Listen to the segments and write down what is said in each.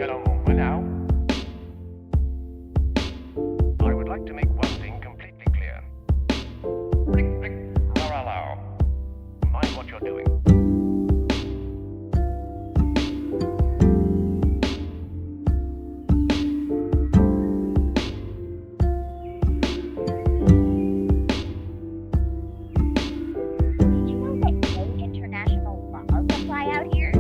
Now, I would like to make one thing completely clear. Rick, Raralao. Mind what you're doing. Did you know that no international laws apply out here?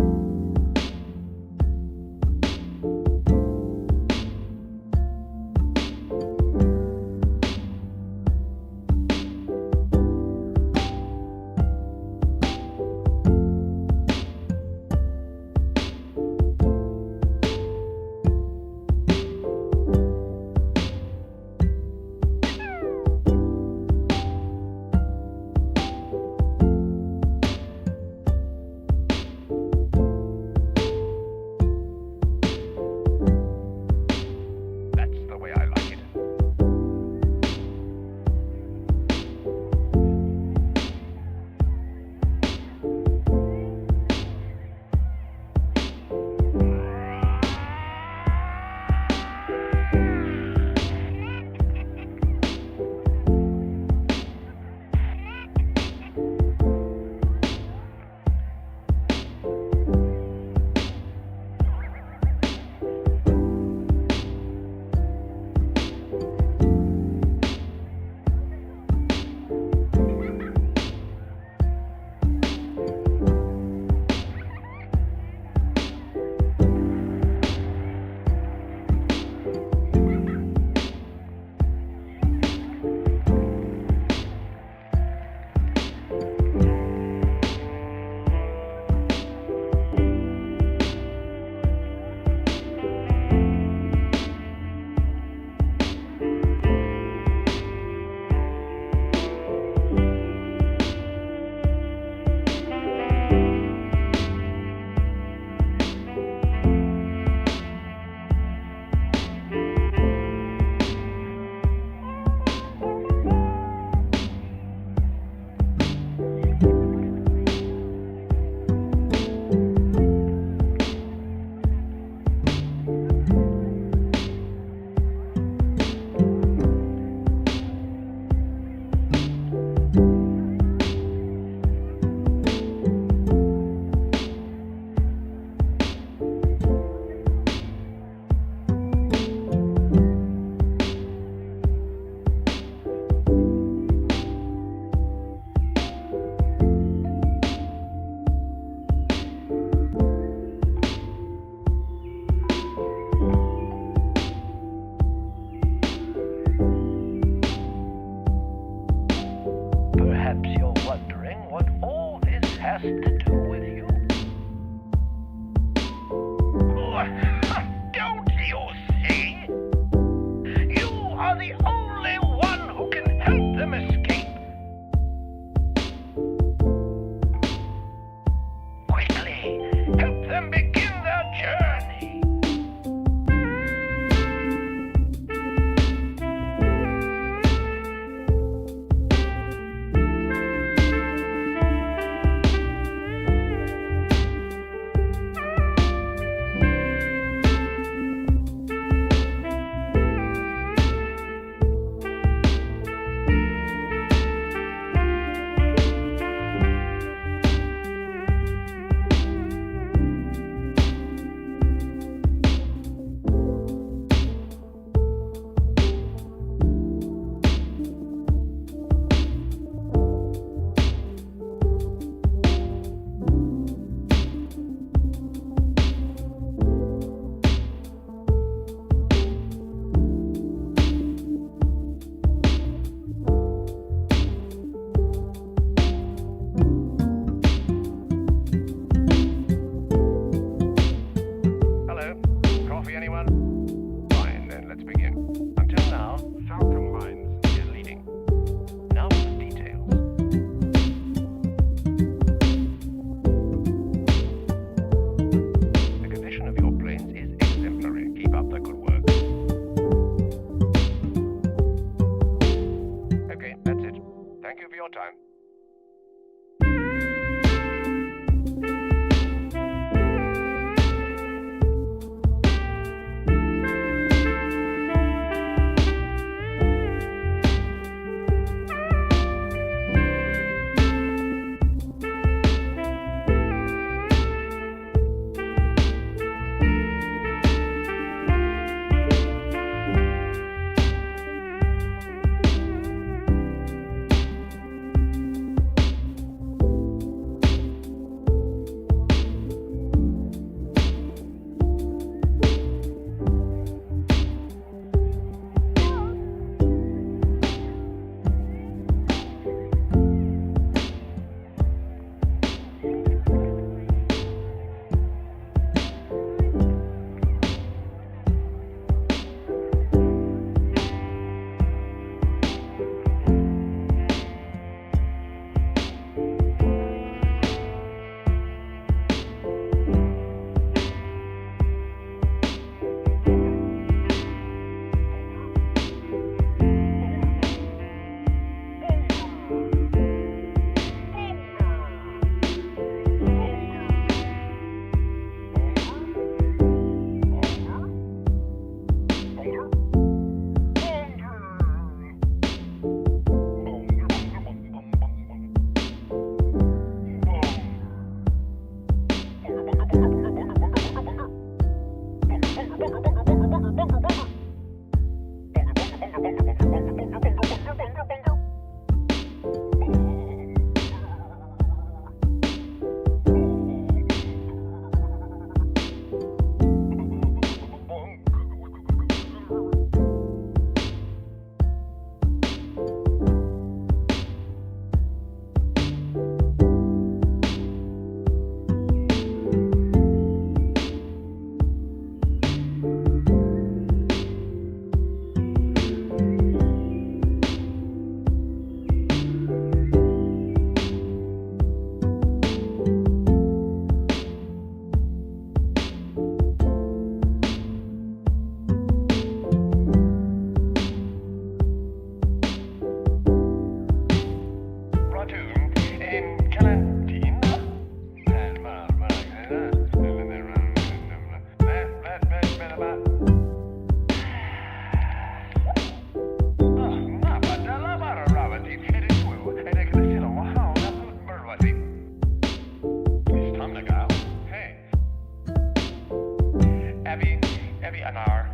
Abby, an hour.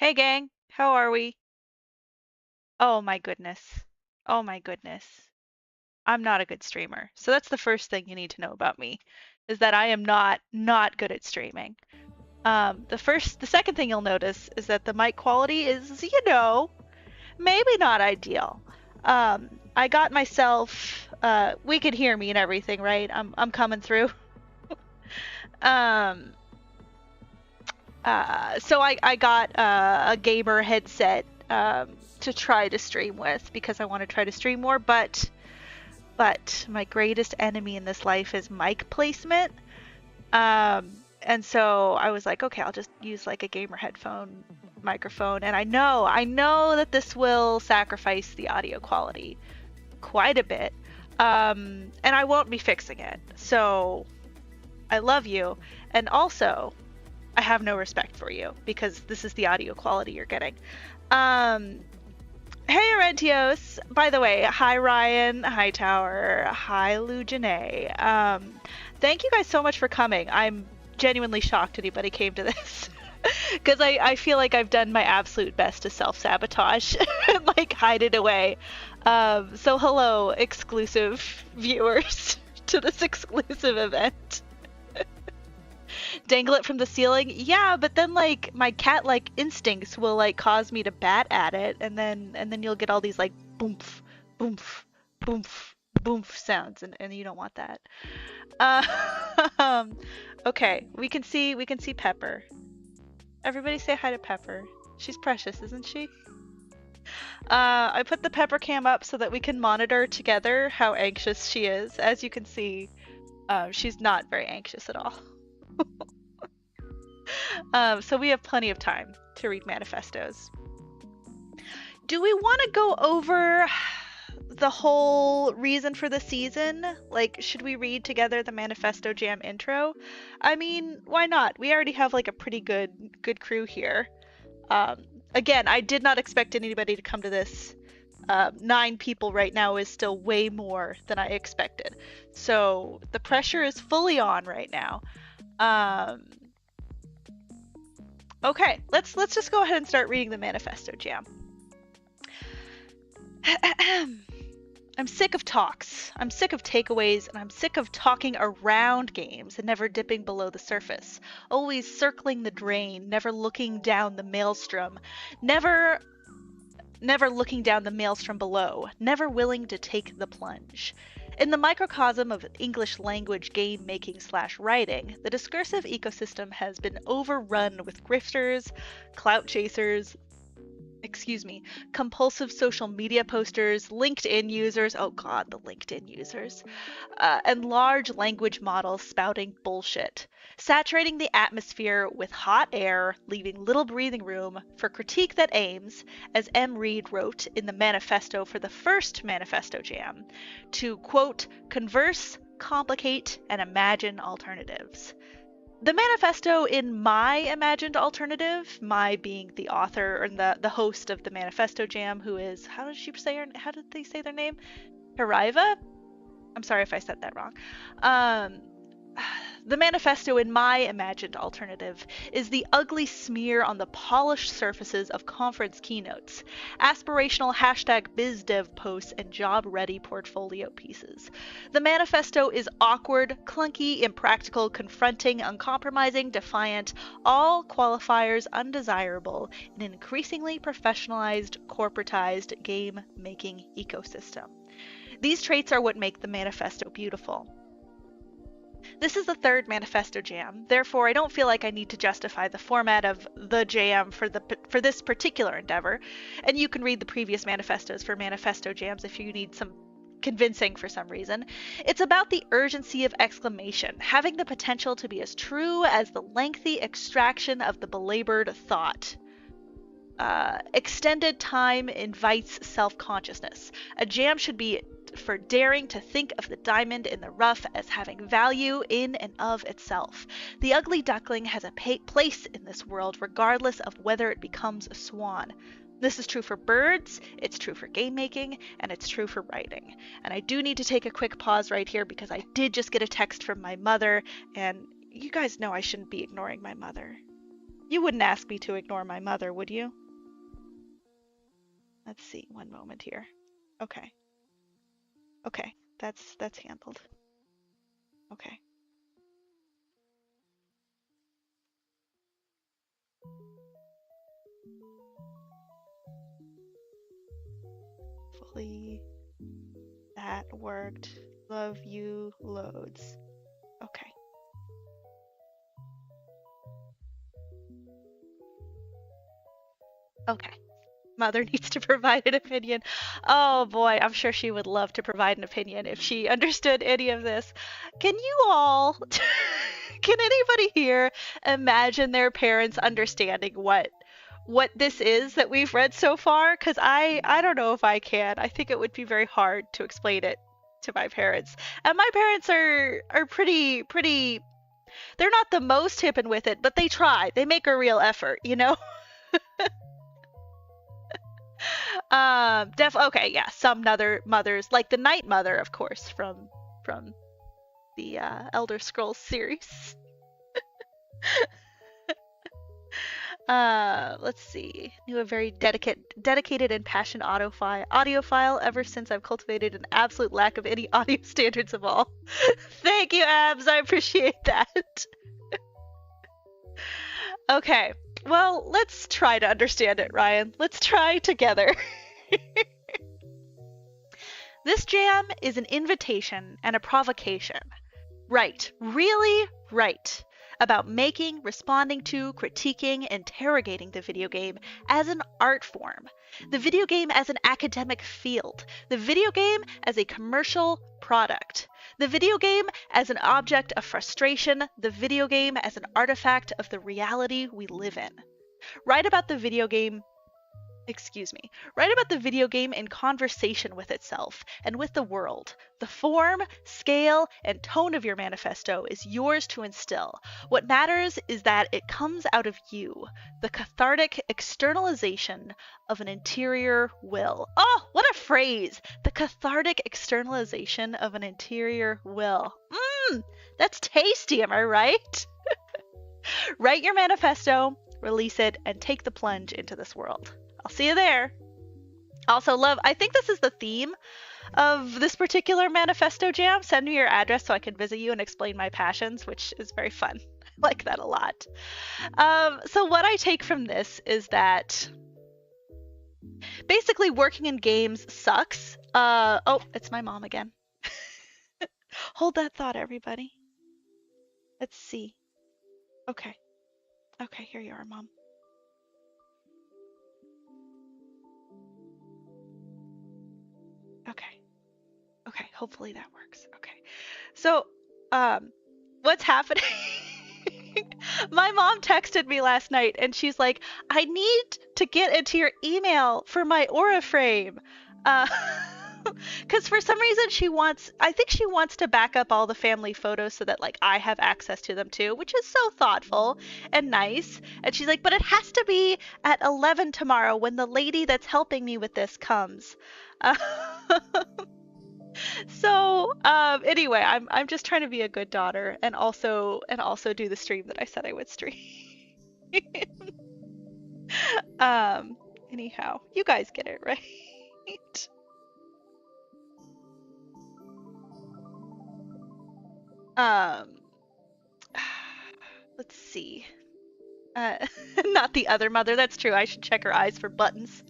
Hey gang, how are we? Oh my goodness. Oh my goodness. I'm not a good streamer. So that's the first thing you need to know about me, is that I am not good at streaming. The second thing you'll notice is that the mic quality is, maybe not ideal. I got myself, we could hear me and everything, right? I'm coming through. Um, so I got a gamer headset to try to stream with because I want to try to stream more, but my greatest enemy in this life is mic placement. And so I was like, okay, I'll just use like a gamer headphone microphone, and I know that this will sacrifice the audio quality quite a bit. And I won't be fixing it. So I love you, and also I have no respect for you because this is the audio quality you're getting. Hey Arentios, by the way, hi Ryan, hi Tower, hi Lou Janae. Thank you guys so much for coming. I'm genuinely shocked anybody came to this because I feel like I've done my absolute best to self-sabotage and like hide it away. So hello, exclusive viewers to this exclusive event. Dangle it from the ceiling? Yeah, but then like my cat-like instincts will like cause me to bat at it, and then you'll get all these like boomf, boomf, boomf, boomf sounds, and you don't want that. Okay, we can see Pepper. Everybody say hi to Pepper. She's precious, isn't she? I put the Pepper cam up so that we can monitor together how anxious she is. As you can see, she's not very anxious at all. So we have plenty of time to read manifestos. Do we want to go over the whole reason for the season? Like, should we read together the Manifesto Jam intro? I mean, why not? We already have like a pretty good crew here. Again, I did not expect anybody to come to this. 9 people right now is still way more than I expected. So the pressure is fully on right now. Okay, let's just go ahead and start reading the Manifesto Jam. I'm sick of talks. I'm sick of takeaways, and I'm sick of talking around games and never dipping below the surface. Always circling the drain, never looking down the maelstrom. Never looking down the maelstrom below, never willing to take the plunge. In the microcosm of English language game making / writing, the discursive ecosystem has been overrun with grifters, clout chasers, compulsive social media posters, LinkedIn users, oh god, the LinkedIn users, and large language models spouting bullshit, saturating the atmosphere with hot air, leaving little breathing room for critique that aims, as M. Reed wrote in the manifesto for the first Manifesto Jam, to, quote, converse, complicate, and imagine alternatives. The manifesto in my imagined alternative, my being the author or the host of the Manifesto Jam, who is, how did they say their name? Hariva? I'm sorry if I said that wrong. Um, the manifesto in my imagined alternative is the ugly smear on the polished surfaces of conference keynotes, aspirational hashtag BizDev posts, and job-ready portfolio pieces. The manifesto is awkward, clunky, impractical, confronting, uncompromising, defiant, all qualifiers undesirable in an increasingly professionalized, corporatized game-making ecosystem. These traits are what make the manifesto beautiful. This is the third Manifesto Jam, therefore I don't feel like I need to justify the format of the jam for this particular endeavor, and you can read the previous manifestos for Manifesto Jams if you need some convincing for some reason. It's about the urgency of exclamation, having the potential to be as true as the lengthy extraction of the belabored thought. Extended time invites self-consciousness. A jam should be for daring to think of the diamond in the rough as having value in and of itself. The ugly duckling has a place in this world regardless of whether it becomes a swan. This is true for birds, it's true for game making, and it's true for writing. And I do need to take a quick pause right here because I did just get a text from my mother, and you guys know I shouldn't be ignoring my mother. You wouldn't ask me to ignore my mother, would you? Let's see, one moment here. Okay. Okay, that's handled. Okay. Hopefully that worked. Love you loads. Okay. Okay. Mother needs to provide an opinion. Oh boy, I'm sure she would love to provide an opinion if she understood any of this. Can you all, can anybody here imagine their parents understanding what this is that we've read so far? Because I don't know if I can. I think it would be very hard to explain it to my parents. And my parents are pretty, they're not the most hip and with it, but they try. They make a real effort, you know? Okay, yeah, some other mothers, like the Night Mother, of course, from the Elder Scrolls series. Let's see. Knew a very dedicated and passionate audiophile ever since I've cultivated an absolute lack of any audio standards of all. Thank you, Abs. I appreciate that. Okay. Well, let's try to understand it, Ryan. Let's try together. This jam is an invitation and a provocation. Right, really right, about making, responding to, critiquing, interrogating the video game as an art form, the video game as an academic field, the video game as a commercial product, the video game as an object of frustration, the video game as an artifact of the reality we live in. Write about the video game in conversation with itself and with the world. The form, scale, and tone of your manifesto is yours to instill. What matters is that it comes out of you, the cathartic externalization of an interior will. Oh, what a phrase! The cathartic externalization of an interior will. That's tasty, am I right? Write your manifesto, release it, and take the plunge into this world. I'll see you there. Also, I think this is the theme of this particular manifesto jam. Send me your address so I can visit you and explain my passions, which is very fun. I like that a lot. So what I take from this is that basically working in games sucks. Oh, it's my mom again. Hold that thought, everybody. Let's see. Okay. Okay, here you are, Mom. Okay, hopefully that works. Okay. So, what's happening? My mom texted me last night and she's like, I need to get into your email for my aura frame. Because for some reason I think she wants to back up all the family photos so that like I have access to them too, which is so thoughtful and nice. And she's like, but it has to be at 11 tomorrow when the lady that's helping me with this comes. Uh, so anyway, I'm just trying to be a good daughter and also do the stream that I said I would stream. Anyhow, you guys get it, right? Um, let's see. Not the other mother. That's true. I should check her eyes for buttons.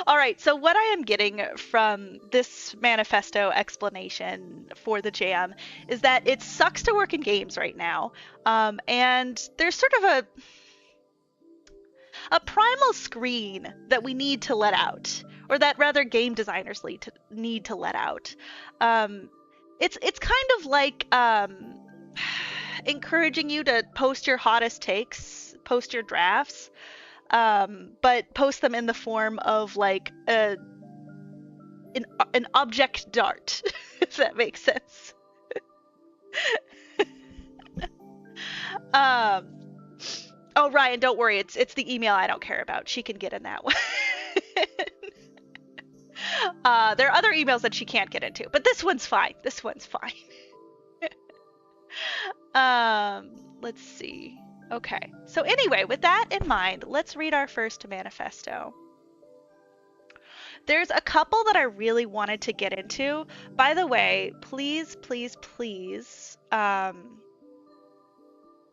All right. So what I am getting from this manifesto explanation for the jam is that it sucks to work in games right now. And there's sort of a primal screen that we need to let out, or that rather game designers need to let out. It's kind of like encouraging you to post your hottest takes, post your drafts, but post them in the form of like an object dart, if that makes sense. Oh, Ryan, don't worry. It's the email I don't care about. She can get in that one. There are other emails that she can't get into, but this one's fine. This one's fine. Let's see. Okay. So anyway, with that in mind, let's read our first manifesto. There's a couple that I really wanted to get into. By the way, please, please, please,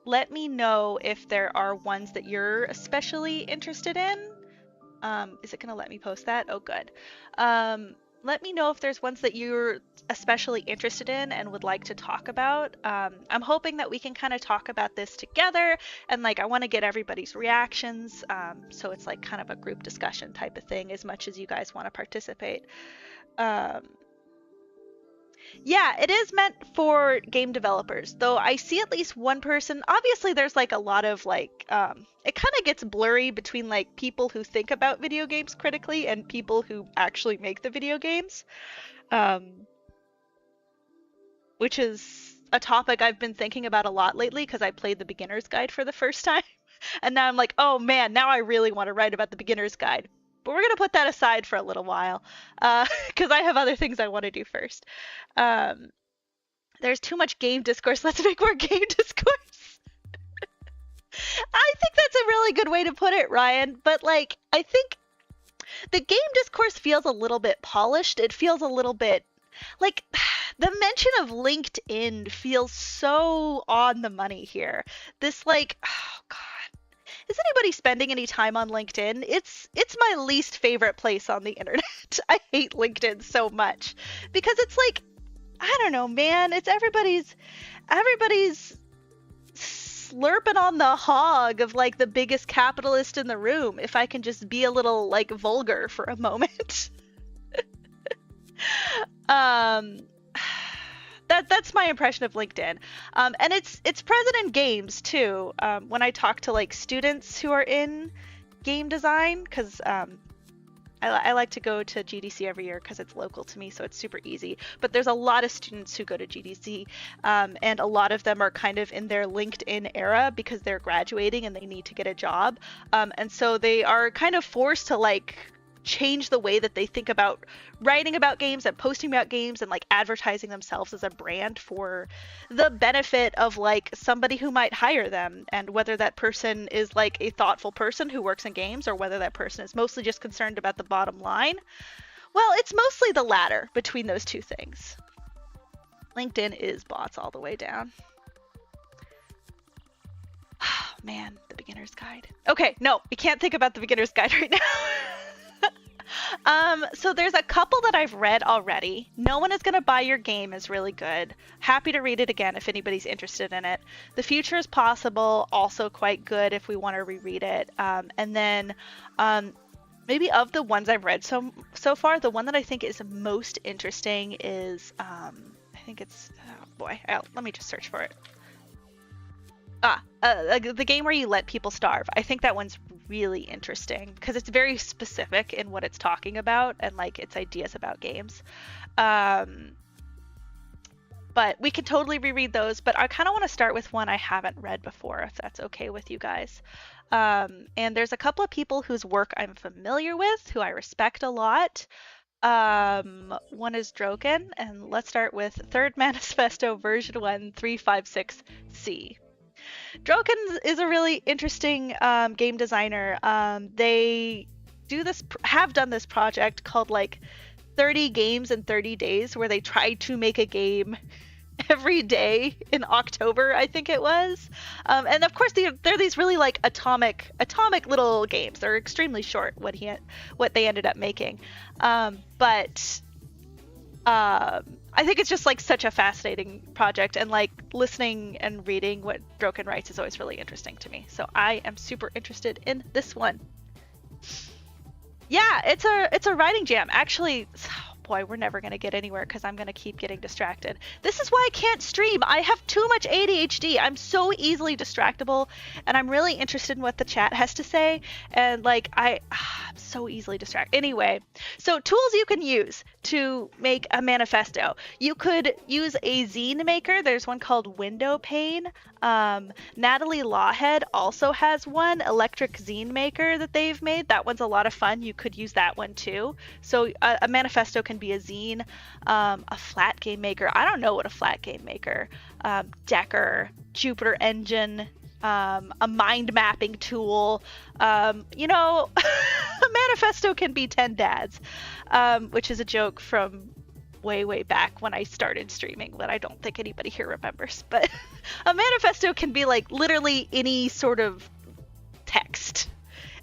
let me know if there are ones that you're especially interested in. Is it going to let me post that? Oh, good. Let me know if there's ones that you're especially interested in and would like to talk about. I'm hoping that we can kind of talk about this together, and like I want to get everybody's reactions, so it's like kind of a group discussion type of thing as much as you guys want to participate. Yeah, it is meant for game developers, though I see at least one person. Obviously, there's like a lot of like, it kind of gets blurry between like people who think about video games critically and people who actually make the video games, which is a topic I've been thinking about a lot lately because I played the beginner's guide for the first time. And now I'm like, oh man, now I really want to write about the beginner's guide. But we're going to put that aside for a little while because I have other things I want to do first. There's too much game discourse. Let's make more game discourse. I think that's a really good way to put it, Ryan. But like, I think the game discourse feels a little bit polished. It feels a little bit like the mention of LinkedIn feels so on the money here. This like, oh God. Is anybody spending any time on LinkedIn? It's my least favorite place on the internet. I hate LinkedIn so much because it's like, I don't know, man. It's everybody's slurping on the hog of like the biggest capitalist in the room. If I can just be a little like vulgar for a moment. That's my impression of LinkedIn. And it's present in games too. When I talk to like students who are in game design, because I like to go to GDC every year because it's local to me, so it's super easy. But there's a lot of students who go to GDC, and a lot of them are kind of in their LinkedIn era because they're graduating and they need to get a job. And so they are kind of forced to like change the way that they think about writing about games and posting about games and like advertising themselves as a brand for the benefit of like somebody who might hire them, and whether that person is like a thoughtful person who works in games or whether that person is mostly just concerned about the bottom line. Well, it's mostly the latter between those two things. LinkedIn is bots all the way down. Oh, man, the beginner's guide. Okay, no, we can't think about the beginner's guide right now. So there's a couple that I've read already. No One Is Gonna Buy Your Game is really good. Happy to read it again if anybody's interested in it. The Future is Possible, also quite good if we want to reread it. And then maybe of the ones I've read so far, the one that I think is most interesting is, I think it's, oh boy, let me just search for it. The game where you let people starve. I think that one's really interesting because it's very specific in what it's talking about and like its ideas about games. But we can totally reread those, but I kind of want to start with one I haven't read before, if that's okay with you guys. And there's a couple of people whose work I'm familiar with, who I respect a lot. One is Droken, and let's start with Third Manifesto version 1 356C. Droken is a really interesting game designer. They have done this project called like 30 games in 30 days, where they tried to make a game every day in October, I think it was. And of course, they're these really like atomic little games. They're extremely short. What they ended up making, but I think it's just like such a fascinating project, and like listening and reading what Droken writes is always really interesting to me. So I am super interested in this one. Yeah, it's a writing jam. Actually, boy, we're never going to get anywhere because I'm going to keep getting distracted. This is why I can't stream. I have too much ADHD. I'm so easily distractible, and I'm really interested in what the chat has to say, and like I'm so easily distracted. Anyway, so tools you can use to make a manifesto. You could use a zine maker. There's one called Window Pane. Natalie Lawhead also has one, Electric Zine Maker, that they've made. That one's a lot of fun. You could use that one too. So a manifesto can be a zine, a flat game maker. I don't know what a flat game maker, Decker, Jupyter Engine, a mind mapping tool. You know, a manifesto can be 10 dads, which is a joke from way back when I started streaming that I don't think anybody here remembers. But a manifesto can be like literally any sort of text.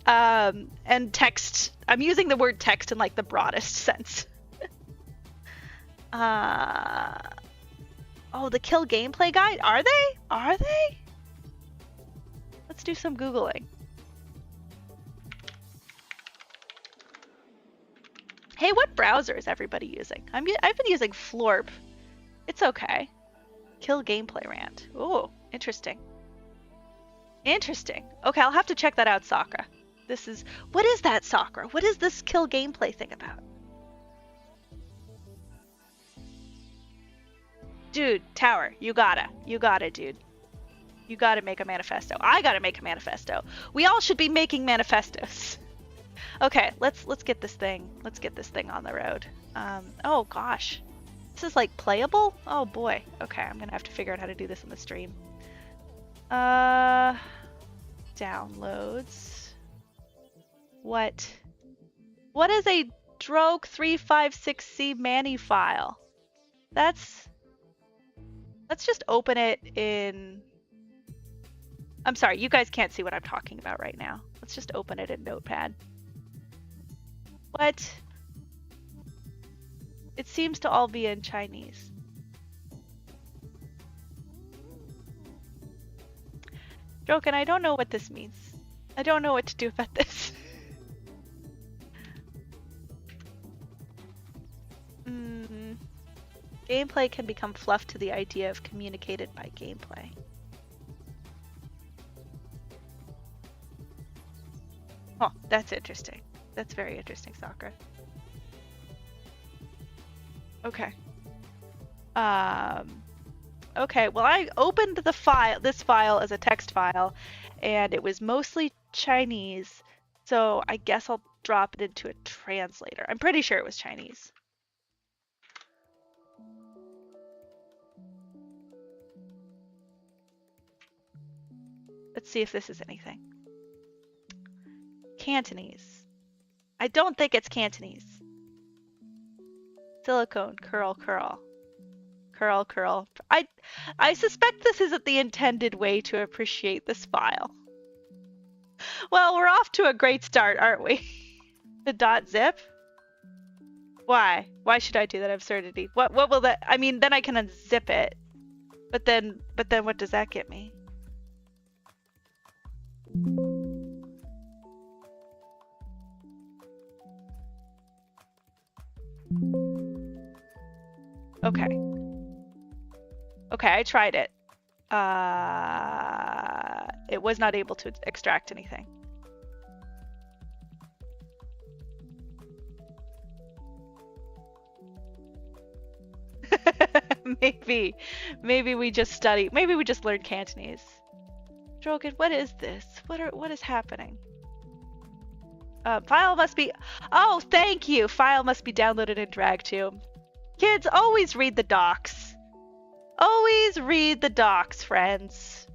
And text, I'm using the word text in like the broadest sense. Oh, the Kill Gameplay Guide? Are they? Let's do some Googling. Hey, what browser is everybody using? I've been using Florp. It's okay. Kill Gameplay Rant. Oh, interesting. Interesting. Okay, I'll have to check that out, Sakura. What is that, Sakura? What is this Kill Gameplay thing about? Dude, Tower, you gotta, dude. You gotta make a manifesto. I gotta make a manifesto. We all should be making manifestos. Okay, let's get this thing. Let's get this thing on the road. Oh gosh, this is like playable. Oh boy. Okay, I'm gonna have to figure out how to do this in the stream. Downloads. What is a Droke 356C Mani file? Let's just open it in. I'm sorry, you guys can't see what I'm talking about right now. Let's just open it in Notepad. What? It seems to all be in Chinese. Droken, I don't know what this means. I don't know what to do about this. Gameplay can become fluff to the idea of communicated by gameplay. Oh, that's interesting. That's very interesting, Sakura. Okay. Okay, well, I opened this file as a text file, and it was mostly Chinese, so I guess I'll drop it into a translator. I'm pretty sure it was Chinese. Let's see if this is anything. Cantonese. I don't think it's Cantonese. Silicone, curl. I suspect this isn't the intended way to appreciate this file. Well, we're off to a great start, aren't we? The .zip? Why? Why should I do that absurdity? What will that? I mean, then I can unzip it. But then what does that get me? Okay. Okay, I tried it. It was not able to extract anything. maybe we just study. Maybe we just learn Cantonese. Drogon, what is this? What is happening? File must be. Oh, thank you. File must be downloaded and dragged to. Kids, always read the docs. Always read the docs, friends.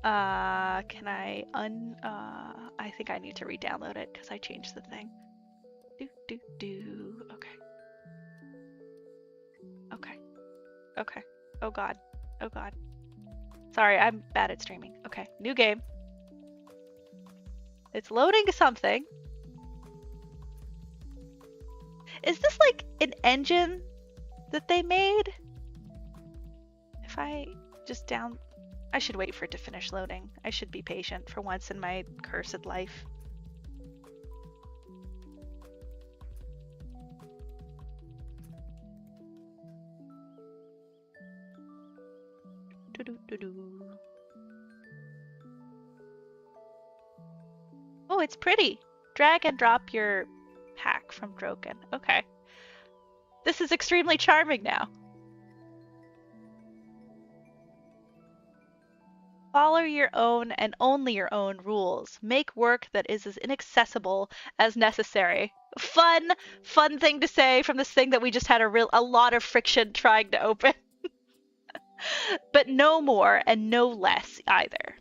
Can I I think I need to re-download it because I changed the thing. Okay. Okay. Okay. Oh god. Oh god. Sorry, I'm bad at streaming. Okay, new game. It's loading something. Is this like an engine that they made? If I just I should wait for it to finish loading. I should be patient for once in my cursed life. Oh, it's pretty. Drag and drop your pack from Drogon. Okay. This is extremely charming now. Follow your own and only your own rules. Make work that is as inaccessible as necessary. Fun thing to say from this thing that we just had a lot of friction trying to open. But no more and no less either.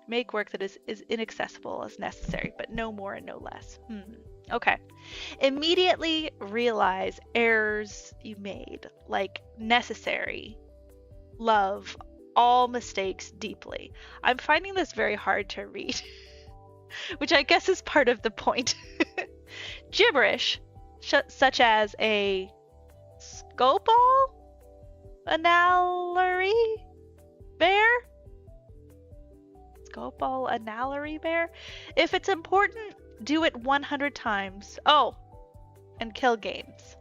Make work that is inaccessible as necessary, but no more and no less. Okay. Immediately realize errors you made, like necessary, love, all mistakes deeply. I'm finding this very hard to read, which I guess is part of the point. Gibberish, such as a scopal analory bear? Scopal analory bear? If it's important, do it 100 times. Oh, and kill games.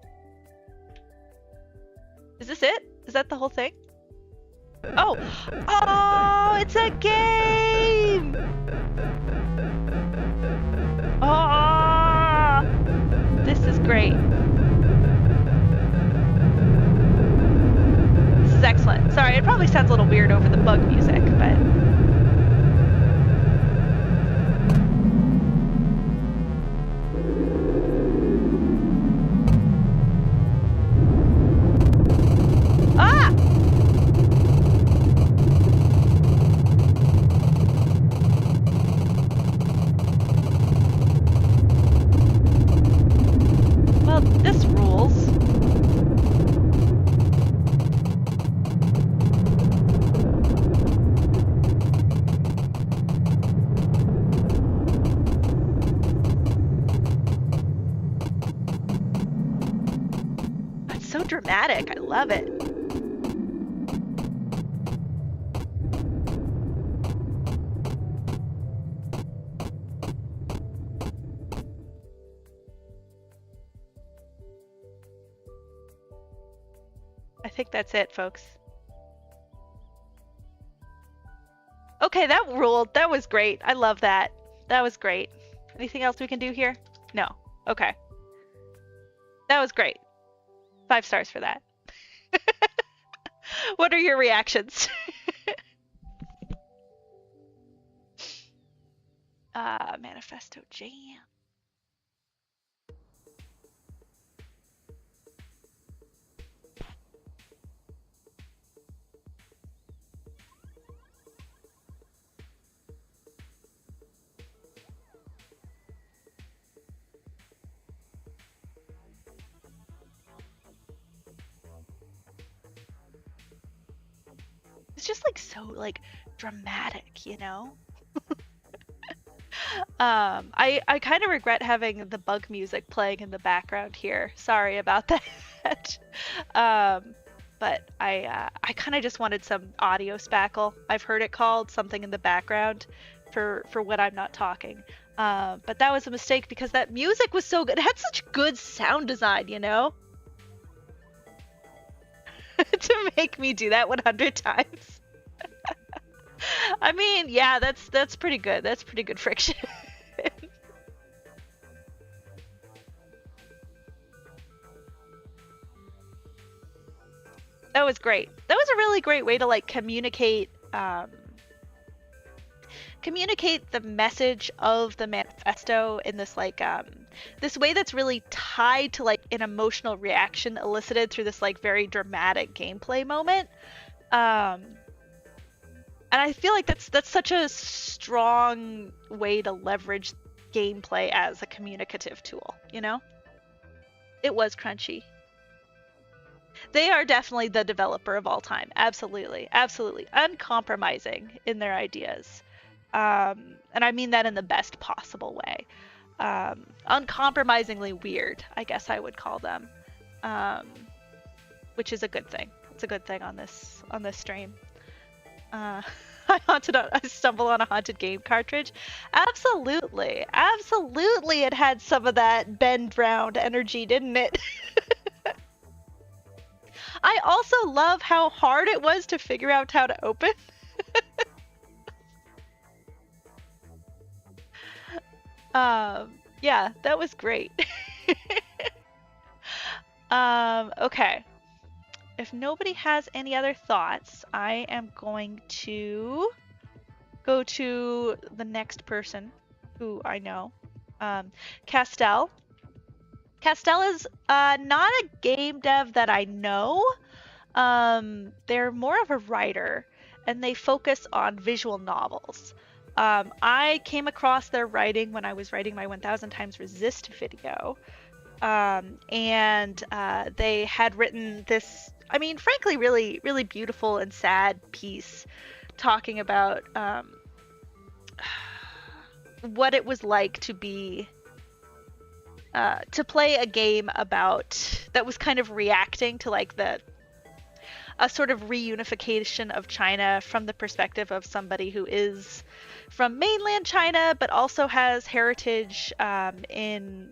Is this it? Is that the whole thing? Oh! Oh, it's a game! Oh! This is great. This is excellent. Sorry, it probably sounds a little weird over the bug music, but... Ah! Well, this rules. It's so dramatic. I love it. I think that's it, folks. Okay, that ruled. That was great. I love that. That was great. Anything else we can do here? No. Okay. That was great. 5 stars for that. What are your reactions? Manifesto Jam. It's just like so like dramatic, you know? I kind of regret having the bug music playing in the background here. Sorry about that. But I kind of just wanted some audio spackle. I've heard it called something in the background for when I'm not talking. But that was a mistake because that music was so good. It had such good sound design, you know? To make me do that 100 times. I mean, yeah, that's pretty good. That's pretty good friction. That was great. That was a really great way to like communicate the message of the manifesto in this like this way that's really tied to like an emotional reaction elicited through this like very dramatic gameplay moment. Um, and I feel like that's such a strong way to leverage gameplay as a communicative tool, you know? It was crunchy. They are definitely the developer of all time. Absolutely. Absolutely. Uncompromising in their ideas. And I mean that in the best possible way. Uncompromisingly weird, I guess I would call them. Um, which is a good thing. It's a good thing on this stream. I stumble on a haunted game cartridge. Absolutely. Absolutely it had some of that bend round energy, didn't it? I also love how hard it was to figure out how to open. Yeah, that was great. Okay. If nobody has any other thoughts, I am going to go to the next person who I know. Castell. Castell is not a game dev that I know. They're more of a writer, and they focus on visual novels. I came across their writing when I was writing my 1000 times resist video. And they had written this, I mean, frankly, really, really beautiful and sad piece talking about what it was like to be to play a game about that was kind of reacting to like a sort of reunification of China from the perspective of somebody who is from mainland China but also has heritage in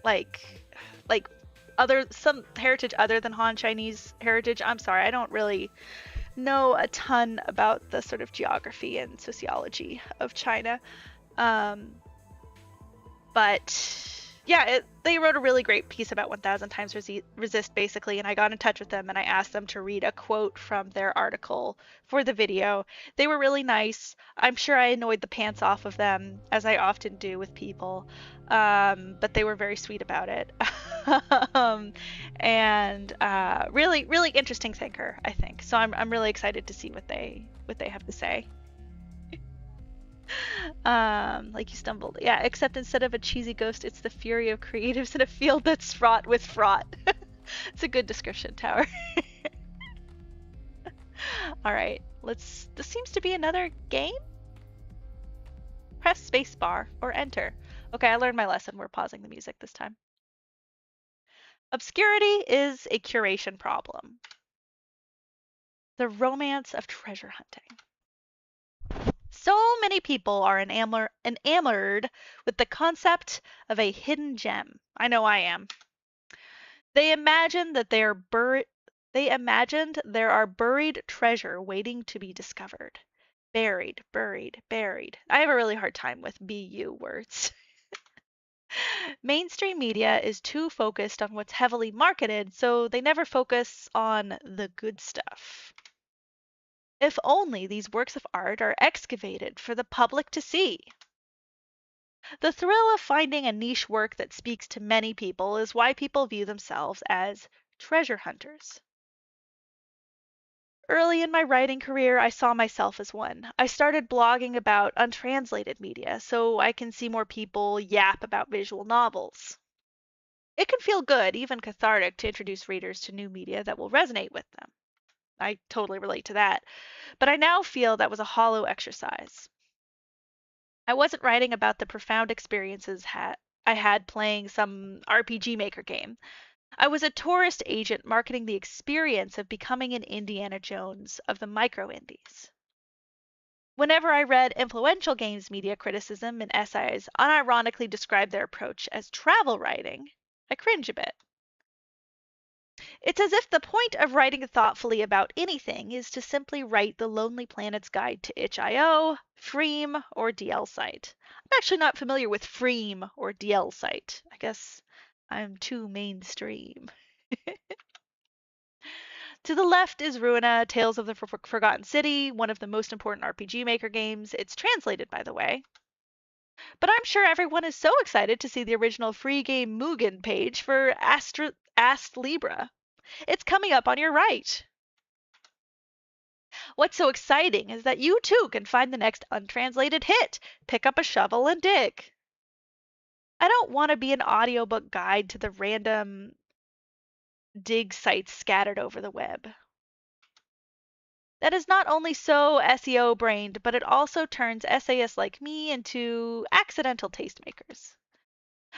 like some heritage other than Han Chinese heritage. I'm sorry, I don't really know a ton about the sort of geography and sociology of China. But yeah, they wrote a really great piece about 1000 times resist basically, and I got in touch with them and I asked them to read a quote from their article for the video. They were really nice. I'm sure I annoyed the pants off of them, as I often do with people, but they were very sweet about it. And really, really interesting thinker, I think. So I'm really excited to see what they have to say. Like you stumbled. Yeah, except instead of a cheesy ghost, it's the fury of creatives in a field that's fraught with fraud. It's a good description, Tower. All right, this seems to be another game. Press spacebar or enter. Okay, I learned my lesson. We're pausing the music this time. Obscurity is a curation problem. The romance of treasure hunting. So many people are enamored with the concept of a hidden gem. I know I am. They imagine that they imagined there are buried treasure waiting to be discovered. Buried, buried, buried. I have a really hard time with BU words. Mainstream media is too focused on what's heavily marketed, so they never focus on the good stuff. If only these works of art are excavated for the public to see. The thrill of finding a niche work that speaks to many people is why people view themselves as treasure hunters. Early in my writing career, I saw myself as one. I started blogging about untranslated media so I can see more people yap about visual novels. It can feel good, even cathartic, to introduce readers to new media that will resonate with them. I totally relate to that. But I now feel that was a hollow exercise. I wasn't writing about the profound experiences I had playing some RPG Maker game. I was a tourist agent marketing the experience of becoming an Indiana Jones of the micro indies. Whenever I read influential games media criticism and essays unironically describe their approach as travel writing, I cringe a bit. It's as if the point of writing thoughtfully about anything is to simply write the Lonely Planet's Guide to itch.io, Freem, or DL Site. I'm actually not familiar with Freem or DL Site. I guess I'm too mainstream. To the left is Ruina, Tales of the Forgotten City, one of the most important RPG Maker games. It's translated, by the way. But I'm sure everyone is so excited to see the original free game Mugen page for Ast Libra. It's coming up on your right. What's so exciting is that you too can find the next untranslated hit. Pick up a shovel and dig. I don't want to be an audiobook guide to the random dig sites scattered over the web. That is not only so SEO brained, but it also turns essayists like me into accidental tastemakers.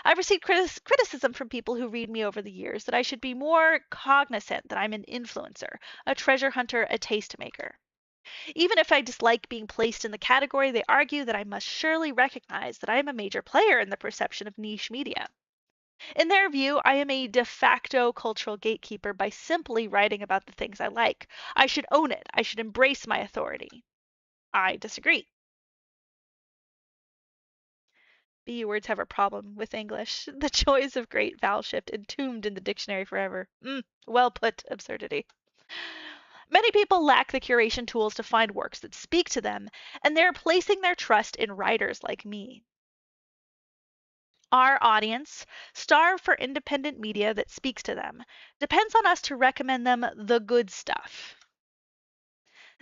I've received criticism from people who read me over the years that I should be more cognizant that I'm an influencer, a treasure hunter, a tastemaker. Even if I dislike being placed in the category, they argue that I must surely recognize that I am a major player in the perception of niche media. In their view, I am a de facto cultural gatekeeper by simply writing about the things I like. I should own it. I should embrace my authority. I disagree. BU words have a problem with English. The joys of great vowel shift entombed in the dictionary forever. Well put, absurdity. Many people lack the curation tools to find works that speak to them, and they're placing their trust in writers like me. Our audience, starved for independent media that speaks to them, depends on us to recommend them the good stuff.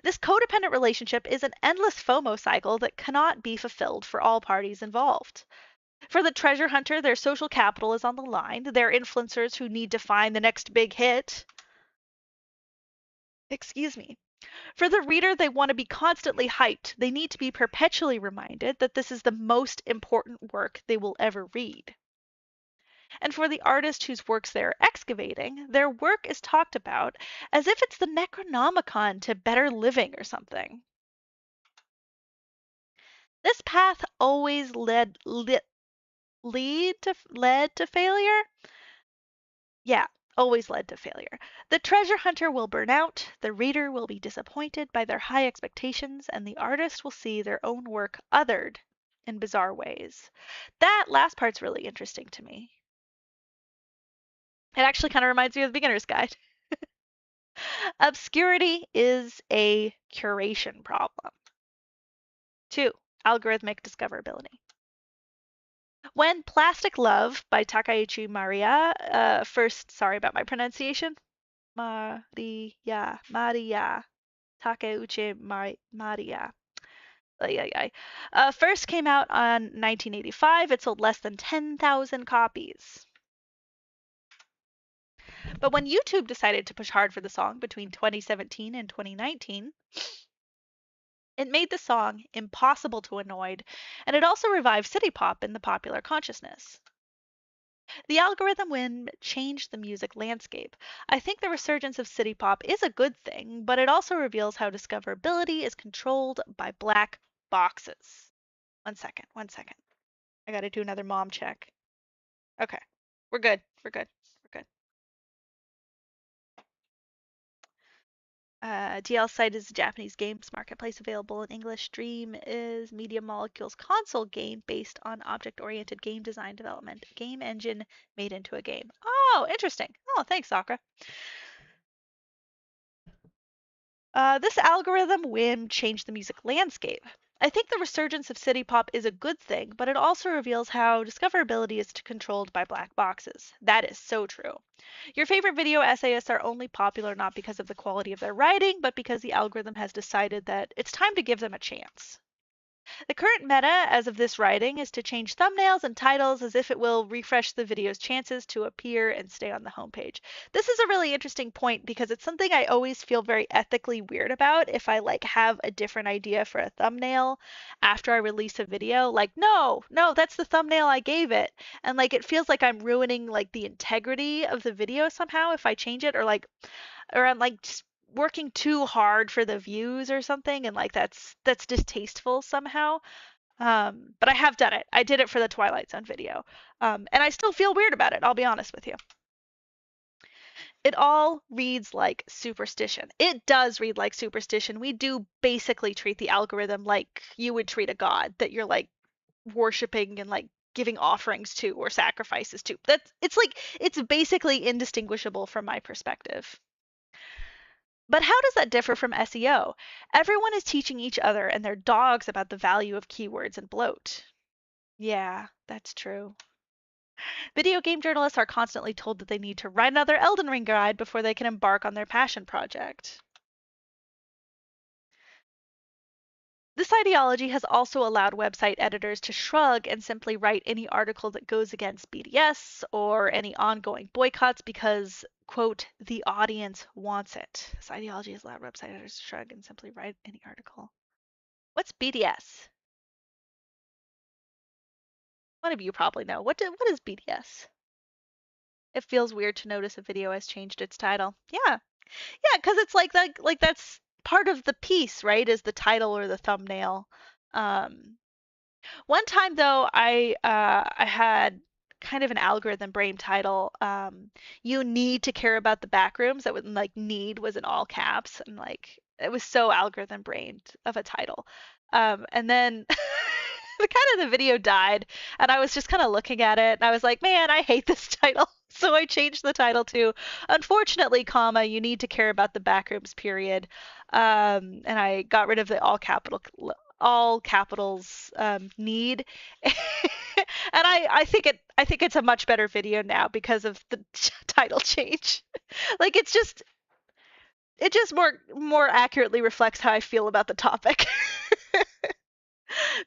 This codependent relationship is an endless FOMO cycle that cannot be fulfilled for all parties involved. For the treasure hunter, their social capital is on the line. They're influencers who need to find the next big hit. Excuse me. For the reader, they want to be constantly hyped. They need to be perpetually reminded that this is the most important work they will ever read. And for the artist whose works they are excavating, their work is talked about as if it's the Necronomicon to better living or something. This path always led to failure. Yeah, always led to failure. The treasure hunter will burn out, the reader will be disappointed by their high expectations, and the artist will see their own work othered in bizarre ways. That last part's really interesting to me. It actually kind of reminds me of the beginner's guide. Obscurity is a curation problem. 2. Algorithmic discoverability. When Plastic Love by Takaichi Maria, first, sorry about my pronunciation, Maria, Takeuchi Maria. First came out on 1985. It sold less than 10,000 copies. But when YouTube decided to push hard for the song between 2017 and 2019, it made the song impossible to avoid, and it also revived city pop in the popular consciousness. The algorithm win changed the music landscape. I think the resurgence of city pop is a good thing, but it also reveals how discoverability is controlled by black boxes. One second. I gotta do another mom check. Okay. We're good. DL Site is a Japanese games marketplace available in English. Dream is Media Molecule's console game based on object-oriented game design development. Game engine made into a game. Oh, interesting. Oh, thanks, Sakura. This algorithm whim changed the music landscape. I think the resurgence of city pop is a good thing, but it also reveals how discoverability is controlled by black boxes. That is so true. Your favorite video essayists are only popular not because of the quality of their writing, but because the algorithm has decided that it's time to give them a chance. The current meta, as of this writing, is to change thumbnails and titles as if it will refresh the video's chances to appear and stay on the homepage. This is a really interesting point because it's something I always feel very ethically weird about if I have a different idea for a thumbnail after I release a video. No, that's the thumbnail I gave it. And it feels like I'm ruining the integrity of the video somehow if I change it, or I'm just working too hard for the views or something, and that's distasteful somehow. But I have done it. I did it for the Twilight Zone video. And I still feel weird about it, I'll be honest with you. It all reads like superstition. It does read like superstition. We do basically treat the algorithm like you would treat a god that you're worshiping and giving offerings to or sacrifices to. It's basically indistinguishable from my perspective. But how does that differ from SEO? Everyone is teaching each other and their dogs about the value of keywords and bloat. Yeah, that's true. Video game journalists are constantly told that they need to write another Elden Ring guide before they can embark on their passion project. This ideology has also allowed website editors to shrug and simply write any article that goes against BDS or any ongoing boycotts because, quote, the audience wants it. This ideology has allowed website editors to shrug and simply write any article. What's BDS? One of you probably know. What is BDS? It feels weird to notice a video has changed its title. Yeah, yeah, because it's like that's part of the piece, right? Is the title or the thumbnail. Um, One time though, I had kind of an algorithm brain title. You need to care about the back rooms. That was like need was in all caps, and like it was so algorithm brained of a title. And then the kind of the video died, and I was just kind of looking at it, and I was like, man, I hate this title. So I changed the title to, unfortunately, comma, you need to care about the backrooms, period. And I got rid of the all capitals need. And I think it's a much better video now because of the title change. Like it just more accurately reflects how I feel about the topic.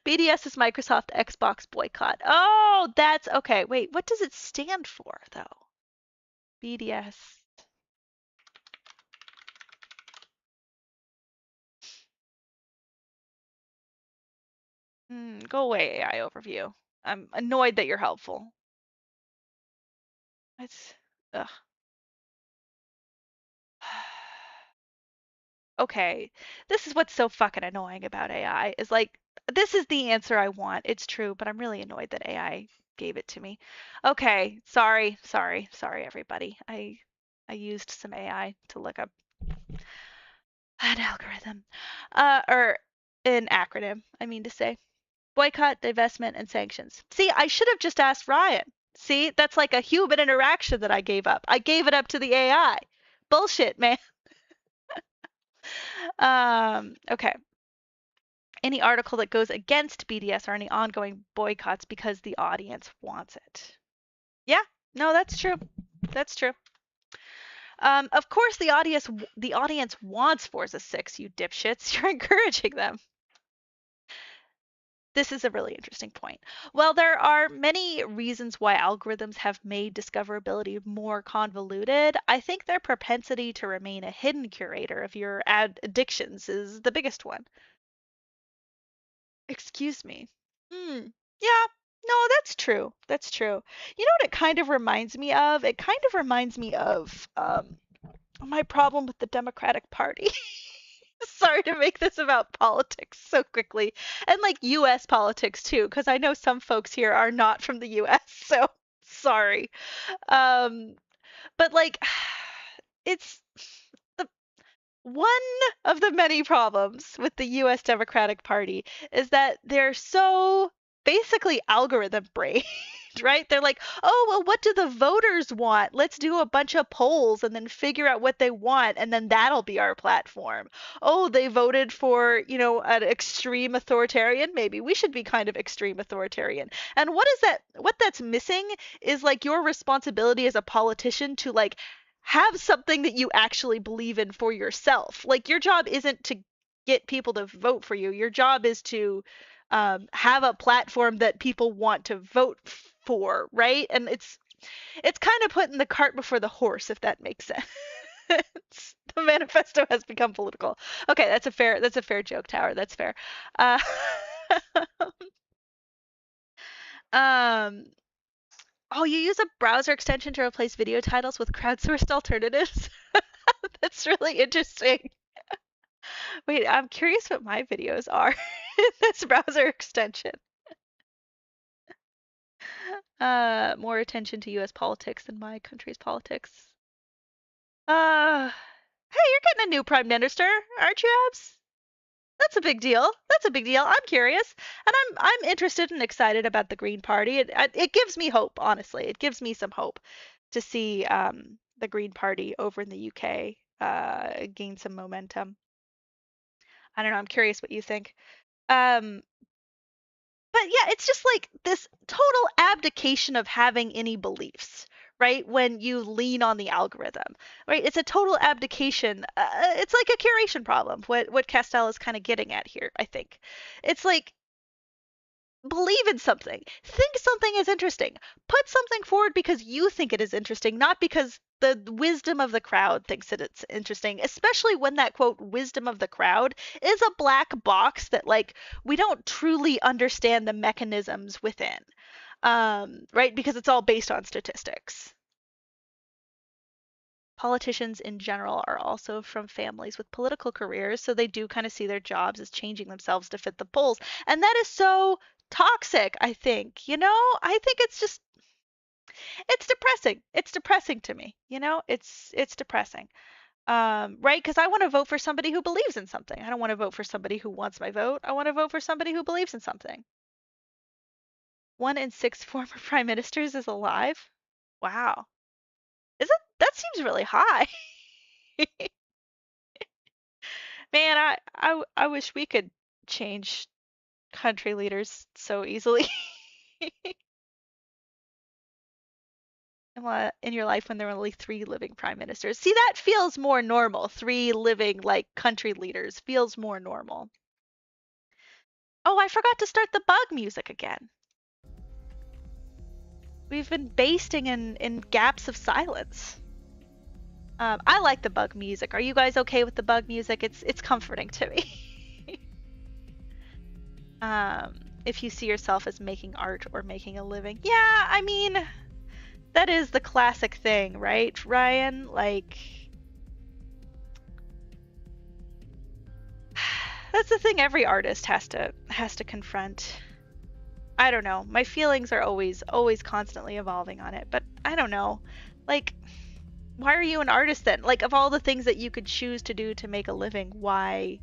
BDS is Microsoft Xbox boycott. Oh, that's okay. Wait, what does it stand for though? BDS. Go away, AI overview. I'm annoyed that you're helpful. It's ugh. Okay, this is what's so fucking annoying about AI is like this is the answer I want. It's true, but I'm really annoyed that AI gave it to me. Okay, sorry everybody. I used some AI to look up an algorithm. Or an acronym, I mean to say. Boycott, divestment, and sanctions. See, I should have just asked Ryan. See, that's like a human interaction that I gave up. I gave it up to the AI. Bullshit, man. Okay. Any article that goes against BDS or any ongoing boycotts because the audience wants it. Yeah, no, that's true. That's true. Of course, the audience wants Forza 6, you dipshits. You're encouraging them. This is a really interesting point. Well, there are many reasons why algorithms have made discoverability more convoluted. I think their propensity to remain a hidden curator of your addictions is the biggest one. Excuse me. Hmm. Yeah. No, that's true. That's true. You know what it kind of reminds me of? It kind of reminds me of my problem with the Democratic Party. Sorry to make this about politics so quickly. And like US politics too, because I know some folks here are not from the US, so sorry. Um, but like it's the one of the many problems with the US Democratic Party is that they're so basically algorithm brained, right? They're like, oh, well, what do the voters want? Let's do a bunch of polls and then figure out what they want, and then that'll be our platform. Oh, they voted for, an extreme authoritarian. Maybe we should be kind of extreme authoritarian. And what is that? What that's missing is like your responsibility as a politician to like have something that you actually believe in for yourself. Like your job isn't to get people to vote for you. Your job is to have a platform that people want to vote for, right? And it's kind of putting the cart before the horse, if that makes sense. The manifesto has become political. Okay, that's a fair joke, Tower. That's fair. Uh, um, oh, you use a browser extension to replace video titles with crowdsourced alternatives? That's really interesting. Wait, I'm curious what my videos are in this browser extension. More attention to US politics than my country's politics. Hey, you're getting a new prime minister, aren't you, Abs? That's a big deal. That's a big deal. I'm curious, and I'm interested and excited about the Green Party. It gives me hope, honestly. It gives me some hope to see the Green Party over in the UK gain some momentum. I don't know. I'm curious what you think. Um, but yeah, it's just like this total abdication of having any beliefs, right? When you lean on the algorithm, right? It's a total abdication. It's like a curation problem. What Castell is kind of getting at here, I think. It's like believe in something. Think something is interesting. Put something forward because you think it is interesting, not because the wisdom of the crowd thinks that it's interesting, especially when that quote wisdom of the crowd is a black box that like we don't truly understand the mechanisms within. Right? Because it's all based on statistics. Politicians in general are also from families with political careers, so they do kind of see their jobs as changing themselves to fit the polls. And that is so toxic, I think. I think it's depressing. It's depressing to me. It's depressing. Right? Because I want to vote for somebody who believes in something. I don't want to vote for somebody who wants my vote. I want to vote for somebody who believes in something. 1 in 6 former prime ministers is alive. Wow. That seems really high. Man, I wish we could change country leaders so easily. In your life when there were only 3 living prime ministers. See, that feels more normal. 3 living like country leaders feels more normal. Oh, I forgot to start the bug music again. We've been basting in gaps of silence. I like the bug music. Are you guys okay with the bug music? It's comforting to me. If you see yourself as making art or making a living. Yeah, I mean, that is the classic thing, right, Ryan? Like, that's the thing every artist has to confront. I don't know. My feelings are always constantly evolving on it, but I don't know. Like, why are you an artist then? Like, of all the things that you could choose to do to make a living, why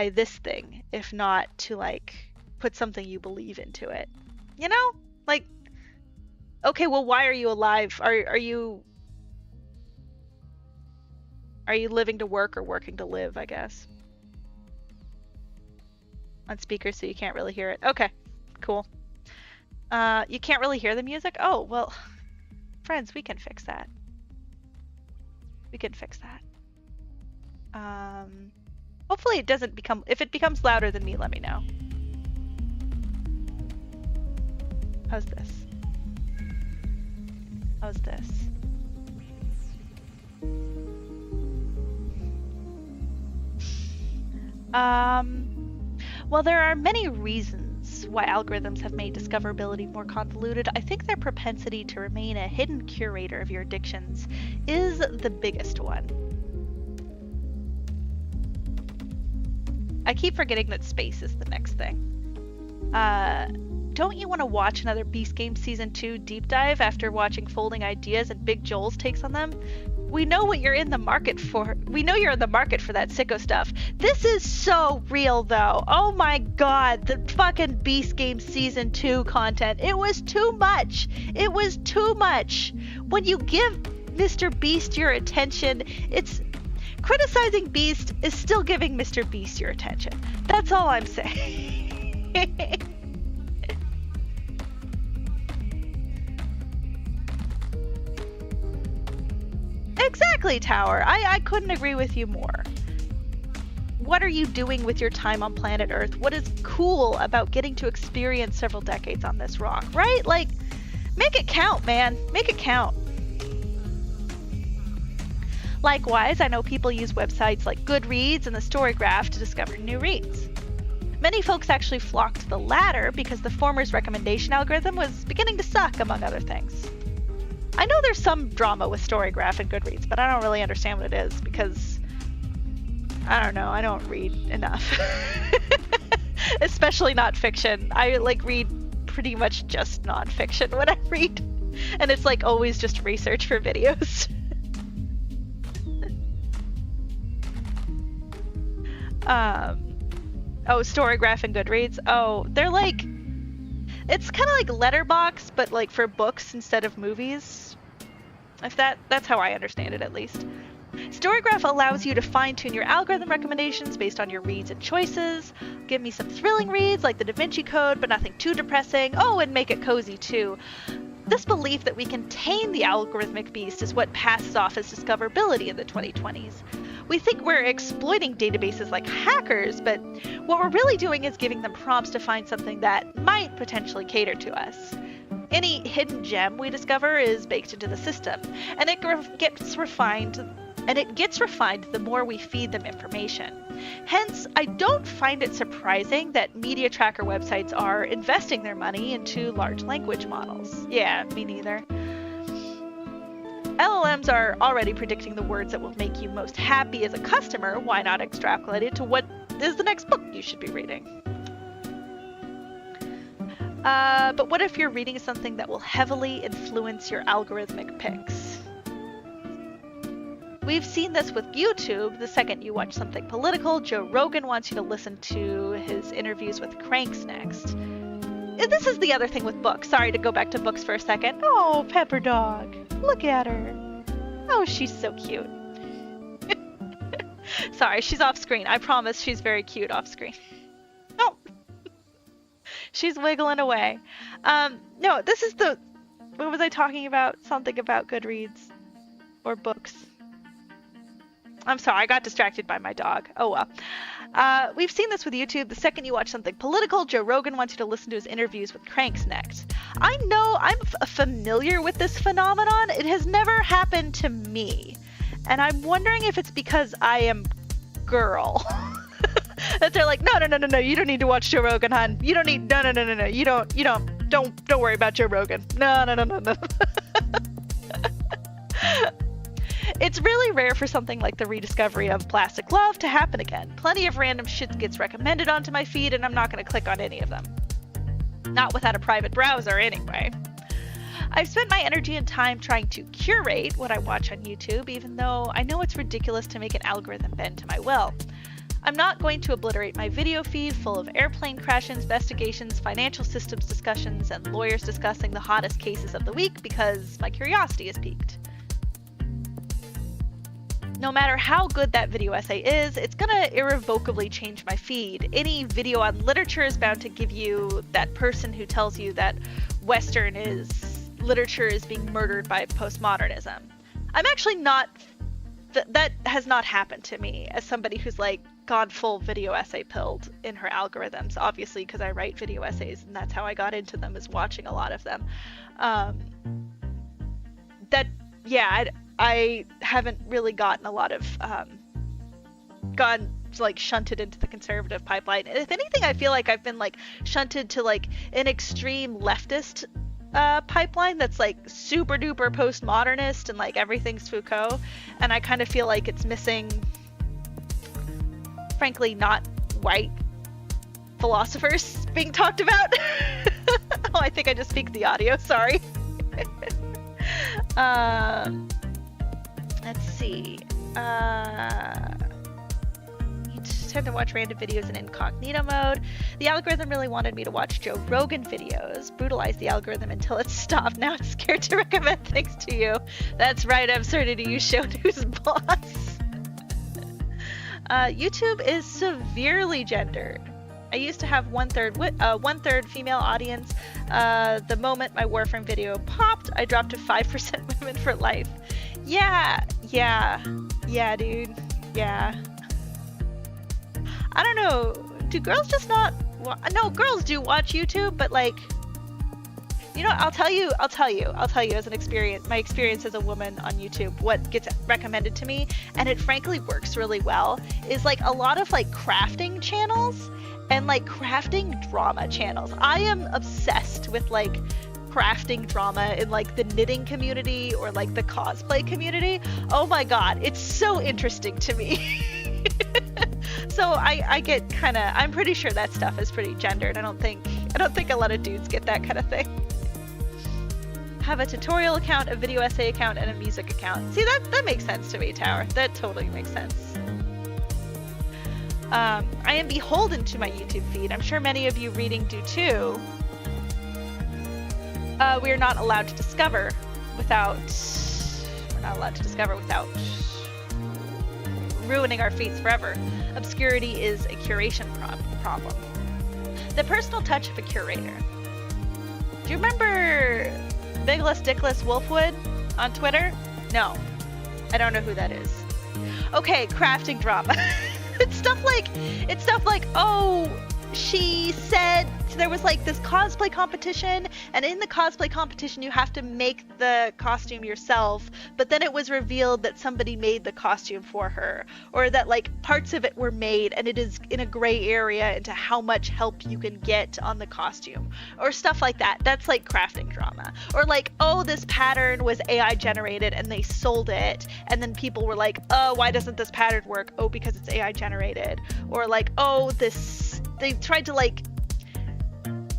this thing if not to like put something you believe into it? Like, okay, well, why are you alive? Are you living to work or working to live, I guess? On speaker so you can't really hear it. Okay, cool. You can't really hear the music? Oh, well, friends, we can fix that. Hopefully it doesn't become, if it becomes louder than me, let me know. How's this? Well, there are many reasons why algorithms have made discoverability more convoluted. I think their propensity to remain a hidden curator of your addictions is the biggest one. I keep forgetting that space is the next thing. Don't you want to watch another Beast Game Season 2 deep dive after watching Folding Ideas and Big Joel's takes on them? We know what you're in the market for. We know you're in the market for that sicko stuff. This is so real, though. Oh my god, the fucking Beast Game Season 2 content. It was too much. It was too much. When you give Mr. Beast your attention, it's... Criticizing Beast is still giving Mr. Beast your attention. That's all I'm saying. Exactly, Tower. I couldn't agree with you more. What are you doing with your time on planet Earth? What is cool about getting to experience several decades on this rock, right? Like, make it count, man. Make it count. Likewise, I know people use websites like Goodreads and the Storygraph to discover new reads. Many folks actually flocked to the latter because the former's recommendation algorithm was beginning to suck, among other things. I know there's some drama with Storygraph and Goodreads, but I don't really understand what it is because, I don't know, I don't read enough. Especially not fiction. I read pretty much just nonfiction when I read, and it's always just research for videos. Oh, Storygraph and Goodreads. Oh, they're it's kind of like Letterboxd, but for books instead of movies. If that's how I understand it, at least. Storygraph allows you to fine-tune your algorithm recommendations based on your reads and choices. Give me some thrilling reads like the Da Vinci Code, but nothing too depressing. Oh, and make it cozy too. This belief that we can tame the algorithmic beast is what passes off as discoverability in the 2020s. We think we're exploiting databases like hackers, but what we're really doing is giving them prompts to find something that might potentially cater to us. Any hidden gem we discover is baked into the system, and it gets refined the more we feed them information. Hence, I don't find it surprising that media tracker websites are investing their money into large language models. Yeah, me neither. LLMs are already predicting the words that will make you most happy as a customer. Why not extrapolate it to what is the next book you should be reading? But what if you're reading something that will heavily influence your algorithmic picks? We've seen this with YouTube. The second you watch something political, Joe Rogan wants you to listen to his interviews with cranks next. This is the other thing with books. Sorry to go back to books for a second. Oh, Pepper Dog. Look at her. Oh, she's so cute. Sorry, she's off screen. I promise she's very cute off screen. Oh. She's wiggling away. No, this is the... What was I talking about? Something about Goodreads. Or books. I'm sorry, I got distracted by my dog. Oh well. We've seen this with YouTube. The second you watch something political, Joe Rogan wants you to listen to his interviews with cranks next. I know I'm familiar with this phenomenon. It has never happened to me. And I'm wondering if it's because I am girl. That they're like, no, you don't need to watch Joe Rogan, hon. You don't need, no, you don't worry about Joe Rogan. No. It's really rare for something like the rediscovery of Plastic Love to happen again. Plenty of random shit gets recommended onto my feed, and I'm not going to click on any of them. Not without a private browser, anyway. I've spent my energy and time trying to curate what I watch on YouTube, even though I know it's ridiculous to make an algorithm bend to my will. I'm not going to obliterate my video feed full of airplane crash investigations, financial systems discussions, and lawyers discussing the hottest cases of the week because my curiosity is piqued. No matter how good that video essay is, it's gonna irrevocably change my feed. Any video on literature is bound to give you that person who tells you that Western literature is being murdered by postmodernism. I'm actually not, that has not happened to me as somebody who's like gone full video essay pilled in her algorithms, obviously because I write video essays and that's how I got into them, is watching a lot of them. I haven't really gotten a lot of, gone like shunted into the conservative pipeline. If anything, I feel like I've been like shunted to like an extreme leftist pipeline that's like super duper postmodernist and like everything's Foucault, and I kind of feel like it's missing, frankly, not white philosophers being talked about. Oh, I think I just peaked the audio, sorry. Let's see. You tend to watch random videos in incognito mode. The algorithm really wanted me to watch Joe Rogan videos. Brutalized the algorithm until it stopped. Now it's scared to recommend things to you. That's right, absurdity. You showed who's boss. YouTube is severely gendered. I used to have one third female audience. The moment my Warframe video popped, I dropped to 5% women for life. Yeah, dude. Yeah. I don't know. Do girls just not? No, girls do watch YouTube, but like, you know, I'll tell you as an experience, my experience as a woman on YouTube, what gets recommended to me, and it frankly works really well, is like a lot of like crafting channels and like crafting drama channels. I am obsessed with like crafting drama in like the knitting community or like the cosplay community. Oh my god, it's so interesting to me. So I get kind of, I'm pretty sure that stuff is pretty gendered. I don't think a lot of dudes get that kind of thing. Have a tutorial account, a video essay account, and a music account. See, that makes sense to me, Tower. That totally makes sense. I am beholden to my YouTube feed. I'm sure many of you reading do too. We are not allowed to discover without. We're not allowed to discover without ruining our fates forever. Obscurity is a curation problem. The personal touch of a curator. Do you remember Bigless Dickless Wolfwood on Twitter? No, I don't know who that is. Okay, crafting drama. It's stuff like, oh, she said there was like this cosplay competition, and in the cosplay competition you have to make the costume yourself, but then it was revealed that somebody made the costume for her, or that like parts of it were made and it is in a gray area into how much help you can get on the costume, or stuff like that. That's like crafting drama. Or like, oh, this pattern was AI generated and they sold it, and then people were like, oh, why doesn't this pattern work? Oh, because it's AI generated. Or like, oh, they tried to like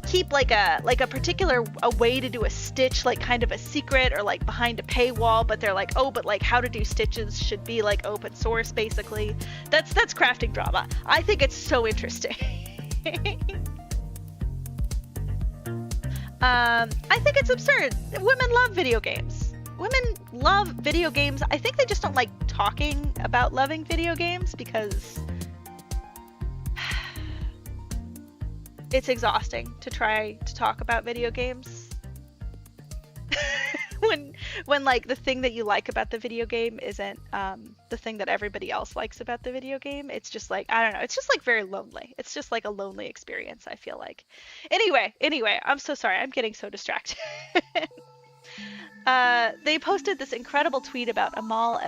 keep like a particular way to do a stitch like kind of a secret, or like behind a paywall, but they're like, oh, but like how to do stitches should be like open source basically. That's crafting drama. I think it's so interesting. I think it's absurd. Women love video games. Women love video games. I think they just don't like talking about loving video games because it's exhausting to try to talk about video games. when like the thing that you like about the video game isn't the thing that everybody else likes about the video game. It's just like, I don't know, it's just like very lonely. It's just like a lonely experience, I feel like. Anyway, I'm so sorry, I'm getting so distracted. They posted this incredible tweet about Amal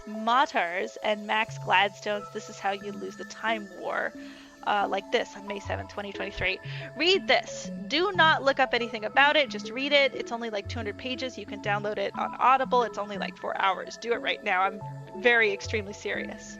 Matar's and Max Gladstone's This Is How You Lose the Time War, like this on May 7, 2023. Read this. Do not look up anything about it. Just read it. It's only like 200 pages. You can download it on Audible. It's only like 4 hours. Do it right now. I'm very extremely serious.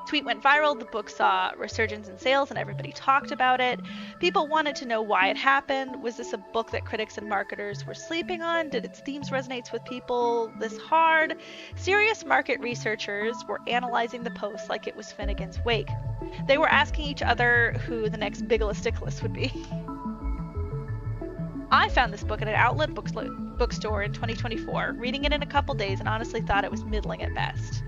Tweet went viral. The book saw resurgence in sales and everybody talked about it. People wanted to know why it happened. Was this a book that critics and marketers were sleeping on? Did its themes resonate with people this hard? Serious market researchers were analyzing the post like it was Finnegan's Wake. They were asking each other who the next Bigless Dickless would be. I found this book at an outlet bookstore in 2024, reading it in a couple days, and honestly thought it was middling at best.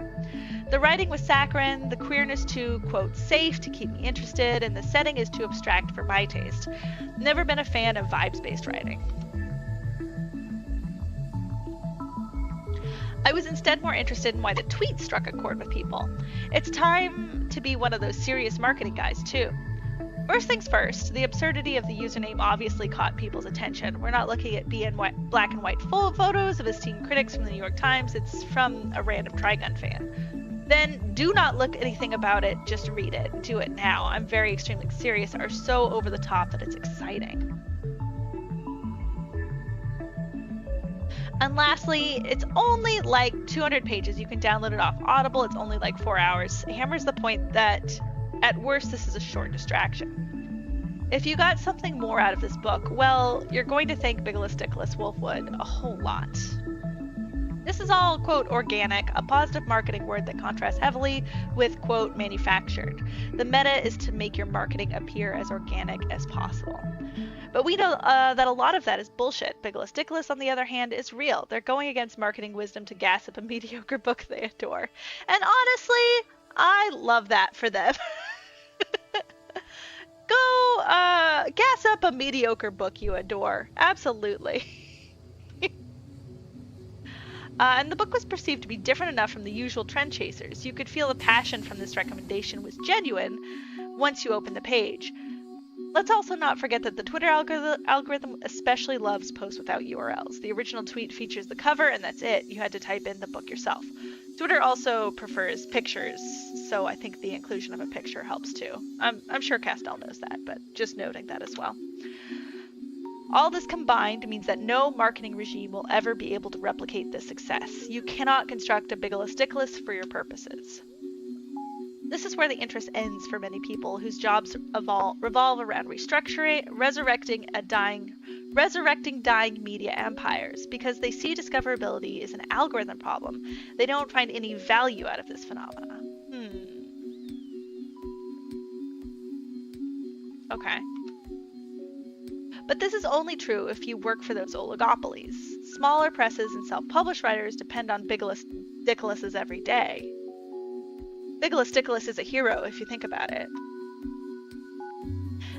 The writing was saccharine, the queerness too, quote, safe to keep me interested, and the setting is too abstract for my taste. Never been a fan of vibes-based writing. I was instead more interested in why the tweet struck a chord with people. It's time to be one of those serious marketing guys, too. First things first, the absurdity of the username obviously caught people's attention. We're not looking at black and white full photos of esteemed critics from the New York Times. It's from a random Trigun fan. Then do not look anything about it, just read it. Do it now. I'm very extremely serious, are so over the top that it's exciting. And lastly, it's only like 200 pages. You can download it off Audible. It's only like 4 hours. Hammers the point that at worst this is a short distraction. If you got something more out of this book, well, you're going to thank Bigless Dickless Wolfwood a whole lot. This is all, quote, organic, a positive marketing word that contrasts heavily with, quote, manufactured. The meta is to make your marketing appear as organic as possible. But we know that a lot of that is bullshit. Bigless Dickless, on the other hand, is real. They're going against marketing wisdom to gas up a mediocre book they adore. And honestly, I love that for them. Go gas up a mediocre book you adore. Absolutely. And the book was perceived to be different enough from the usual trend chasers. You could feel the passion from this recommendation was genuine once you open the page. Let's also not forget that the Twitter algorithm especially loves posts without URLs. The original tweet features the cover, and that's it. You had to type in the book yourself. Twitter also prefers pictures, so I think the inclusion of a picture helps too. I'm sure Castell knows that, but just noting that as well. All this combined means that no marketing regime will ever be able to replicate this success. You cannot construct a Bigless Dickless for your purposes. This is where the interest ends for many people whose jobs revolve around resurrecting dying media empires. Because they see discoverability is an algorithm problem, they don't find any value out of this phenomena. Okay. But this is only true if you work for those oligopolies. Smaller presses and self-published writers depend on Biggless Dickolus's every day. Biggless Dickolus is a hero if you think about it.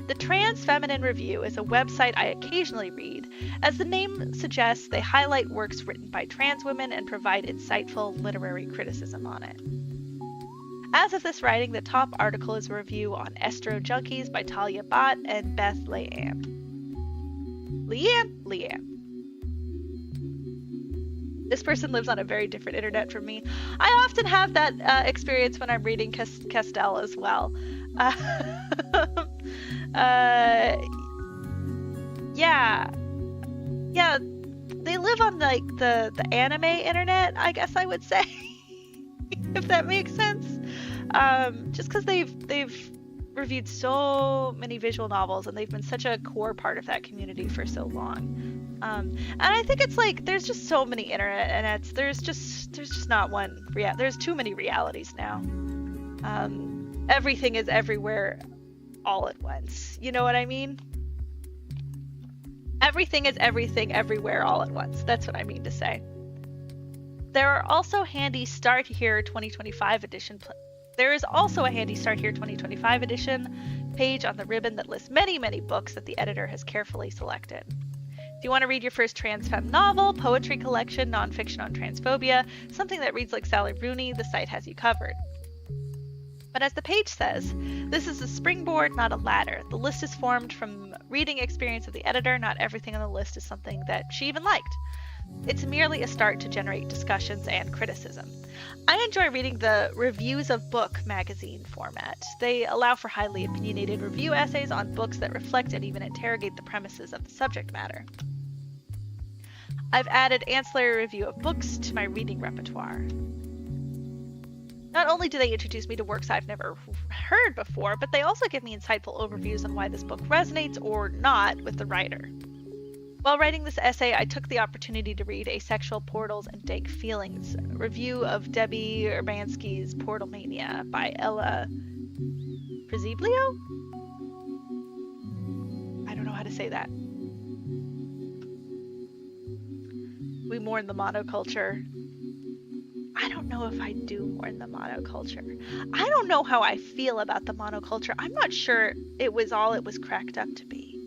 The Trans Feminine Review is a website I occasionally read. As the name suggests, they highlight works written by trans women and provide insightful literary criticism on it. As of this writing, the top article is a review on Estro Junkies by Talia Bott and Beth Leanne. Leanne. This person lives on a very different internet from me. I often have that experience when I'm reading Castell as well. Yeah, they live on like the anime internet, I guess I would say, if that makes sense. Just because they've reviewed so many visual novels and they've been such a core part of that community for so long. And I think it's like there's just so many internet and there's just not one there's too many realities now. Everything is everywhere all at once. You know what I mean? Everything is everything everywhere all at once. That's what I mean to say. There are also handy Start Here 2025 edition. There is also a handy Start Here 2025 edition page on the ribbon that lists many, many books that the editor has carefully selected. If you want to read your first trans femme novel, poetry collection, nonfiction on transphobia, something that reads like Sally Rooney, the site has you covered. But as the page says, this is a springboard, not a ladder. The list is formed from reading experience of the editor. Not everything on the list is something that she even liked. It's merely a start to generate discussions and criticism. I enjoy reading the Reviews of Book magazine format. They allow for highly opinionated review essays on books that reflect and even interrogate the premises of the subject matter. I've added ancillary review of books to my reading repertoire. Not only do they introduce me to works I've never heard before, but they also give me insightful overviews on why this book resonates or not with the writer. While writing this essay, I took the opportunity to read Asexual Portals and Dank Feelings, a review of Debbie Urbanski's Portal Mania by Ella Presiblio? I don't know how to say that. We mourn the monoculture. I don't know if I do mourn the monoculture. I don't know how I feel about the monoculture. I'm not sure it was all it was cracked up to be.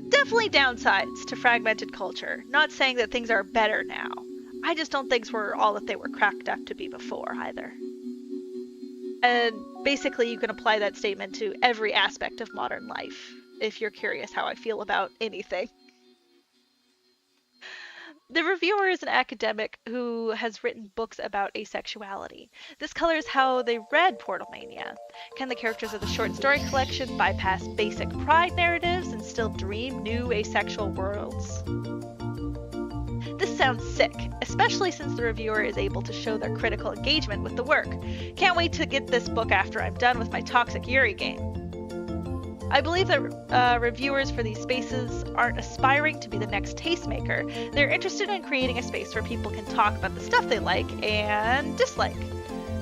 Definitely downsides to fragmented culture. Not saying that things are better now. I just don't think were all that they were cracked up to be before either. And basically you can apply that statement to every aspect of modern life, if you're curious how I feel about anything. The reviewer is an academic who has written books about asexuality. This colors how they read Portal Mania. Can the characters of the short story collection bypass basic pride narratives and still dream new asexual worlds? This sounds sick, especially since the reviewer is able to show their critical engagement with the work. Can't wait to get this book after I'm done with my Toxic Yuri game. I believe that reviewers for these spaces aren't aspiring to be the next tastemaker. They're interested in creating a space where people can talk about the stuff they like and dislike.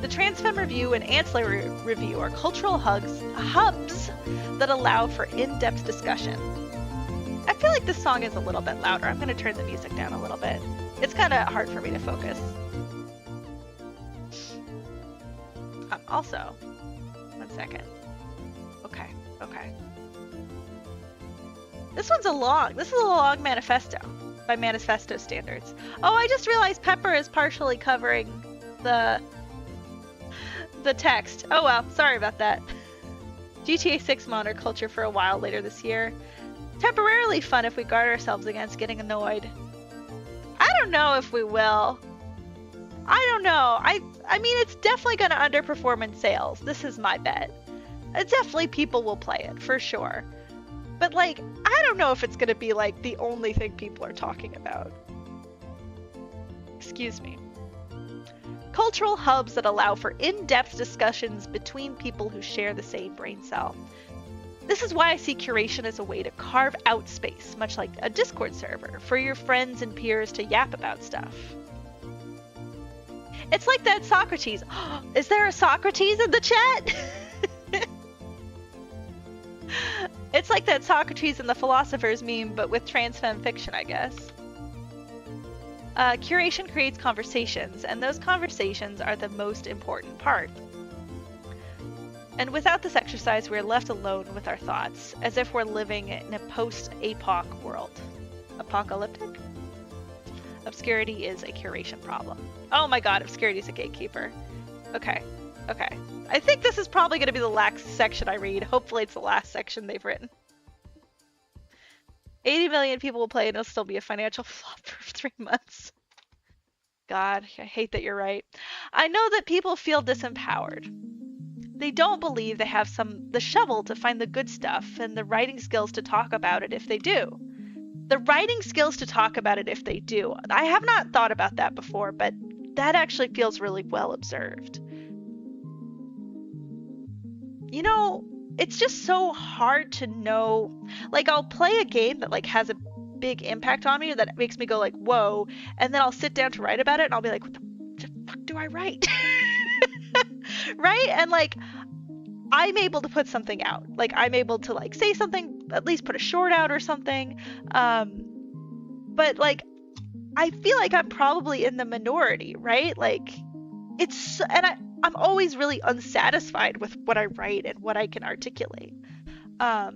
The Trans Femme Review and Ancillary Review are cultural hubs that allow for in-depth discussion. I feel like this song is a little bit louder. I'm going to turn the music down a little bit. It's kind of hard for me to focus. Also, one second. Okay. This is a long manifesto by Manifesto standards. Oh, I just realized Pepper is partially covering the text. Oh well, sorry about that. GTA 6 monoculture for a while later this year. Temporarily fun if we guard ourselves against getting annoyed. I don't know if we will. I don't know. I mean, it's definitely going to underperform in sales. This is my bet. Definitely people will play it, for sure. But, like, I don't know if it's going to be, like, the only thing people are talking about. Excuse me. Cultural hubs that allow for in-depth discussions between people who share the same brain cell. This is why I see curation as a way to carve out space, much like a Discord server, for your friends and peers to yap about stuff. It's like that Socrates. Is there a Socrates in the chat? It's like that Socrates and the Philosophers meme, but with trans femme fiction, I guess. Curation creates conversations, and those conversations are the most important part. And without this exercise, we're left alone with our thoughts, as if we're living in a post-APOC world. Apocalyptic? Obscurity is a curation problem. Oh my god, obscurity is a gatekeeper. Okay, okay. I think this is probably going to be the last section I read. Hopefully it's the last section they've written. 80 million people will play and it'll still be a financial flop for 3 months. God, I hate that you're right. I know that people feel disempowered. They don't believe they have the shovel to find the good stuff and the writing skills to talk about it if they do. The writing skills to talk about it if they do. I have not thought about that before, but that actually feels really well observed. You know, it's just so hard to know. Like, I'll play a game that like has a big impact on me, or that makes me go like, whoa, and then I'll sit down to write about it and I'll be like, what the fuck do I write? Right? And like, I'm able to put something out. Like, I'm able to like say something, at least put a short out or something. But like, I feel like I'm probably in the minority, right? Like, and I'm always really unsatisfied with what I write and what I can articulate. The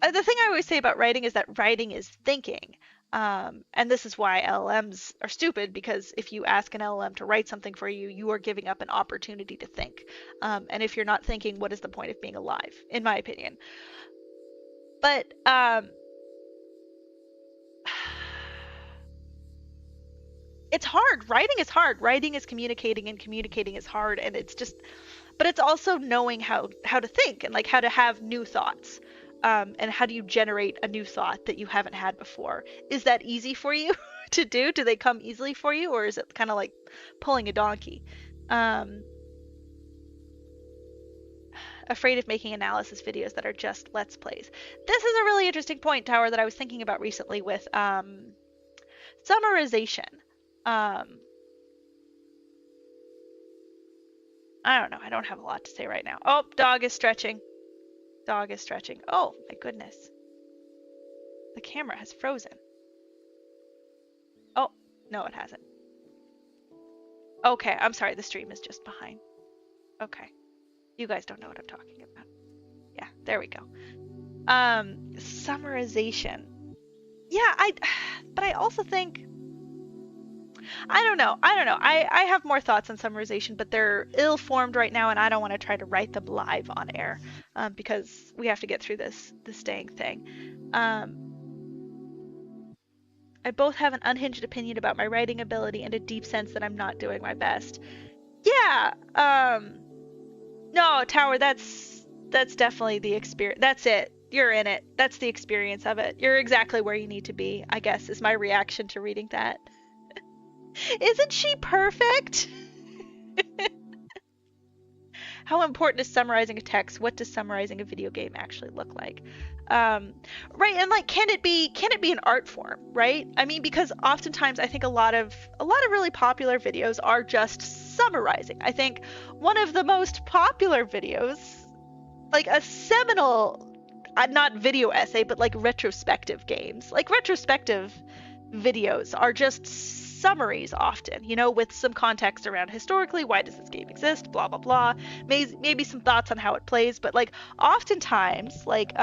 thing I always say about writing is that writing is thinking. And this is why LLMs are stupid, because if you ask an LLM to write something for you, you are giving up an opportunity to think. And if you're not thinking, what is the point of being alive, in my opinion? But it's hard. Writing is hard. Writing is communicating, and communicating is hard. And it's just, but it's also knowing how to think and like how to have new thoughts. And how do you generate a new thought that you haven't had before? Is that easy for you to do? Do they come easily for you, or is it kind of like pulling a donkey? Afraid of making analysis videos that are just Let's Plays. This is a really interesting point, Tower, that I was thinking about recently with summarization. I don't know. I don't have a lot to say right now. Oh, dog is stretching. Dog is stretching. Oh, my goodness. The camera has frozen. Oh, no, it hasn't. Okay, I'm sorry. The stream is just behind. Okay. You guys don't know what I'm talking about. Yeah, there we go. Summarization. Yeah, but I also think, I don't know. I have more thoughts on summarization, but they're ill-formed right now, and I don't want to try to write them live on air, because we have to get through this dang thing. I both have an unhinged opinion about my writing ability and a deep sense that I'm not doing my best. Yeah. No, Tower, that's definitely the experience. That's it. You're in it. That's the experience of it. You're exactly where you need to be, I guess, is my reaction to reading that. Isn't she perfect? How important is summarizing a text? What does summarizing a video game actually look like? Right, and like, can it be an art form, right? I mean, because oftentimes I think a lot of really popular videos are just summarizing. I think one of the most popular videos, like a seminal, not video essay, but like retrospective games, like retrospective videos are just summaries often, you know, with some context around historically, why does this game exist, blah blah blah, maybe some thoughts on how it plays, but like oftentimes, like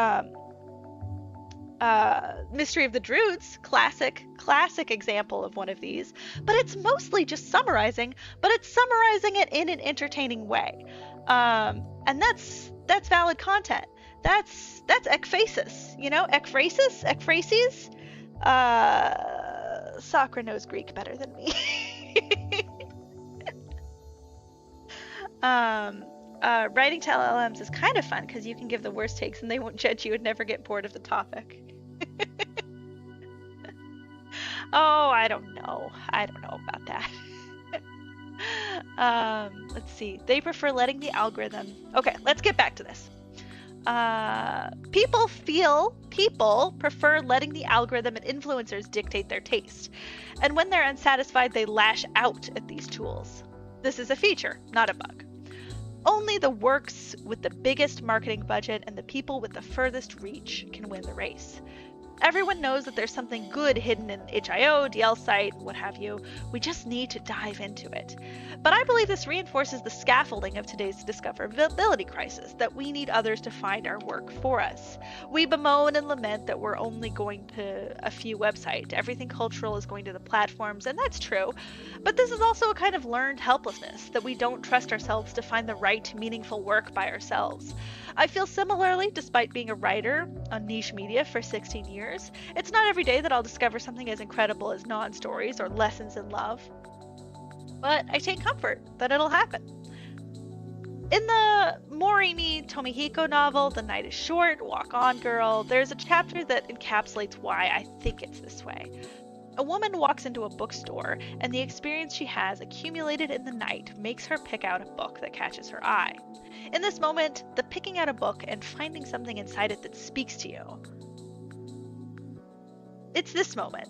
Mystery of the Droods, classic example of one of these, but it's mostly just summarizing, but it's summarizing it in an entertaining way, and that's valid content. That's ekphasis, you know, ekphrases. Sakura knows Greek better than me. Writing to LLMs is kind of fun because you can give the worst takes and they won't judge you and never get bored of the topic. Oh, I don't know about that. Let's see. They prefer letting the algorithm. Okay, let's get back to this. People prefer letting the algorithm and influencers dictate their taste. And when they're unsatisfied, they lash out at these tools. This is a feature, not a bug. Only the works with the biggest marketing budget and the people with the furthest reach can win the race. Everyone knows that there's something good hidden in HIO, DL site, what have you. We just need to dive into it. But I believe this reinforces the scaffolding of today's discoverability crisis, that we need others to find our work for us. We bemoan and lament that we're only going to a few websites. Everything cultural is going to the platforms, and that's true. But this is also a kind of learned helplessness, that we don't trust ourselves to find the right, meaningful work by ourselves. I feel similarly, despite being a writer on niche media for 16 years. It's not every day that I'll discover something as incredible as non-stories or lessons in love. But I take comfort that it'll happen. In the Morimi Tomihiko novel, The Night is Short, Walk On Girl, there's a chapter that encapsulates why I think it's this way. A woman walks into a bookstore, and the experience she has accumulated in the night makes her pick out a book that catches her eye. In this moment, the picking out a book and finding something inside it that speaks to you. It's this moment.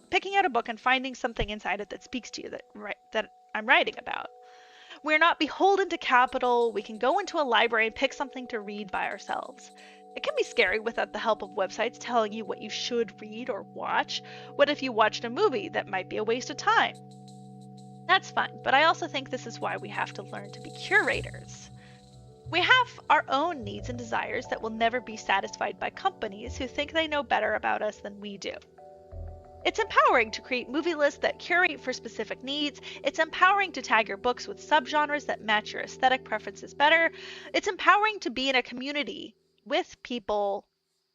Picking out a book and finding something inside it that speaks to you that I'm writing about. We're not beholden to capital. We can go into a library and pick something to read by ourselves. It can be scary without the help of websites telling you what you should read or watch. What if you watched a movie that might be a waste of time? That's fine, but I also think this is why we have to learn to be curators. We have our own needs and desires that will never be satisfied by companies who think they know better about us than we do. It's empowering to create movie lists that curate for specific needs. It's empowering to tag your books with subgenres that match your aesthetic preferences better. It's empowering to be in a community with people.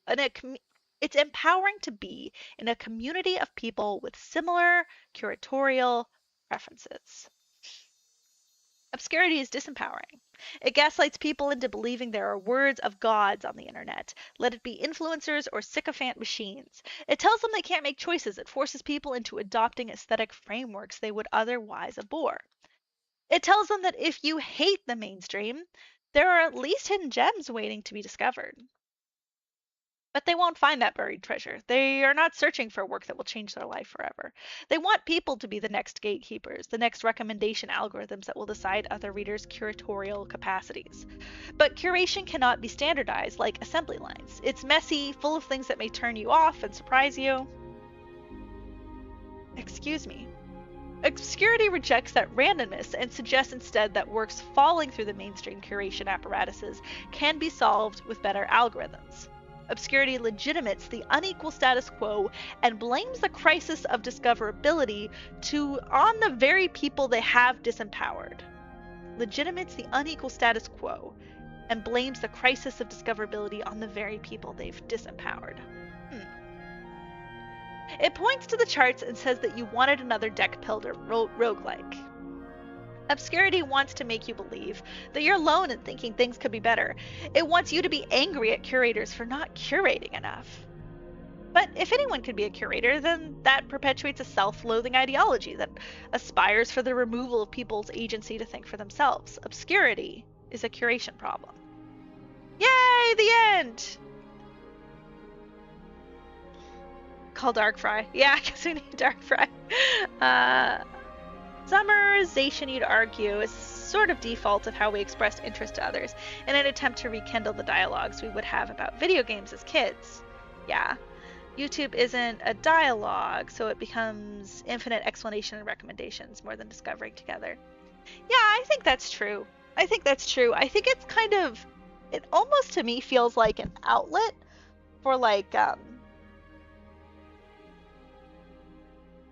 It's empowering to be in a community of people with similar curatorial preferences. Obscurity is disempowering. It gaslights people into believing there are words of gods on the internet, let it be influencers or sycophant machines. It tells them they can't make choices. It forces people into adopting aesthetic frameworks they would otherwise abhor. It tells them that if you hate the mainstream, there are at least hidden gems waiting to be discovered. But they won't find that buried treasure. They are not searching for work that will change their life forever. They want people to be the next gatekeepers, the next recommendation algorithms that will decide other readers' curatorial capacities. But curation cannot be standardized like assembly lines. It's messy, full of things that may turn you off and surprise you. Excuse me. Obscurity rejects that randomness and suggests instead that works falling through the mainstream curation apparatuses can be solved with better algorithms. Obscurity legitimates the unequal status quo and blames the crisis of discoverability on the very people they have disempowered. Legitimates the unequal status quo and blames the crisis of discoverability on the very people they've disempowered. It points to the charts and says that you wanted another deck builder roguelike. Obscurity wants to make you believe that you're alone in thinking things could be better. It wants you to be angry at curators for not curating enough. But if anyone could be a curator, then that perpetuates a self-loathing ideology that aspires for the removal of people's agency to think for themselves. Obscurity is a curation problem. Yay, the end! Call Darkfry. Yeah, I guess we need Darkfry. Summarization, you'd argue, is sort of default of how we express interest to others in an attempt to rekindle the dialogues we would have about video games as kids. Yeah. YouTube isn't a dialogue, so it becomes infinite explanation and recommendations more than discovering together. Yeah, I think that's true. I think it's kind of, it almost to me feels like an outlet for like,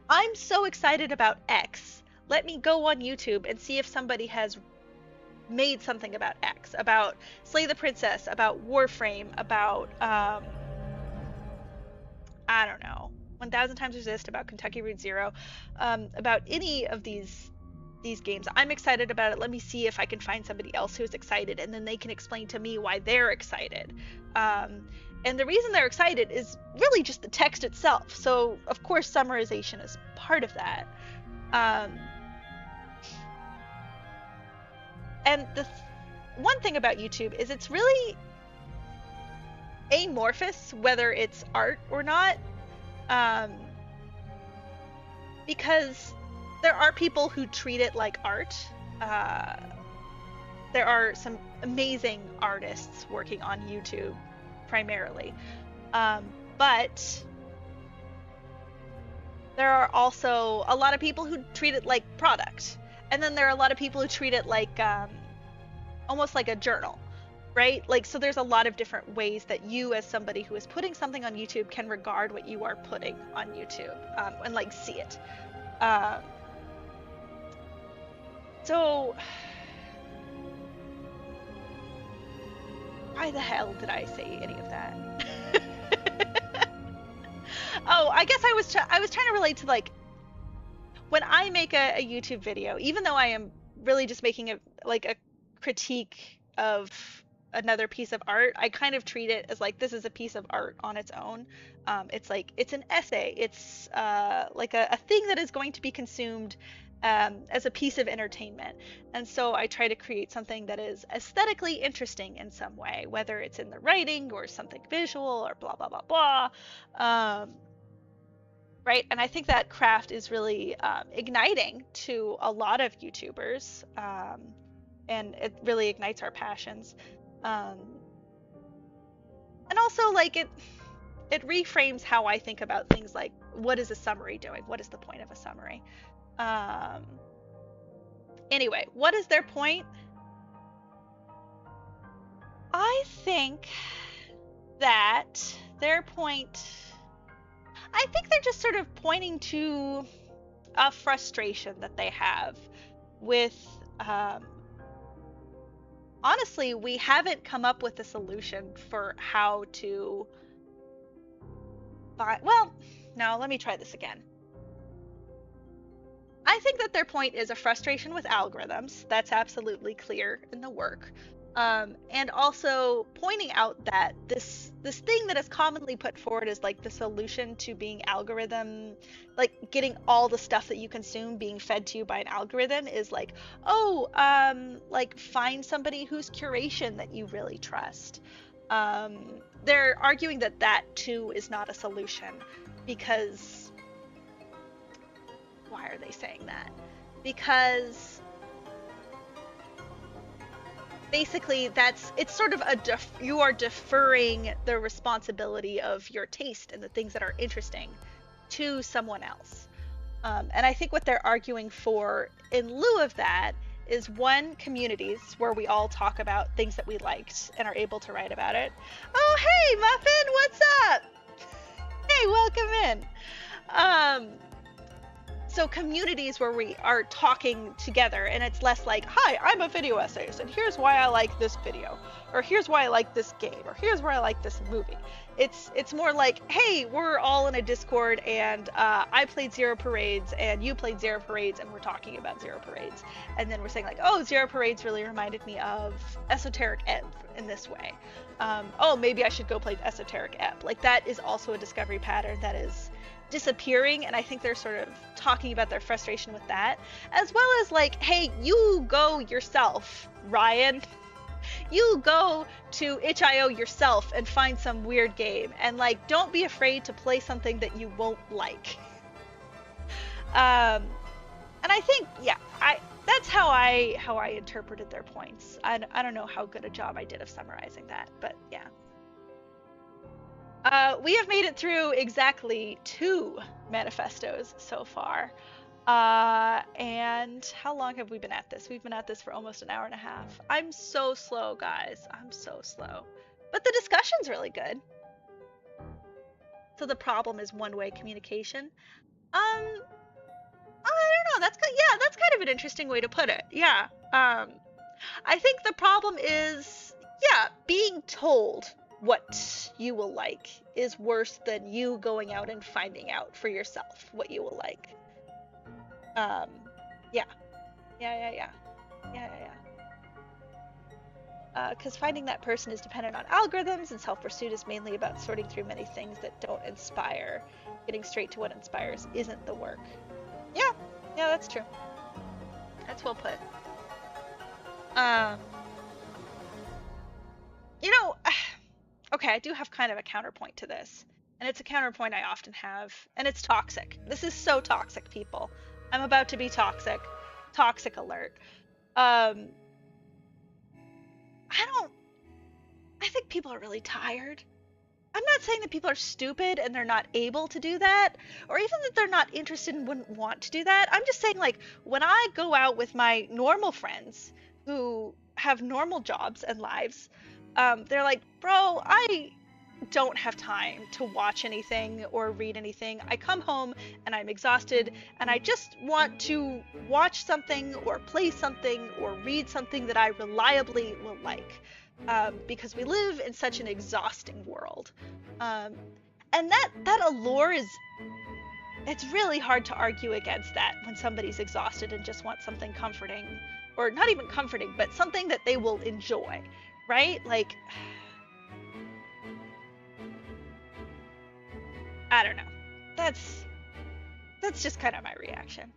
I'm so excited about X. Let me go on YouTube and see if somebody has made something about X, about Slay the Princess, about Warframe, about, I don't know, 1000 Times Resist, about Kentucky Route Zero, about any of these games. I'm excited about it. Let me see if I can find somebody else who's excited, and then they can explain to me why they're excited. And the reason they're excited is really just the text itself. So, of course, summarization is part of that. And the one thing about YouTube is it's really amorphous, whether it's art or not. Because there are people who treat it like art. there are some amazing artists working on YouTube primarily. But there are also a lot of people who treat it like product. And then there are a lot of people who treat it like almost like a journal, right? Like, so there's a lot of different ways that you, as somebody who is putting something on YouTube, can regard what you are putting on YouTube, and like see it. So why the hell did I say any of that? Oh, I guess I was trying to relate to, like, when I make a YouTube video, even though I am really just making a critique of another piece of art, I kind of treat it as like this is a piece of art on its own. It's like it's an essay. It's like a thing that is going to be consumed as a piece of entertainment. And so I try to create something that is aesthetically interesting in some way, whether it's in the writing or something visual or blah blah blah blah. Right? And I think that craft is really igniting to a lot of YouTubers, and it really ignites our passions. And also, like, it reframes how I think about things like, what is a summary doing? What is the point of a summary? Anyway, what is their point? I think that their point, I think they're just sort of pointing to a frustration that they have with, honestly, we haven't come up with a solution for how to find, well, no, let me try this again. I think that their point is a frustration with algorithms. That's absolutely clear in the work. And also pointing out that this thing that is commonly put forward as like the solution to being algorithm, like getting all the stuff that you consume being fed to you by an algorithm, is like, oh, like find somebody whose curation that you really trust. They're arguing that that too is not a solution, because why are they saying that? Because basically it's sort of you are deferring the responsibility of your taste and the things that are interesting to someone else. And I think what they're arguing for in lieu of that is, one, communities where we all talk about things that we liked and are able to write about it. Oh, hey, Muffin, what's up? Hey, welcome in. So communities where we are talking together, and it's less like, hi, I'm a video essayist, and here's why I like this video, or here's why I like this game, or here's why I like this movie. It's more like, hey, we're all in a Discord, and I played Zero Parades, and you played Zero Parades, and we're talking about Zero Parades. And then we're saying like, oh, Zero Parades really reminded me of Esoteric Ebb in this way. Oh, maybe I should go play Esoteric Ebb. Like, that is also a discovery pattern that is disappearing, and I think they're sort of talking about their frustration with that, as well as like, hey, you go yourself, Ryan. You go to itch.io yourself and find some weird game, and like, don't be afraid to play something that you won't like. And I think, yeah, that's how I interpreted their points. I don't know how good a job I did of summarizing that, but yeah. We have made it through exactly 2 manifestos so far. And how long have we been at this? We've been at this for almost an hour and a half. I'm so slow, guys. I'm so slow. But the discussion's really good. So the problem is one-way communication. I don't know. That's kind of an interesting way to put it. Yeah. I think the problem is, yeah, being told what you will like is worse than you going out and finding out for yourself what you will like. Yeah. Because finding that person is dependent on algorithms, and self-pursuit is mainly about sorting through many things that don't inspire. Getting straight to what inspires isn't the work. Yeah, that's true. That's well put. You know, okay, I do have kind of a counterpoint to this, and it's a counterpoint I often have, and it's toxic. This is so toxic, people. I'm about to be toxic. Toxic alert. I don't. I think people are really tired. I'm not saying that people are stupid and they're not able to do that, or even that they're not interested and wouldn't want to do that. I'm just saying, like, when I go out with my normal friends who have normal jobs and lives, they're like, bro, I don't have time to watch anything or read anything. I come home and I'm exhausted and I just want to watch something or play something or read something that I reliably will like. Because we live in such an exhausting world. Um, and that allure is, it's really hard to argue against that when somebody's exhausted and just wants something comforting, or not even comforting, but something that they will enjoy, right? Like, I don't know. That's that's just kind of my reaction.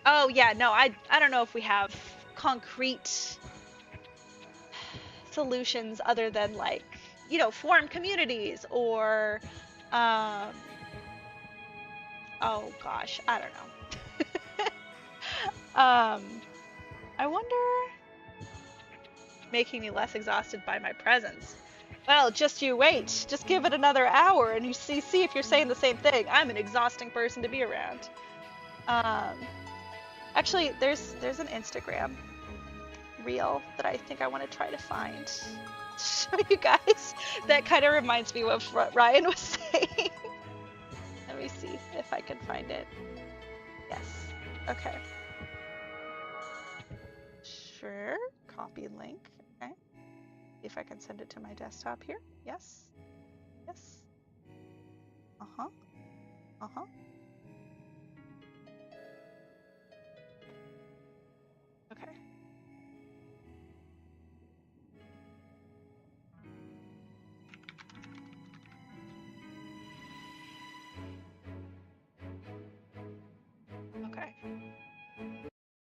Oh yeah, no, I don't know if we have concrete solutions other than, like, form communities or um oh gosh, I don't know. I wonder, making me less exhausted by my presence. Well, just you wait. Just give it another hour and you see if you're saying the same thing. I'm an exhausting person to be around. Um Actually, there's an Instagram reel that I think I want to try to find to show you guys. That kind of reminds me of what Ryan was saying. Let me see if I can find it. Yes. Okay. Sure. Copy link. Okay. See if I can send it to my desktop here. Yes. Yes. Uh-huh. Uh-huh. Okay. Okay.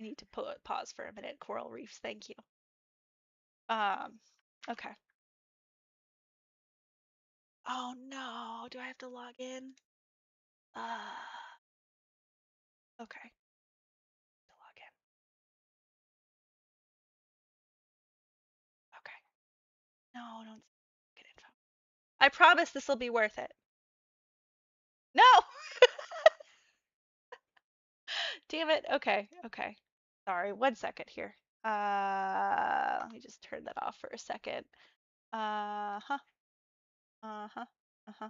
I need to pause for a minute. Coral reefs. Thank you. Um. Okay. Oh no. Do I have to log in? Okay. To log in. Okay. No, don't get info. I promise this will be worth it. No! Damn it. Okay. Okay. Sorry. 1 second here. Let me just turn that off for a second. Uh-huh. Uh-huh. Uh-huh.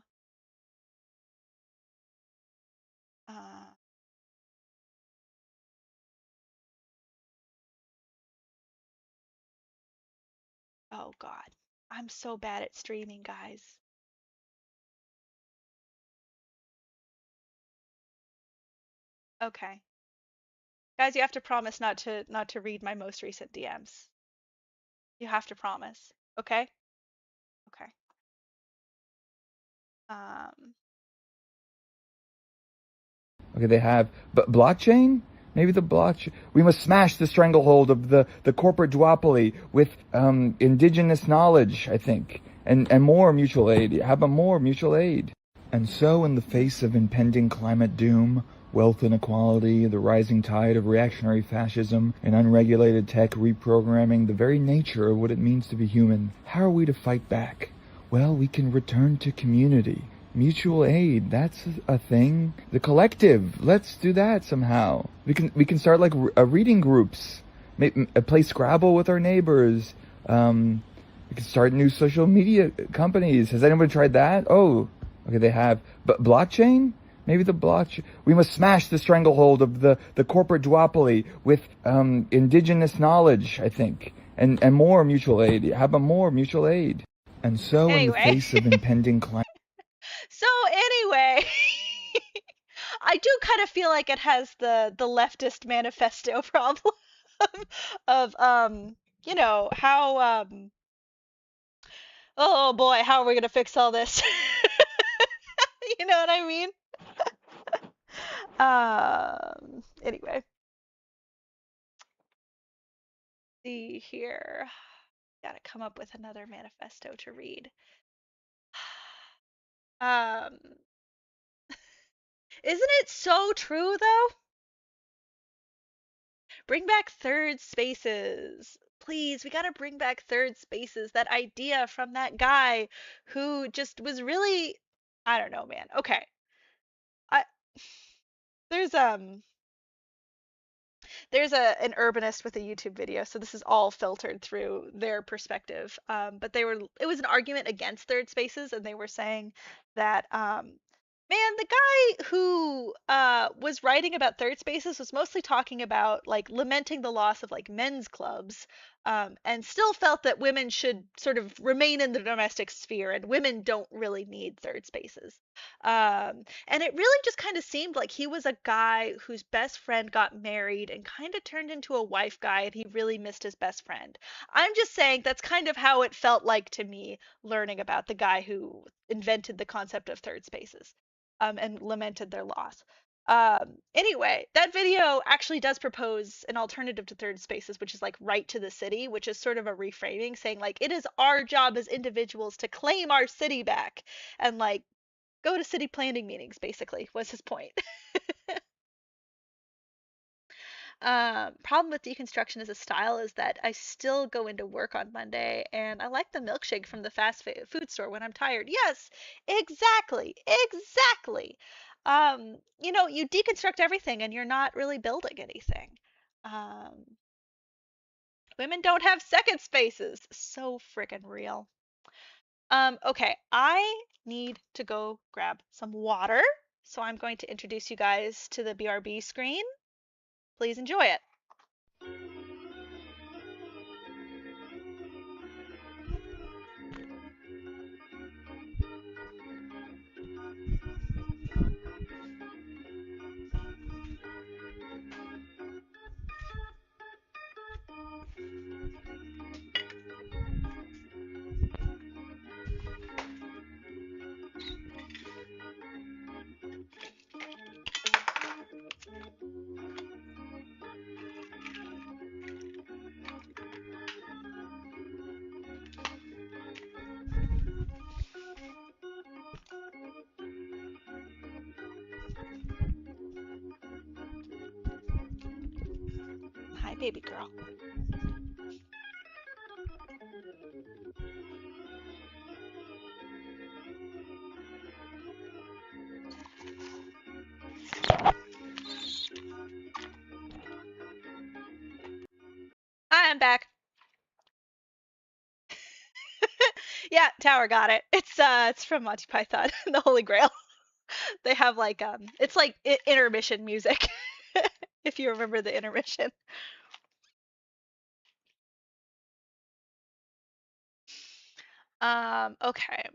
Uh, oh God. I'm so bad at streaming, guys. Okay. Guys, you have to promise not to read my most recent DMs. You have to promise. Okay? Okay. Um Okay, they have. But blockchain? Maybe the blockchain. We must smash the stranglehold of the corporate duopoly with indigenous knowledge, I think, and more mutual aid. Have a more mutual aid. And so, in the face of impending climate doom, wealth inequality, the rising tide of reactionary fascism, and unregulated tech reprogramming the very nature of what it means to be human, how are we to fight back? Well, we can return to community. Mutual aid, that's a thing. The collective, let's do that somehow. We can start like reading groups, play Scrabble with our neighbors. We can start new social media companies. Has anyone tried that? Oh, okay, they have. But blockchain? Maybe the blockchain. We must smash the stranglehold of the corporate duopoly with indigenous knowledge, I think, and more mutual aid. Have a more mutual aid. And so, in the anyway. face of impending climate. So anyway, I do kind of feel like it has the leftist manifesto problem of how oh boy, how are we gonna fix all this? You know what I mean? Anyway, see here. Gotta come up with another manifesto to read. Um, isn't it so true though? Bring back third spaces. Please, we gotta bring back third spaces. That idea from that guy who just was really, I don't know, man. Okay. I there's there's an urbanist with a YouTube video, so this is all filtered through their perspective. But it was an argument against third spaces, and they were saying that man, the guy who was writing about third spaces was mostly talking about like lamenting the loss of like men's clubs, and still felt that women should sort of remain in the domestic sphere, and women don't really need third spaces. And it really just kind of seemed like he was a guy whose best friend got married and kind of turned into a wife guy, and he really missed his best friend. I'm just saying that's kind of how it felt like to me learning about the guy who invented the concept of third spaces, and lamented their loss. Anyway, that video actually does propose an alternative to third spaces, which is like right to the city, which is sort of a reframing, saying like it is our job as individuals to claim our city back and like go to city planning meetings, basically, was his point. Problem with deconstruction as a style is that I still go into work on Monday and I like the milkshake from the food store when I'm tired. Yes, exactly, exactly. You deconstruct everything and you're not really building anything. Um, Women don't have second spaces. So friggin' real. Okay, I need to go grab some water, so I'm going to introduce you guys to the BRB screen. Please enjoy it. Hi, baby girl. I'm back. Yeah, Tower got it. It's from Monty Python, the Holy Grail. They have like it's like intermission music. If you remember the intermission. Okay.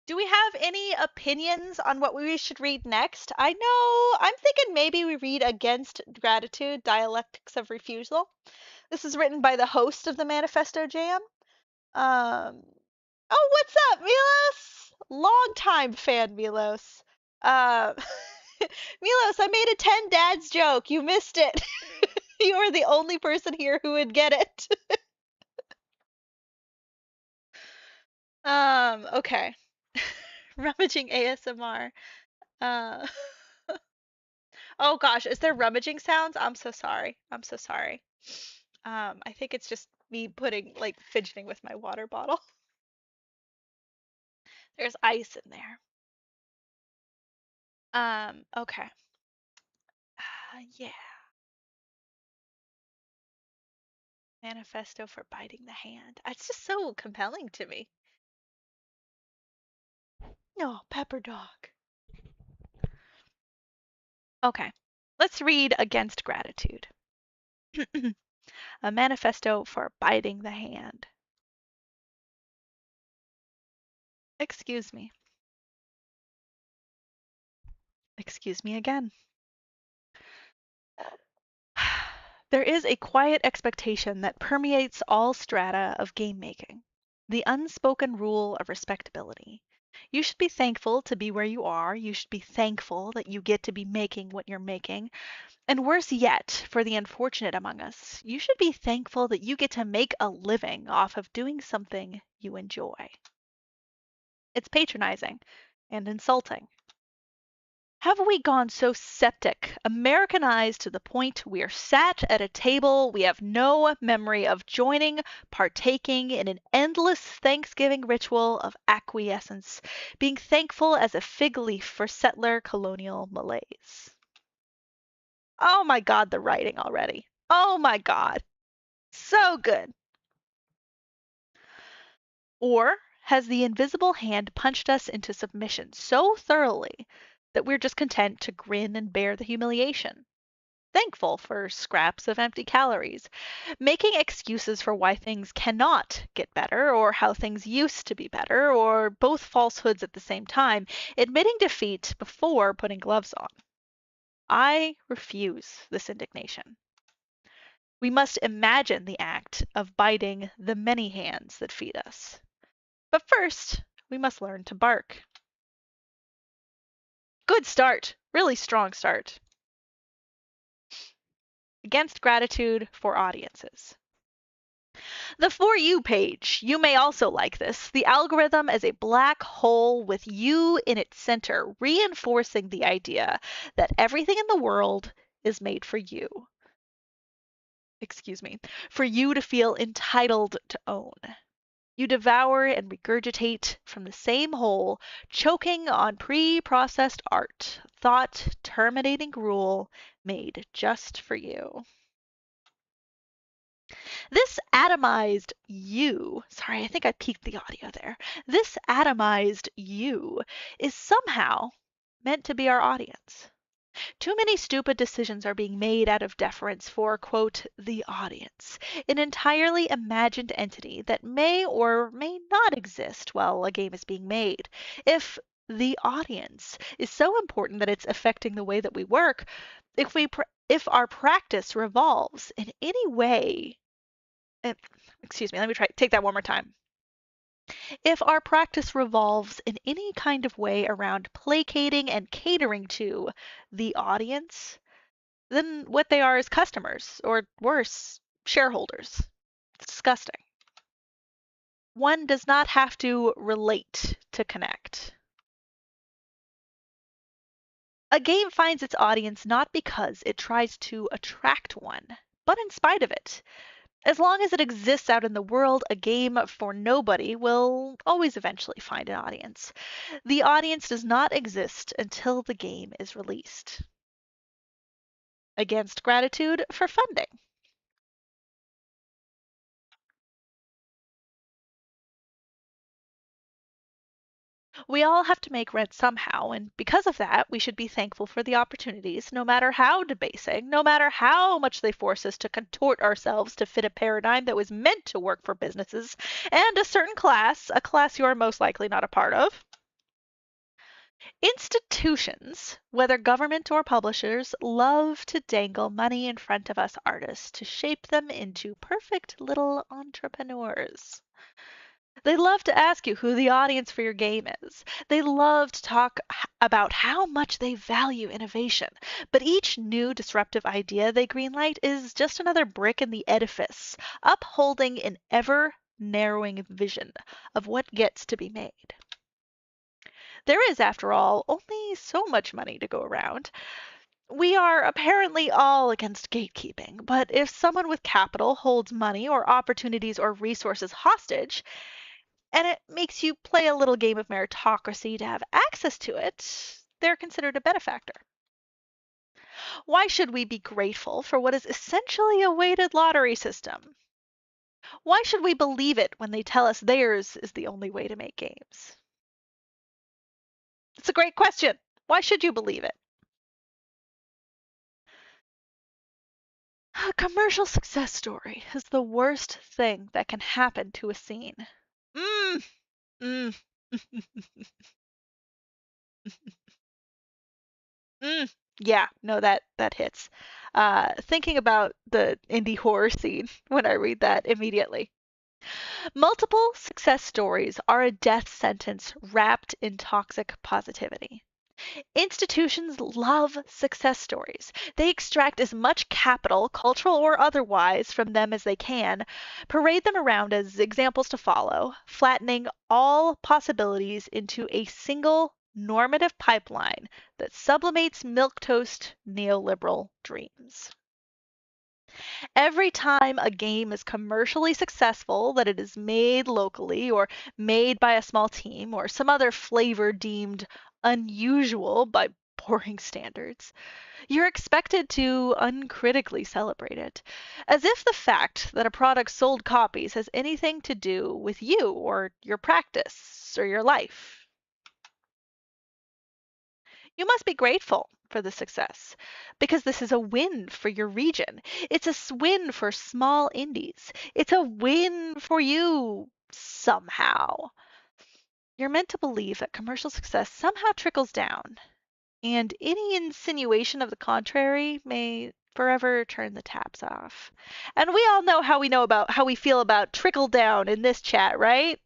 Do we have any opinions on what we should read next? I know I'm thinking maybe we read Against Gratitude, Dialectics of Refusal. This is written by the host of the Manifesto Jam. Um, oh, what's up, Milos? Long time fan, Milos. Uh, Milos, I made a 10 dads joke. You missed it. You are the only person here who would get it. Okay. Rummaging ASMR. Uh, oh gosh, is there rummaging sounds? I'm so sorry. I'm so sorry. I think it's just me putting like fidgeting with my water bottle. There's ice in there. Okay. Yeah. Manifesto for biting the hand. It's just so compelling to me. No, Pepper Dog. Okay. Let's read Against Gratitude. A manifesto for biting the hand. Excuse me. Excuse me again. There is a quiet expectation that permeates all strata of game making. The unspoken rule of respectability. You should be thankful to be where you are. You should be thankful that you get to be making what you're making. And worse yet, for the unfortunate among us, you should be thankful that you get to make a living off of doing something you enjoy. It's patronizing and insulting. Have we gone so septic, Americanized to the point we are sat at a table we have no memory of joining, partaking in an endless Thanksgiving ritual of acquiescence, being thankful as a fig leaf for settler colonial malaise? Oh my God, the writing already. Oh my God. So good. Or has the invisible hand punched us into submission so thoroughly that we're just content to grin and bear the humiliation? Thankful for scraps of empty calories, making excuses for why things cannot get better or how things used to be better, or both falsehoods at the same time, admitting defeat before putting gloves on. I refuse this indignation. We must imagine the act of biting the many hands that feed us. But first, we must learn to bark. Good start. Really strong start. Against gratitude for audiences. The For You page. You may also like this. The algorithm is a black hole with you in its center, reinforcing the idea that everything in the world is made for you. Excuse me. For you to feel entitled to own. You devour and regurgitate from the same hole, choking on pre-processed art, thought terminating rule made just for you. This atomized you, sorry, I think I peaked the audio there. This atomized you is somehow meant to be our audience. Too many stupid decisions are being made out of deference for, quote, the audience, an entirely imagined entity that may or may not exist while a game is being made. If the audience is so important that it's affecting the way that we work, if our practice revolves in any way, excuse me, let me take that one more time. If our practice revolves in any kind of way around placating and catering to the audience, then what they are is customers, or worse, shareholders. It's disgusting. One does not have to relate to connect. A game finds its audience not because it tries to attract one, but in spite of it. As long as it exists out in the world, a game for nobody will always eventually find an audience. The audience does not exist until the game is released. Against gratitude for funding. We all have to make rent somehow, and because of that, we should be thankful for the opportunities, no matter how debasing, no matter how much they force us to contort ourselves to fit a paradigm that was meant to work for businesses and a certain class, a class you are most likely not a part of. Institutions, whether government or publishers, love to dangle money in front of us artists to shape them into perfect little entrepreneurs. They love to ask you who the audience for your game is. They love to talk about how much they value innovation. But each new disruptive idea they greenlight is just another brick in the edifice, upholding an ever narrowing vision of what gets to be made. There is, after all, only so much money to go around. We are apparently all against gatekeeping, but if someone with capital holds money or opportunities or resources hostage, and it makes you play a little game of meritocracy to have access to it, they're considered a benefactor. Why should we be grateful for what is essentially a weighted lottery system? Why should we believe it when they tell us theirs is the only way to make games? It's a great question. Why should you believe it? A commercial success story is the worst thing that can happen to a scene. Mm, mm, mm. Yeah, no, that hits. Thinking about the indie horror scene when I read that immediately. Multiple success stories are a death sentence wrapped in toxic positivity. Institutions love success stories. They extract as much capital, cultural or otherwise, from them as they can, parade them around as examples to follow, flattening all possibilities into a single normative pipeline that sublimates milquetoast neoliberal dreams. Every time a game is commercially successful, that it is made locally or made by a small team or some other flavor deemed unusual by boring standards, you're expected to uncritically celebrate it, as if the fact that a product sold copies has anything to do with you or your practice or your life. You must be grateful for the success because this is a win for your region. It's a win for small indies. It's a win for you somehow. You're meant to believe that commercial success somehow trickles down, and any insinuation of the contrary may forever turn the taps off. And we all know how we feel about trickle down in this chat, right?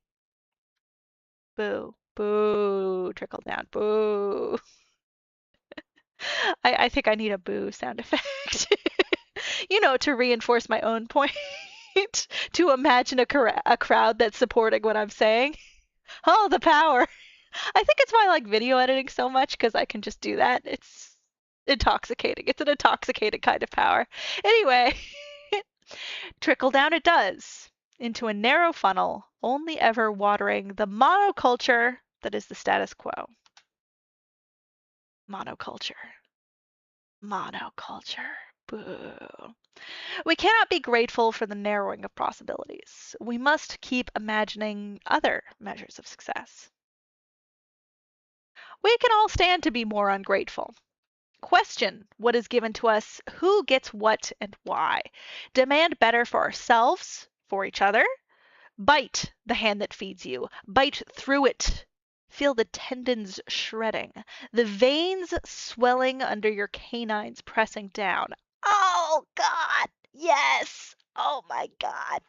Boo. Boo. Trickle down. Boo. I think I need a boo sound effect. To reinforce my own point. To imagine a crowd that's supporting what I'm saying. Oh, the power. I think it's why I like video editing so much, because I can just do that. It's intoxicating. It's an intoxicating kind of power. Anyway, trickle down it does into a narrow funnel, only ever watering the monoculture that is the status quo. Monoculture. Monoculture. Boo. We cannot be grateful for the narrowing of possibilities. We must keep imagining other measures of success. We can all stand to be more ungrateful. Question what is given to us, who gets what and why. Demand better for ourselves, for each other. Bite the hand that feeds you. Bite through it. Feel the tendons shredding, the veins swelling under your canines pressing down. Oh, God. Yes. Oh, my God.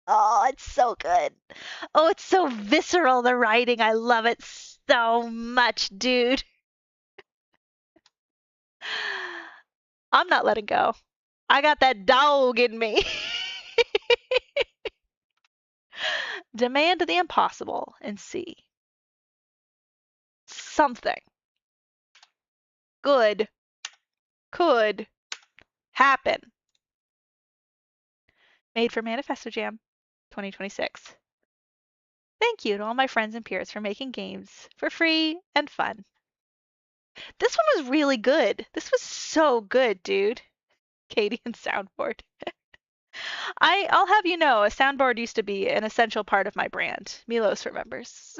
Oh, it's so good. Oh, it's so visceral, the writing. I love it so much, dude. I'm not letting go. I got that dog in me. Demand the impossible and see. Something good could happen. Made for Manifesto Jam 2026. Thank you to all my friends and peers for making games for free and fun. This one was really good. This was so good, dude. Katie and soundboard. I'll have you know, a soundboard used to be an essential part of my brand. Milos remembers.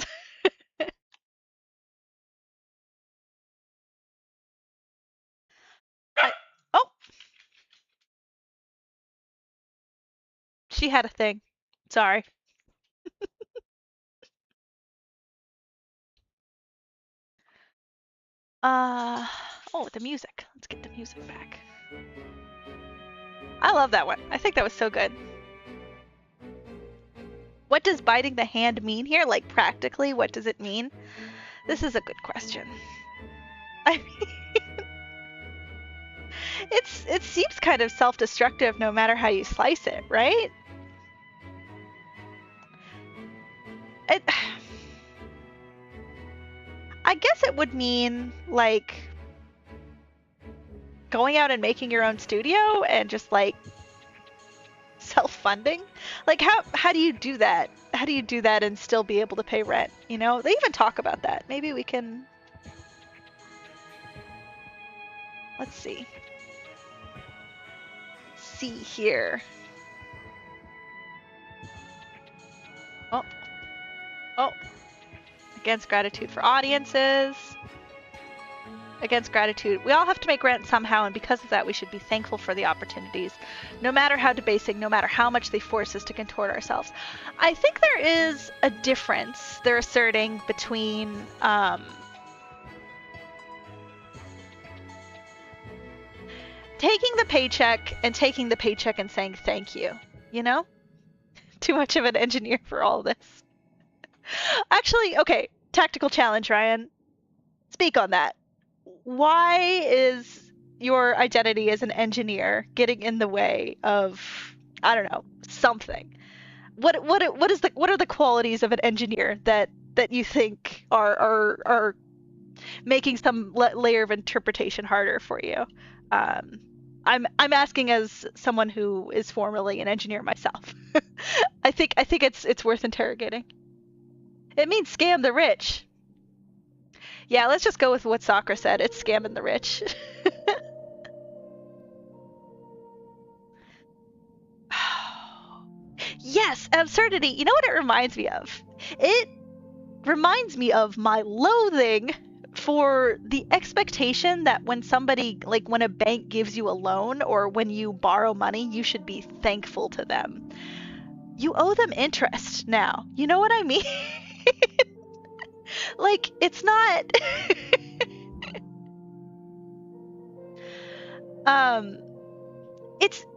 Oh, she had a thing. Sorry. Oh, the music. Let's get the music back. I love that one. I think that was so good. What does biting the hand mean here? Like practically, what does it mean? This is a good question. I mean, it seems kind of self-destructive no matter how you slice it, right? I guess it would mean like going out and making your own studio and just like self-funding. Like how do you do that? How do you do that and still be able to pay rent? They even talk about that. Maybe we can. Let's see. See here. Oh. Against gratitude for audiences. Against gratitude. We all have to make rent somehow, and because of that, we should be thankful for the opportunities, no matter how debasing, no matter how much they force us to contort ourselves. I think there is a difference they're asserting between taking the paycheck and saying thank you. Too much of an engineer for all this. Actually, okay, tactical challenge, Ryan. Speak on that. Why is your identity as an engineer getting in the way of, I don't know, something? What are the qualities of an engineer that you think are making some layer of interpretation harder for you. I'm asking as someone who is formerly an engineer myself. I think it's worth interrogating. It means scam the rich. Yeah, let's just go with what Sakura said. It's scamming the rich. Yes, absurdity. You know what it reminds me of? It reminds me of my loathing for the expectation that when somebody, like when a bank gives you a loan or when you borrow money, you should be thankful to them. You owe them interest now. You know what I mean? Like, it's not.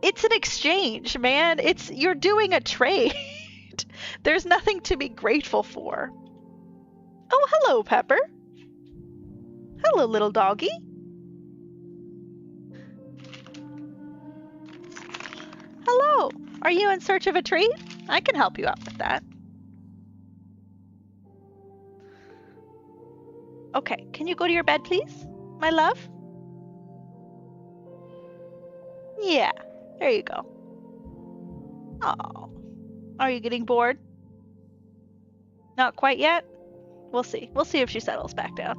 It's an exchange, man. You're doing a trade. There's nothing to be grateful for. Oh, hello, Pepper. Hello, little doggy. Hello. Are you in search of a treat? I can help you out with that. Okay, can you go to your bed, please, my love? Yeah, there you go. Oh, are you getting bored? Not quite yet? We'll see. We'll see if she settles back down.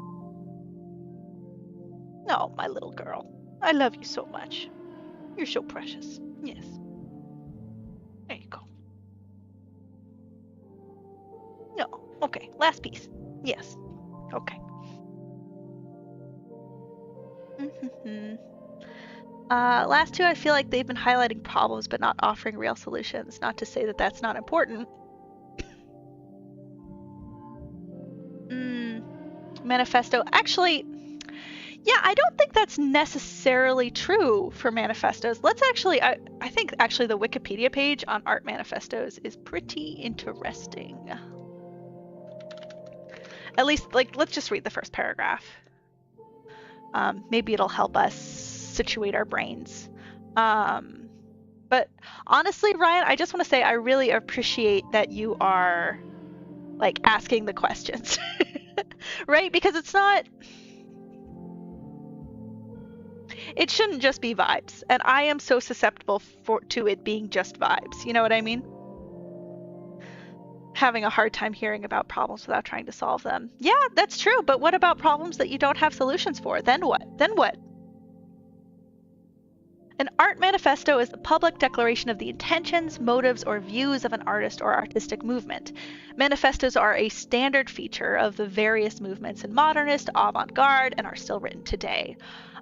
No, my little girl. I love you so much. You're so precious. Yes. There you go. No. Okay, last piece. Yes. Okay. Last two, I feel like they've been highlighting problems but not offering real solutions. Not to say that that's not important. Manifesto. Actually, yeah, I don't think that's necessarily true for manifestos. Let's actually, I think actually the Wikipedia page on art manifestos is pretty interesting. At least, like, let's just read the first paragraph. Maybe it'll help us situate our brains. But honestly, Ryan, I just want to say I really appreciate that you are, like, asking the questions. Right? Because it's not... It shouldn't just be vibes. And I am so susceptible to it being just vibes. You know what I mean? Having a hard time hearing about problems without trying to solve them. Yeah, that's true. But what about problems that you don't have solutions for? Then what? Then what? An art manifesto is a public declaration of the intentions, motives, or views of an artist or artistic movement. Manifestos are a standard feature of the various movements in modernist, avant-garde, and are still written today.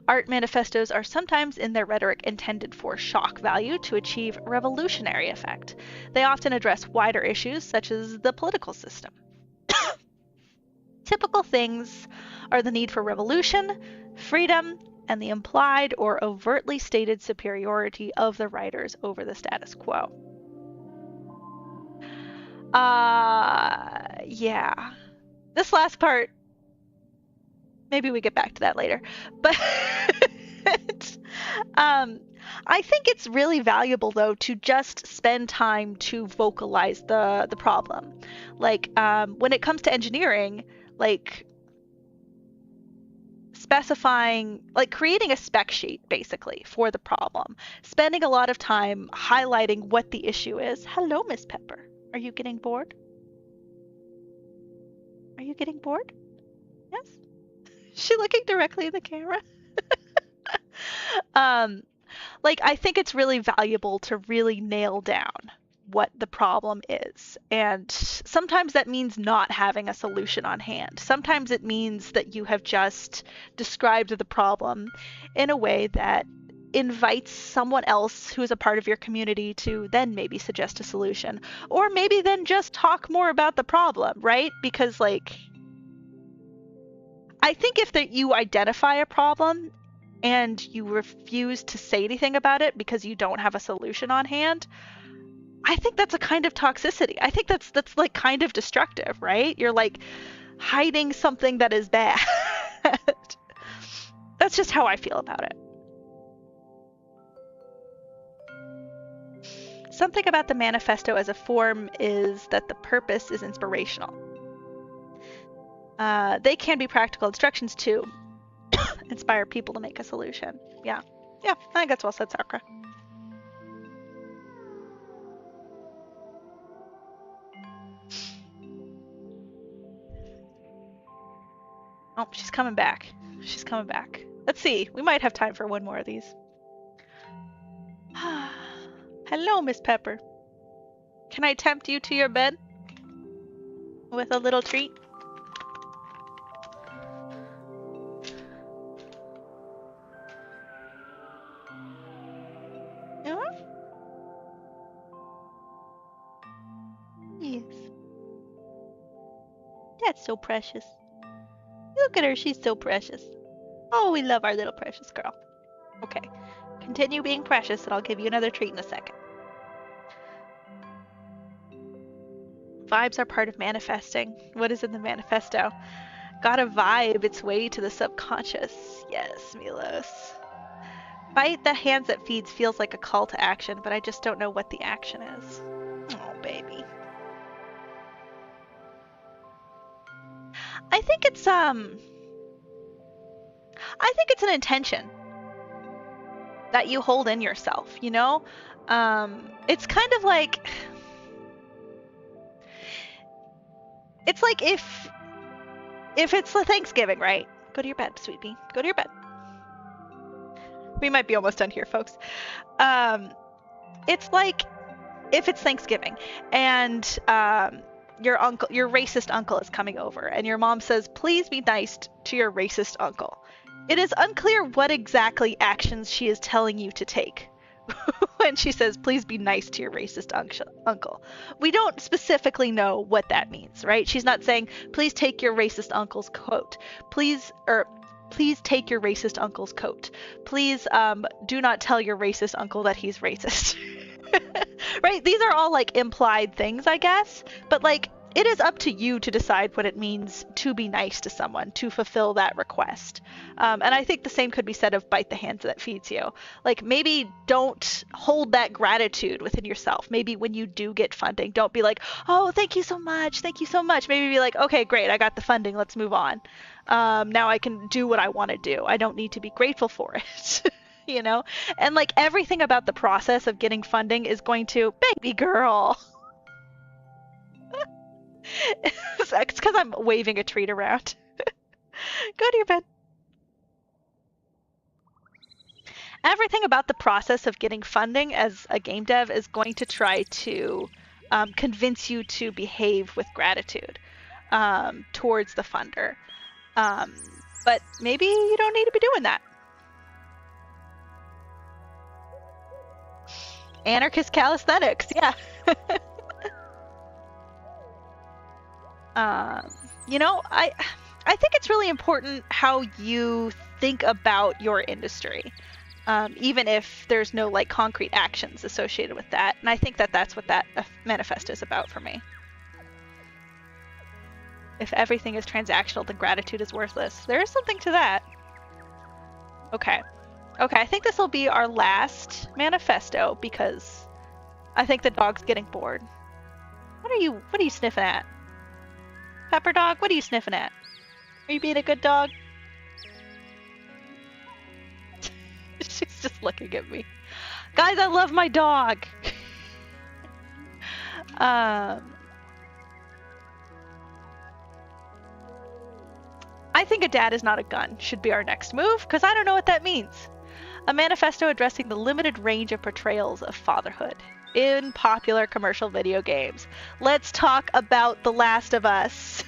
Art manifestos are sometimes in their rhetoric intended for shock value to achieve revolutionary effect. They often address wider issues such as the political system. Typical things are the need for revolution, freedom, and the implied or overtly stated superiority of the writers over the status quo. Yeah. This last part, maybe we get back to that later. But I think it's really valuable, though, to just spend time to vocalize the problem. Like, when it comes to engineering, like, specifying, like creating a spec sheet basically for the problem, spending a lot of time highlighting what the issue is. Hello, Miss Pepper. Are you getting bored? Are you getting bored? Yes? Is she looking directly at the camera? Like, I think it's really valuable to really nail down what the problem is. And sometimes that means not having a solution on hand. Sometimes it means that you have just described the problem in a way that invites someone else who is a part of your community to then maybe suggest a solution. Or maybe then just talk more about the problem, right? Because, like, I think if that you identify a problem and you refuse to say anything about it because you don't have a solution on hand, I think that's a kind of toxicity. I think that's like kind of destructive, right? You're like hiding something that is bad. That's just how I feel about it. Something about the manifesto as a form is that the purpose is inspirational. They can be practical instructions to inspire people to make a solution. Yeah, I think that's well said, Sakura. Oh, she's coming back. She's coming back. Let's see. We might have time for one more of these. Hello, Miss Pepper. Can I tempt you to your bed with a little treat? Yes. That's so precious. Look at her, she's so precious. Oh, we love our little precious girl. Okay, continue being precious and I'll give you another treat in a second. Vibes are part of manifesting. What is in the manifesto? Gotta vibe its way to the subconscious. Yes, Milos. Bite the hands that feeds feels like a call to action, but I just don't know what the action is. Oh, baby. I think it's an intention that you hold in yourself, you know? It's kind of like, it's like if it's the Thanksgiving, right? Go to your bed, sweetie. Go to your bed. We might be almost done here, folks. It's like if it's Thanksgiving and your racist uncle is coming over and your mom says, please be nice to your racist uncle. It is unclear what exactly actions she is telling you to take when she says, please be nice to your racist uncle. We don't specifically know what that means, right? She's not saying, please take your racist uncle's coat. Please take your racist uncle's coat. Please do not tell your racist uncle that he's racist. Right? These are all like implied things, I guess. But like, it is up to you to decide what it means to be nice to someone, to fulfill that request. And I think the same could be said of bite the hand that feeds you. Like, maybe don't hold that gratitude within yourself. Maybe when you do get funding, don't be like, oh, thank you so much. Thank you so much. Maybe be like, okay, great. I got the funding. Let's move on. Now I can do what I want to do. I don't need to be grateful for it. You know? And like everything about the process of getting funding is going to, baby girl. It's because I'm waving a treat around. Go to your bed. Everything about the process of getting funding as a game dev is going to try to convince you to behave with gratitude towards the funder. But maybe you don't need to be doing that. Anarchist calisthenics, yeah. You know, I think it's really important how you think about your industry, even if there's no like concrete actions associated with that. And I think that that's what that manifesto is about for me. If everything is transactional, then gratitude is worthless. There is something to that. Okay. Okay, I think this will be our last manifesto because I think the dog's getting bored. What are you sniffing at? Pepper dog, what are you sniffing at? Are you being a good dog? She's just looking at me. Guys, I love my dog. I think a dad is not a gun should be our next move, because I don't know what that means. A manifesto addressing the limited range of portrayals of fatherhood in popular commercial video games. Let's talk about The Last of Us.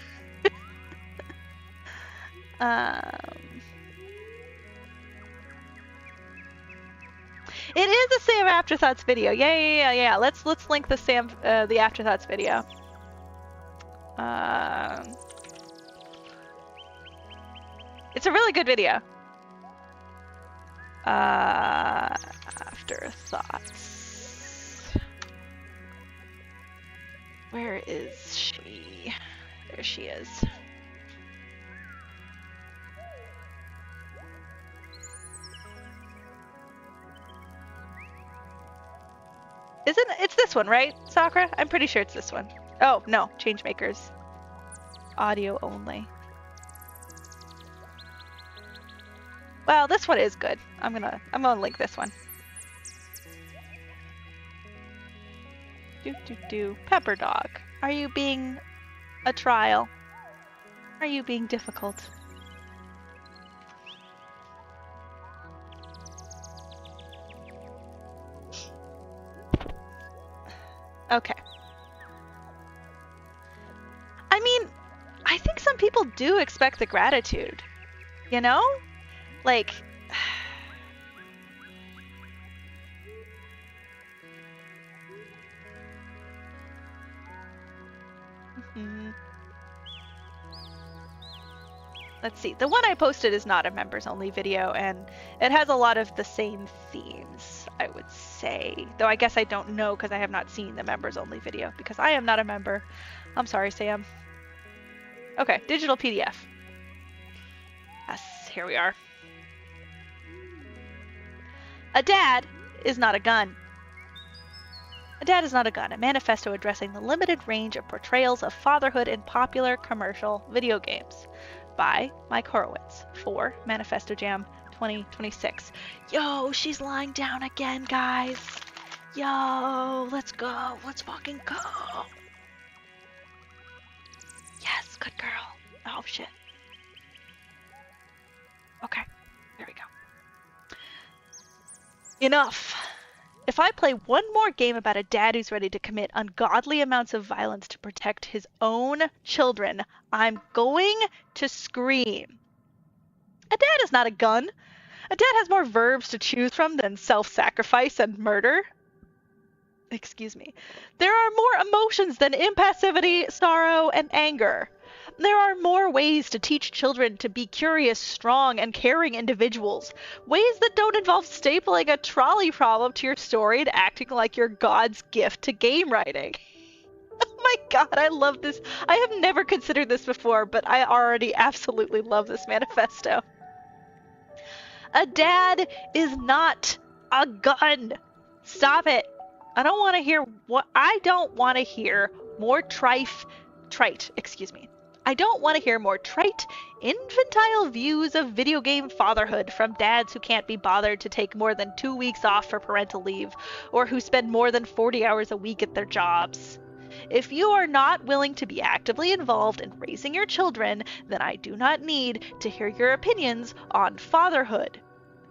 It is a Sam Afterthoughts video. Yeah. Let's link the the Afterthoughts video. It's a really good video. Afterthoughts. Where is she? There she is. It's this one, right, Sakura? I'm pretty sure it's this one. Oh, no, Changemakers. Audio only. Well, this one is good. I'm gonna link this one. Pepper Dog, are you being a trial? Are you being difficult? Okay. I mean, I think some people do expect the gratitude. You know? Like, let's see. The one I posted is not a members only video, and it has a lot of the same themes, I would say. Though I guess I don't know because I have not seen the members only video because I am not a member. I'm sorry, Sam. Okay, digital PDF. Yes, here we are. A dad is not a gun. A Dad is Not a Gun, a manifesto addressing the limited range of portrayals of fatherhood in popular commercial video games. By Mike Horowitz for Manifesto Jam 2026. Yo, she's lying down again, guys. Yo, let's go. Let's fucking go. Yes, good girl. Oh, shit. Okay, there we go. Enough. If I play one more game about a dad who's ready to commit ungodly amounts of violence to protect his own children, I'm going to scream. A dad is not a gun. A dad has more verbs to choose from than self-sacrifice and murder. Excuse me. There are more emotions than impassivity, sorrow, and anger. There are more ways to teach children to be curious, strong, and caring individuals. Ways that don't involve stapling a trolley problem to your story and acting like you're God's gift to game writing. Oh my god, I love this. I have never considered this before, but I already absolutely love this manifesto. A dad is not a gun. Stop it. I don't want to hear more I don't want to hear more trite, infantile views of video game fatherhood from dads who can't be bothered to take more than 2 weeks off for parental leave, or who spend more than 40 hours a week at their jobs. If you are not willing to be actively involved in raising your children, then I do not need to hear your opinions on fatherhood.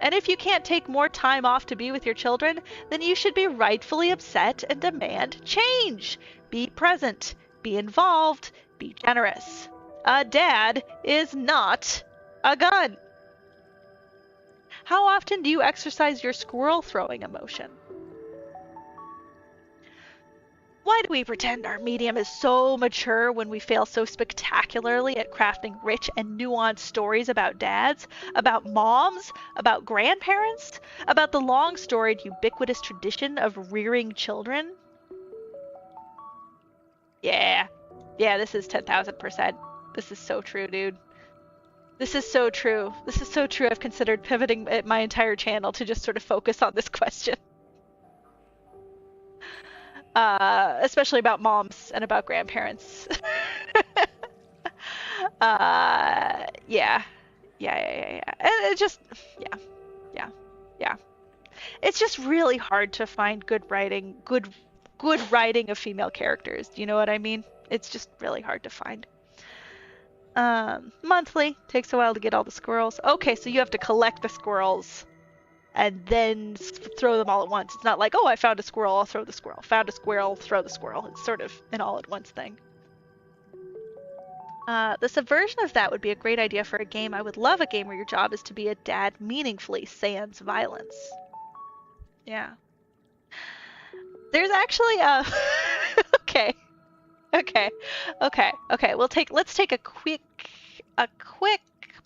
And if you can't take more time off to be with your children, then you should be rightfully upset and demand change. Be present, be involved, be generous. A dad is not a gun. How often do you exercise your squirrel throwing emotion? Why do we pretend our medium is so mature when we fail so spectacularly at crafting rich and nuanced stories about dads, about moms, about grandparents, about the long-storied ubiquitous tradition of rearing children? Yeah, this is 10,000%. This is so true, dude. This is so true. This is so true. I've considered pivoting my entire channel to just sort of focus on this question. Especially about moms and about grandparents. Yeah. And it just, yeah. It's just really hard to find good writing of female characters. Do you know what I mean? It's just really hard to find. Monthly. Takes a while to get all the squirrels. Okay, so you have to collect the squirrels and then throw them all at once. It's not like, oh, I found a squirrel, I'll throw the squirrel. Found a squirrel, throw the squirrel. It's sort of an all-at-once thing. The subversion of that would be a great idea for a game. I would love a game where your job is to be a dad meaningfully sans violence. Yeah. There's actually a... Okay. Let's take a quick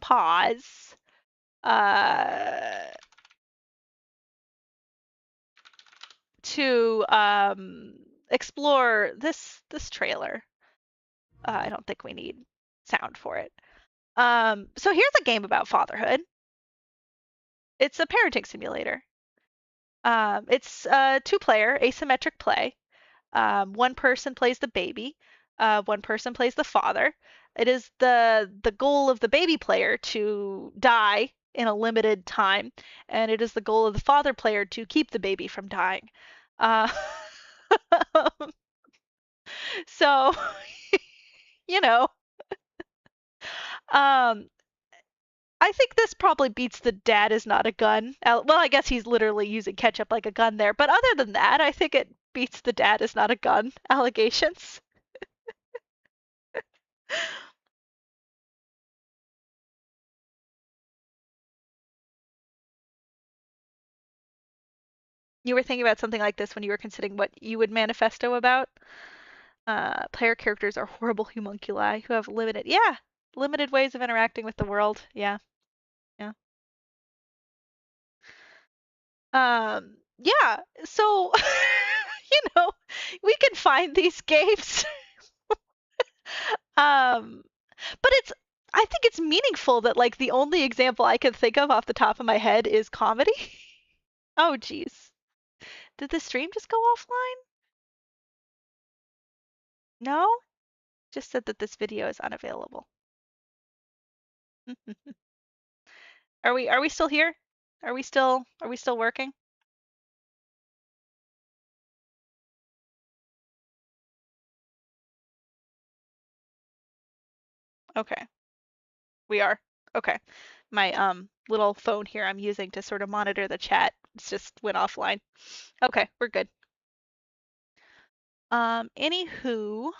pause. To explore this trailer. I don't think we need sound for it. So here's a game about fatherhood. It's a parenting simulator. It's a 2-player asymmetric play. One person plays the baby, one person plays the father. It is the goal of the baby player to die in a limited time, and it is the goal of the father player to keep the baby from dying. Uh, so, you know, um, I think this probably beats the dad is not a gun. Well, I guess he's literally using ketchup like a gun there, but other than that, I think it beats the dad is not a gun allegations. You were thinking about something like this when you were considering what you would manifesto about? Player characters are horrible homunculi who have limited ways of interacting with the world. Yeah, yeah. Yeah. So, we can find these games. Um, but I think it's meaningful that like the only example I can think of off the top of my head is comedy. Oh, geez. Did the stream just go offline? No? Just said that this video is unavailable. Are we still here? Are we still working? Okay. We are. Okay. My little phone here I'm using to sort of monitor the chat just went offline. Okay, we're good. Anywho,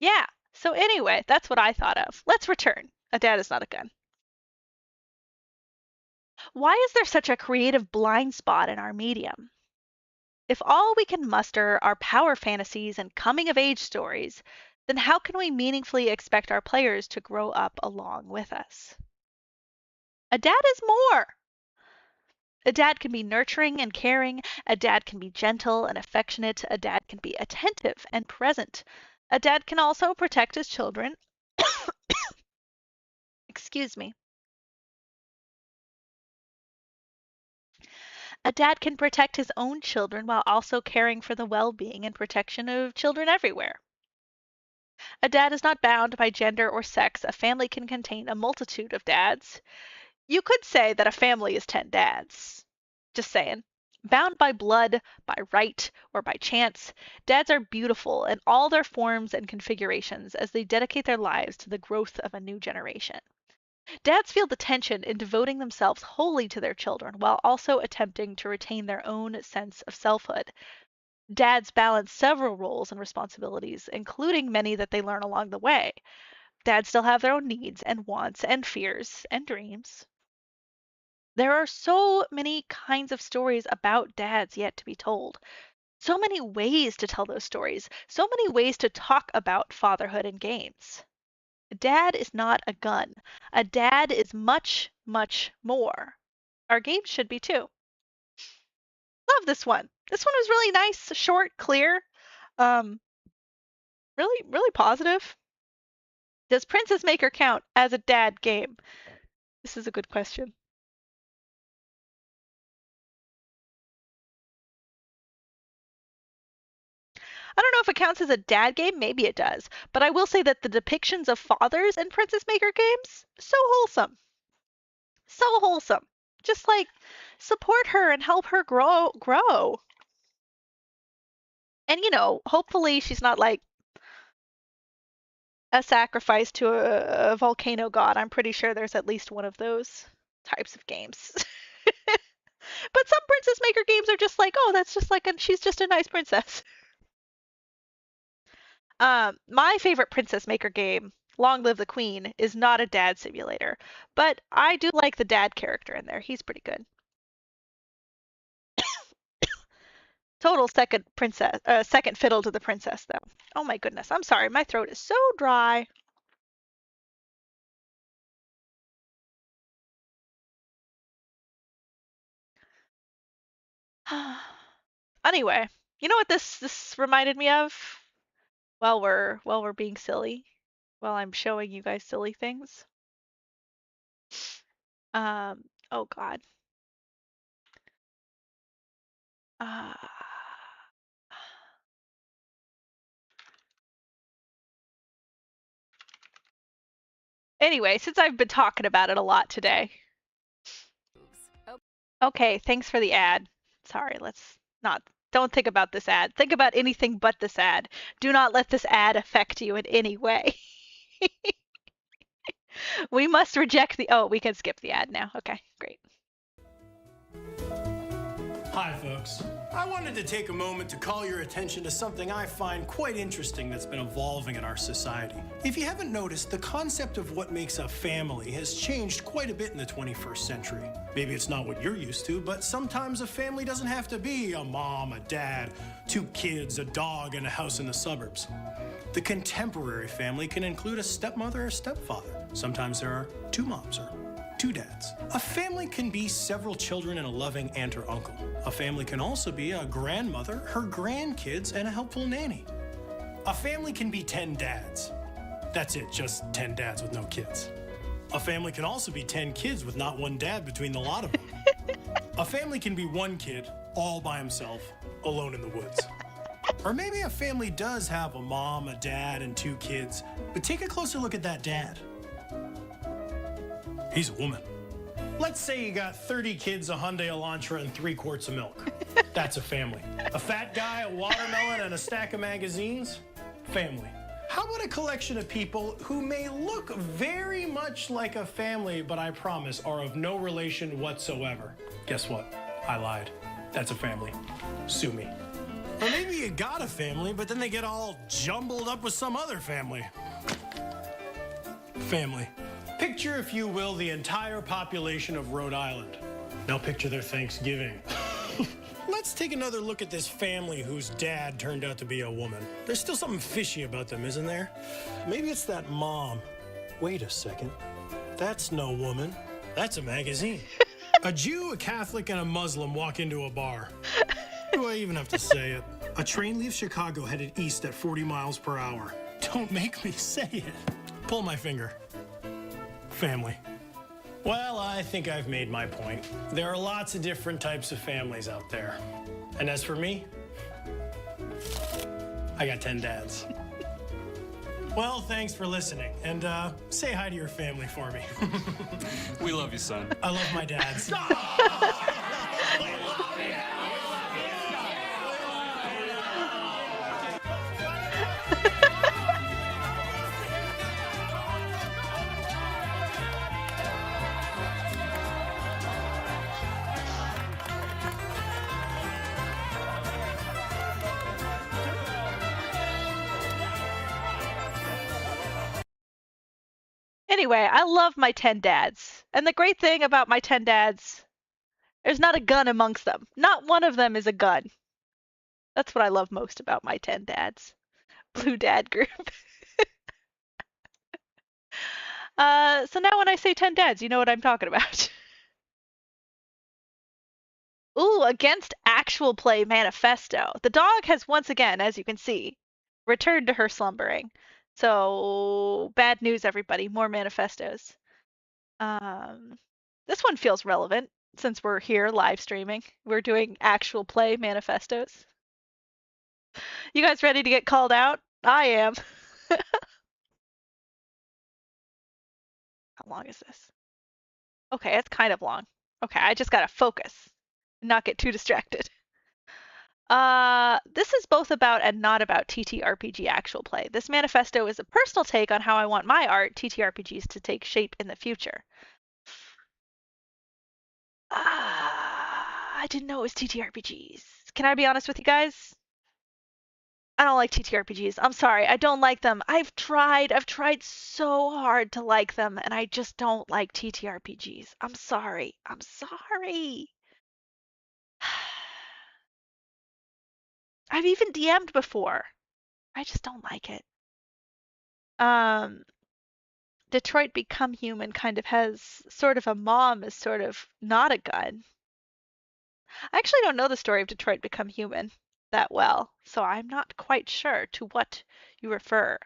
yeah. So anyway, that's what I thought of. Let's return. A dad is not a gun. Why is there such a creative blind spot in our medium? If all we can muster are power fantasies and coming of age stories, then how can we meaningfully expect our players to grow up along with us? A dad is more. A dad can be nurturing and caring. A dad can be gentle and affectionate. A dad can be attentive and present. A dad can also protect his children. Excuse me. A dad can protect his own children while also caring for the well being and protection of children everywhere. A dad is not bound by gender or sex. A family can contain a multitude of dads. You could say that a family is 10 dads. Just saying. Bound by blood, by right, or by chance, dads are beautiful in all their forms and configurations as they dedicate their lives to the growth of a new generation. Dads feel the tension in devoting themselves wholly to their children while also attempting to retain their own sense of selfhood. Dads balance several roles and responsibilities, including many that they learn along the way. Dads still have their own needs and wants and fears and dreams. There are so many kinds of stories about dads yet to be told. So many ways to tell those stories. So many ways to talk about fatherhood in games. A dad is not a gun. A dad is much, much more. Our games should be too. Love this one. This one was really nice, short, clear. Um, really, really positive. Does Princess Maker count as a dad game? This is a good question. I don't know if it counts as a dad game. Maybe it does. But I will say that the depictions of fathers in Princess Maker games, so wholesome. So wholesome. Just like support her and help her grow. And hopefully she's not like a sacrifice to a volcano god. I'm pretty sure there's at least one of those types of games. But some Princess Maker games are just like, oh, that's just like, and she's just a nice princess. My favorite Princess Maker game, Long Live the Queen, is not a dad simulator, but I do like the dad character in there. He's pretty good. Total second fiddle to the princess, though. Oh my goodness, I'm sorry, my throat is so dry. Anyway, you know what this reminded me of? While we're being silly, while I'm showing you guys silly things. Oh God. Uh, anyway, since I've been talking about it a lot today, Okay, thanks for the ad. Sorry, let's not. Don't think about this ad. Think about anything but this ad. Do not let this ad affect you in any way. We must reject the. Oh, we can skip the ad now. Okay, great. Hi, folks. I wanted to take a moment to call your attention to something I find quite interesting that's been evolving in our society. If you haven't noticed, the concept of what makes a family has changed quite a bit in the 21st century. Maybe it's not what you're used to, but sometimes a family doesn't have to be a mom, a dad, 2 kids, a dog, and a house in the suburbs. The contemporary family can include a stepmother or stepfather. Sometimes there are 2 moms or 2 dads. A family can be several children and a loving aunt or uncle. A family can also be a grandmother, her grandkids, and a helpful nanny. A family can be 10 dads. That's it, just 10 dads with no kids. A family can also be 10 kids with not one dad between the lot of them. A family can be 1 kid, all by himself, alone in the woods. Or maybe a family does have a mom, a dad, and 2 kids, but take a closer look at that dad. He's a woman. Let's say you got 30 kids, a Hyundai Elantra, and 3 quarts of milk. That's a family. A fat guy, a watermelon, and a stack of magazines? Family. How about a collection of people who may look very much like a family, but I promise are of no relation whatsoever? Guess what? I lied. That's a family. Sue me. Or maybe you got a family, but then they get all jumbled up with some other family. Family. Picture, if you will, the entire population of Rhode Island. Now picture their Thanksgiving. Let's take another look at this family whose dad turned out to be a woman. There's still something fishy about them, isn't there? Maybe it's that mom. Wait a second. That's no woman. That's a magazine. A Jew, a Catholic, and a Muslim walk into a bar. Do I even have to say it? A train leaves Chicago headed east at 40 miles per hour. Don't make me say it. Pull my finger. Family. Well, I think I've made my point. There are lots of different types of families out there. And as for me, I got 10 dads. Well, thanks for listening. And say hi to your family for me. We love you, son. I love my dads. Anyway, I love my 10 dads. And the great thing about my 10 dads, there's not a gun amongst them. Not one of them is a gun. That's what I love most about my 10 dads. Blue Dad Group. So now when I say 10 dads, you know what I'm talking about. Ooh, against actual play Manifesto. The dog has once again, as you can see, returned to her slumbering. So bad news, everybody. More manifestos. This one feels relevant since we're here live streaming. We're doing actual play manifestos. You guys ready to get called out? I am. How long is this? Okay, it's kind of long. Okay, I just gotta focus and not get too distracted. This is both about and not about TTRPG actual play. This manifesto is a personal take on how I want my art, TTRPGs, to take shape in the future. I didn't know it was TTRPGs. Can I be honest with you guys? I don't like TTRPGs. I'm sorry, I don't like them. I've tried so hard to like them, and I just don't like TTRPGs. I'm sorry. I'm sorry. I've even DM'd before. I just don't like it. Detroit Become Human kind of has sort of a mom as sort of not a gun. I actually don't know the story of Detroit Become Human that well, so I'm not quite sure to what you refer.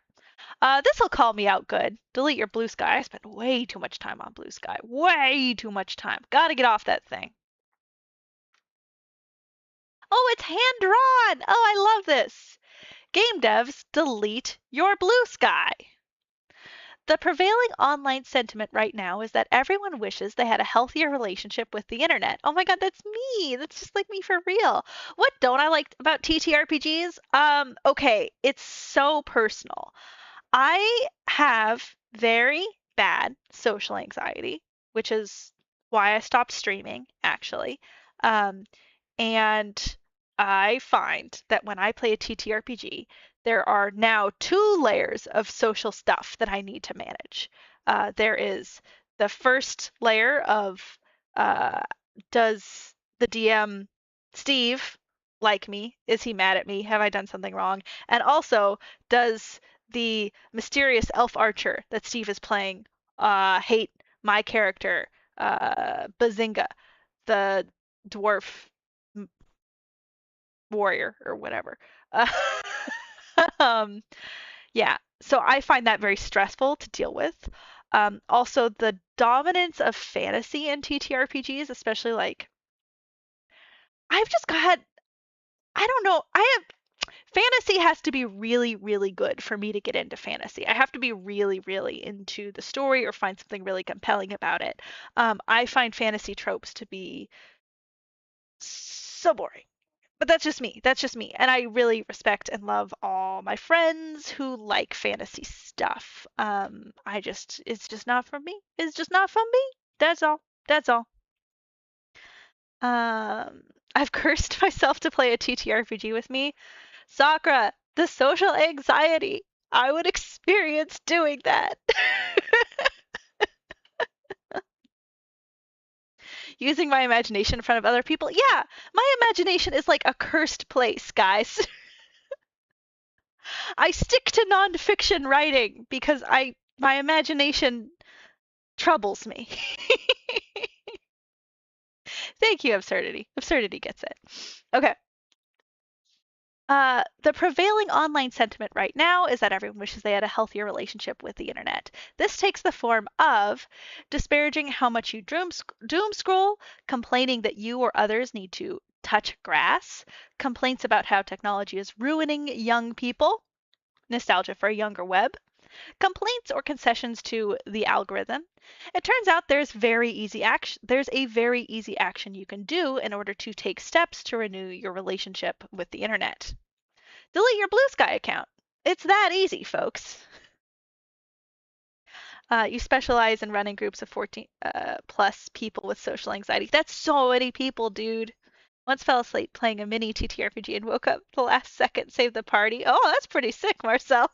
This'll call me out good. Delete your Blue Sky. I spent way too much time on Blue Sky. Way too much time. Gotta get off that thing. Oh, it's hand drawn! Oh, I love this. Game devs, delete your Blue Sky. The prevailing online sentiment right now is that everyone wishes they had a healthier relationship with the internet. Oh my god, that's me. That's just like me for real. What don't I like about TTRPGs? Okay, it's so personal. I have very bad social anxiety, which is why I stopped streaming, actually. Um, and I find that when I play a TTRPG, there are now two layers of social stuff that I need to manage. There is the first layer of uh, does the DM Steve like me? Is he mad at me? Have I done something wrong? And also, does the mysterious elf archer that Steve is playing hate my character, Bazinga, the dwarf warrior or whatever. Uh, um, yeah, so I find that very stressful to deal with. Also, the dominance of fantasy in TTRPGs, especially like I've just got, I don't know, I have fantasy has to be really, really good for me to get into fantasy. I have to be really, really into the story or find something really compelling about it. I find fantasy tropes to be so boring. But that's just me. That's just me. And I really respect and love all my friends who like fantasy stuff. It's just not for me. It's just not for me. That's all. That's all. Um, I've cursed myself to play a TTRPG with me. Sakura, the social anxiety I would experience doing that. Using my imagination in front of other people. Yeah, my imagination is like a cursed place, guys. I stick to nonfiction writing because my imagination troubles me. Thank you, absurdity. Absurdity gets it. Okay. The prevailing online sentiment right now is that everyone wishes they had a healthier relationship with the internet. This takes the form of disparaging how much you doom scroll, complaining that you or others need to touch grass, complaints about how technology is ruining young people, nostalgia for a younger web, complaints or concessions to the algorithm. It turns out there's a very easy action you can do in order to take steps to renew your relationship with the internet. Delete your Blue Sky account. It's that easy, folks. You specialize in running groups of 14 plus people with social anxiety. That's so many people, dude. Once fell asleep playing a mini TTRPG and woke up the last second, saved the party. Oh, that's pretty sick, Marcel.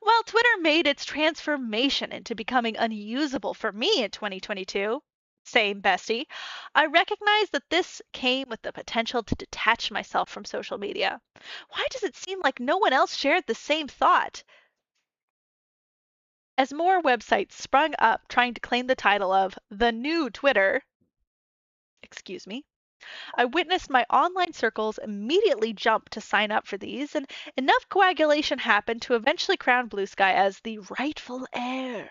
Well, Twitter made its transformation into becoming unusable for me in 2022. Same, bestie. I recognize that this came with the potential to detach myself from social media. Why does it seem like no one else shared the same thought? As more websites sprung up trying to claim the title of the new Twitter, excuse me, I witnessed my online circles immediately jump to sign up for these, and enough coagulation happened to eventually crown Blue Sky as the rightful heir.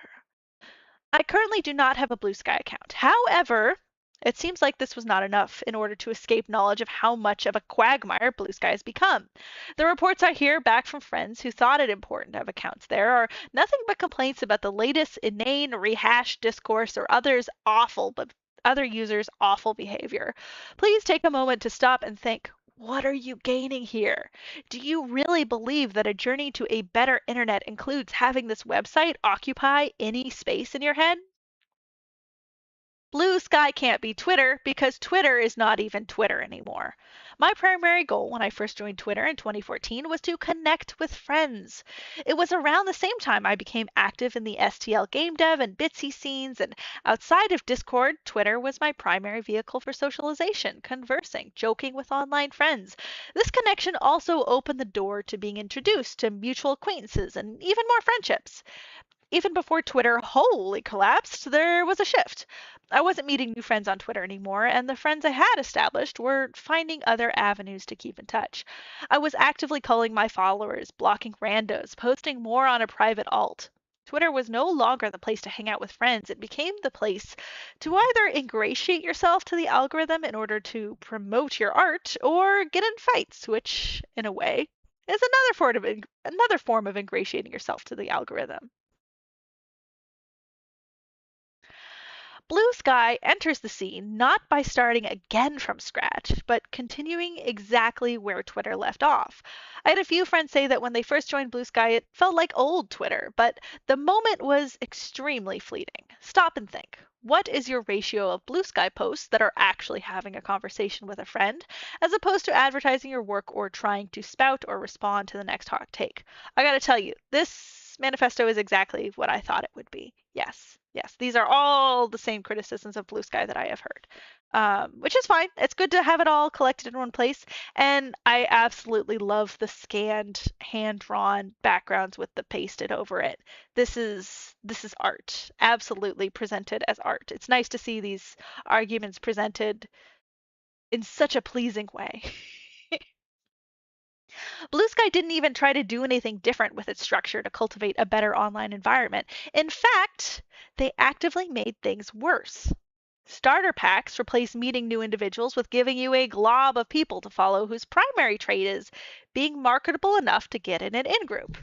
I currently do not have a Blue Sky account. However, it seems like this was not enough in order to escape knowledge of how much of a quagmire Blue Sky has become. The reports I hear back from friends who thought it important to have accounts there are nothing but complaints about the latest inane rehashed discourse or other users' awful behavior. Please take a moment to stop and think, what are you gaining here? Do you really believe that a journey to a better internet includes having this website occupy any space in your head? Blue Sky can't be Twitter because Twitter is not even Twitter anymore. My primary goal when I first joined Twitter in 2014 was to connect with friends. It was around the same time I became active in the STL game dev and Bitsy scenes, and outside of Discord, Twitter was my primary vehicle for socialization, conversing, joking with online friends. This connection also opened the door to being introduced to mutual acquaintances and even more friendships. Even before Twitter wholly collapsed, there was a shift. I wasn't meeting new friends on Twitter anymore, and the friends I had established were finding other avenues to keep in touch. I was actively culling my followers, blocking randos, posting more on a private alt. Twitter was no longer the place to hang out with friends. It became the place to either ingratiate yourself to the algorithm in order to promote your art or get in fights, which, in a way, is another form of ingratiating yourself to the algorithm. Blue Sky enters the scene not by starting again from scratch, but continuing exactly where Twitter left off. I had a few friends say that when they first joined Blue Sky, it felt like old Twitter, but the moment was extremely fleeting. Stop and think. What is your ratio of Blue Sky posts that are actually having a conversation with a friend, as opposed to advertising your work or trying to spout or respond to the next hot take? I gotta tell you, this manifesto is exactly what I thought it would be. Yes, yes, these are all the same criticisms of Blue Sky that I have heard, which is fine. It's good to have it all collected in one place, and I absolutely love the scanned, hand-drawn backgrounds with the pasted over it. This is art, absolutely presented as art. It's nice to see these arguments presented in such a pleasing way. Blue Sky didn't even try to do anything different with its structure to cultivate a better online environment. In fact, they actively made things worse. Starter packs replace meeting new individuals with giving you a glob of people to follow whose primary trait is being marketable enough to get in an in-group.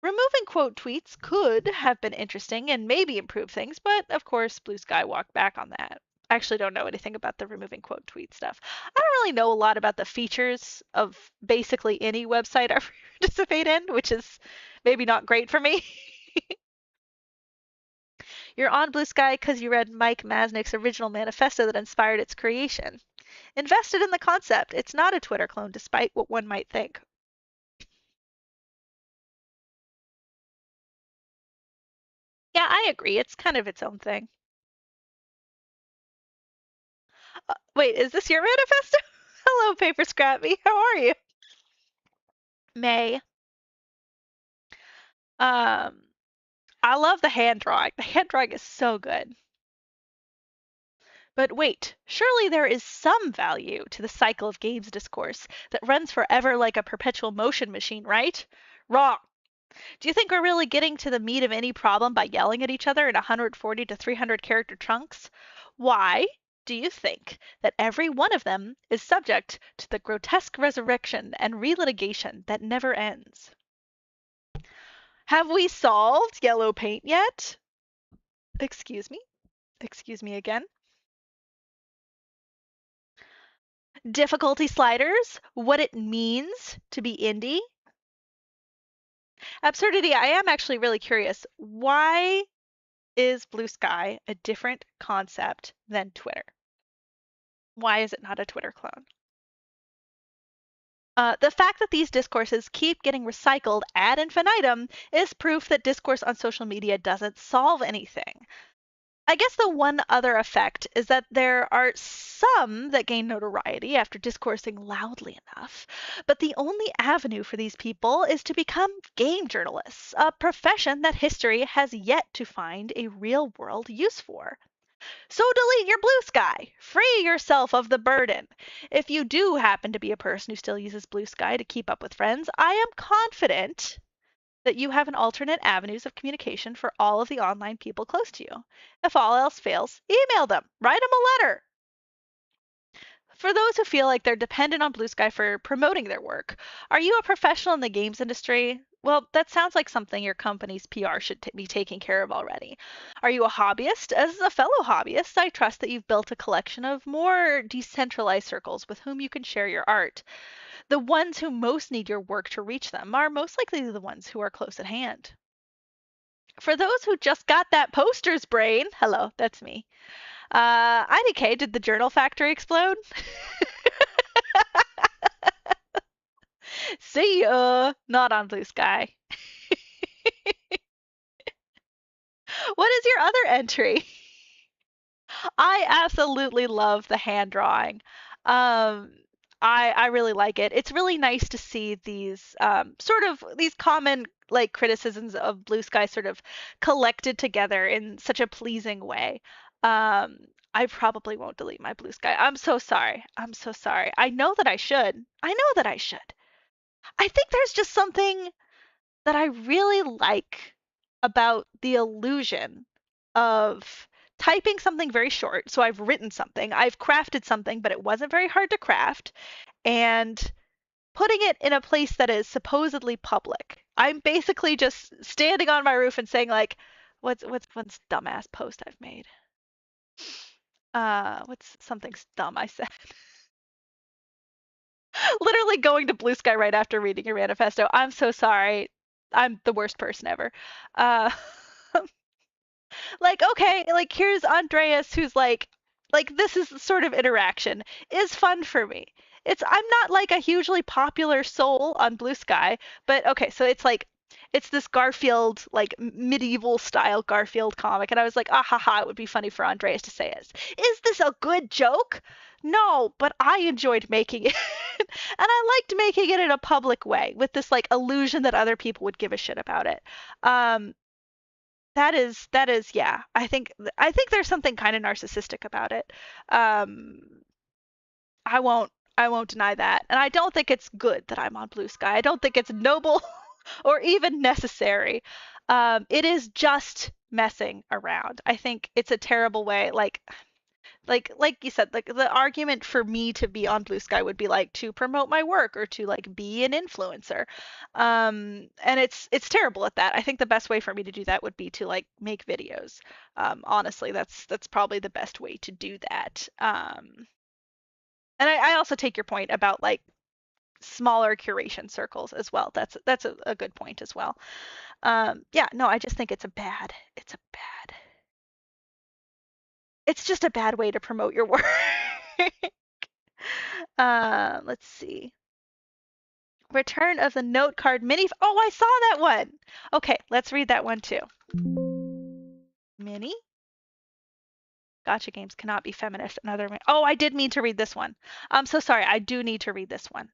Removing quote tweets could have been interesting and maybe improve things, but of course, Blue Sky walked back on that. I actually don't know anything about the removing quote tweet stuff. I don't really know a lot about the features of basically any website I participate in, which is maybe not great for me. You're on Blue Sky because you read Mike Masnick's original manifesto that inspired its creation. Invested in the concept. It's not a Twitter clone, despite what one might think. Yeah, I agree. It's kind of its own thing. Wait, is this your manifesto? Hello, Paper Scrappy. How are you? May. Um, I love the hand drawing. The hand drawing is so good. But wait, surely there is some value to the cycle of games discourse that runs forever like a perpetual motion machine, right? Wrong. Do you think we're really getting to the meat of any problem by yelling at each other in 140 to 300 character chunks? Why do you think that every one of them is subject to the grotesque resurrection and relitigation that never ends? Have we solved yellow paint yet? Excuse me? Excuse me again? Difficulty sliders? What it means to be indie? Absurdity, I am actually really curious. Why is Blue Sky a different concept than Twitter? Why is it not a Twitter clone? The fact that these discourses keep getting recycled ad infinitum is proof that discourse on social media doesn't solve anything. I guess the one other effect is that there are some that gain notoriety after discoursing loudly enough, but the only avenue for these people is to become game journalists, a profession that history has yet to find a real world use for. So delete your Blue Sky. Free yourself of the burden. If you do happen to be a person who still uses Blue Sky to keep up with friends, I am confident that you have an alternate avenues of communication for all of the online people close to you. If all else fails, email them, write them a letter. For those who feel like they're dependent on Blue Sky for promoting their work, are you a professional in the games industry? Well, that sounds like something your company's PR should be taking care of already. Are you a hobbyist? As a fellow hobbyist, I trust that you've built a collection of more decentralized circles with whom you can share your art. The ones who most need your work to reach them are most likely the ones who are close at hand. For those who just got that poster's brain, hello, that's me. IDK, did the journal factory explode? See ya! Not on Blue Sky. What is your other entry? I absolutely love the hand drawing. Um, I really like it. It's really nice to see these sort of these common like criticisms of Blue Sky sort of collected together in such a pleasing way. Um, I probably won't delete my Blue Sky. I'm so sorry. I'm so sorry. I know that I should. I know that I should. I think there's just something that I really like about the illusion of typing something very short. So I've written something, I've crafted something, but it wasn't very hard to craft, and putting it in a place that is supposedly public. I'm basically just standing on my roof and saying like, what's dumbass post I've made? What's something's dumb I said? Literally going to Blue Sky right after reading your manifesto. I'm so sorry. I'm the worst person ever. Uh, like, okay, like here's Andreas who's like this is the sort of interaction is fun for me. I'm not like a hugely popular soul on Blue Sky, but okay, so it's this Garfield like medieval style Garfield comic, and I was like, ah ha ha, it would be funny for Andreas to say it. Is this a good joke? No, but I enjoyed making it. And I liked making it in a public way with this like illusion that other people would give a shit about it. Um, that is yeah. I think there's something kind of narcissistic about it. Um, I won't deny that. And I don't think it's good that I'm on Blue Sky. I don't think it's noble or even necessary. It is just messing around. I think it's a terrible way. Like you said, like the argument for me to be on Blue Sky would be like to promote my work or to like be an influencer. And it's terrible at that. I think the best way for me to do that would be to like make videos. Honestly, that's probably the best way to do that. And I also take your point about like smaller curation circles as well. That's a good point as well. Yeah, no, I just think it's just a bad way to promote your work. Let's see. Return of the Note Card Mini. Oh, I saw that one. Okay, let's read that one too. Mini? Gotcha games cannot be feminist and other. Oh, I did mean to read this one. I'm so sorry. I do need to read this one.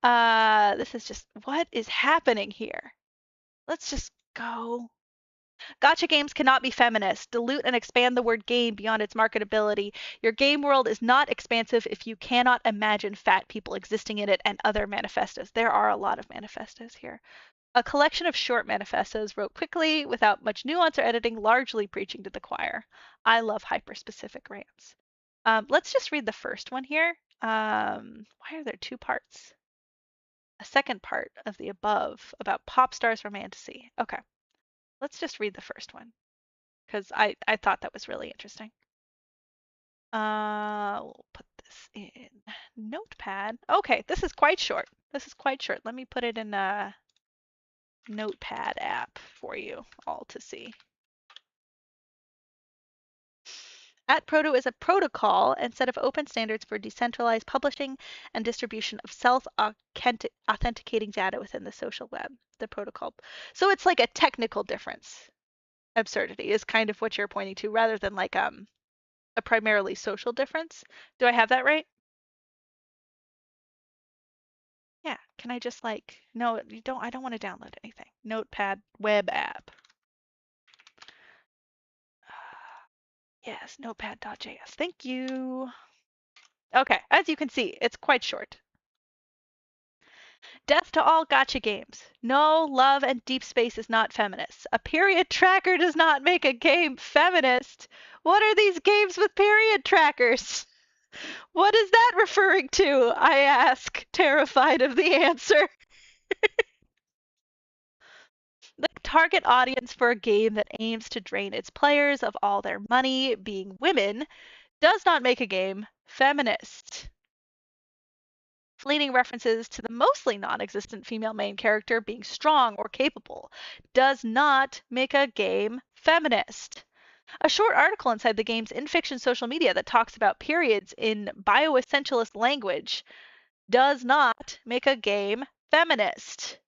This is just what is happening here. Let's just go. Gotcha games cannot be feminist. Dilute and expand the word game beyond its marketability. Your game world is not expansive if you cannot imagine fat people existing in it and other manifestos. There are a lot of manifestos here. A collection of short manifestos wrote quickly without much nuance or editing, largely preaching to the choir. I love hyper-specific rants. Let's just read the first one here. Why are there two parts? A second part of the above about pop stars romantasy. Okay. Let's just read the first one because I thought that was really interesting. We'll put this in Notepad. Okay, this is quite short. Let me put it in a Notepad app for you all to see. @Proto is a protocol and set of open standards for decentralized publishing and distribution of self-authenticating data within the social web. The protocol. So it's like a technical difference. Absurdity is kind of what you're pointing to rather than like a primarily social difference. Do I have that right? Yeah. Can I just like no, I don't want to download anything. Notepad web app. Yes, notepad.js. Thank you. Okay, as you can see, it's quite short. Death to all gotcha games. No, love and deep space is not feminist. A period tracker does not make a game feminist. What are these games with period trackers? What is that referring to? I ask, terrified of the answer. The target audience for a game that aims to drain its players of all their money, being women, does not make a game feminist. Fleeting references to the mostly non-existent female main character being strong or capable does not make a game feminist. A short article inside the game's in-fiction social media that talks about periods in bioessentialist language does not make a game feminist.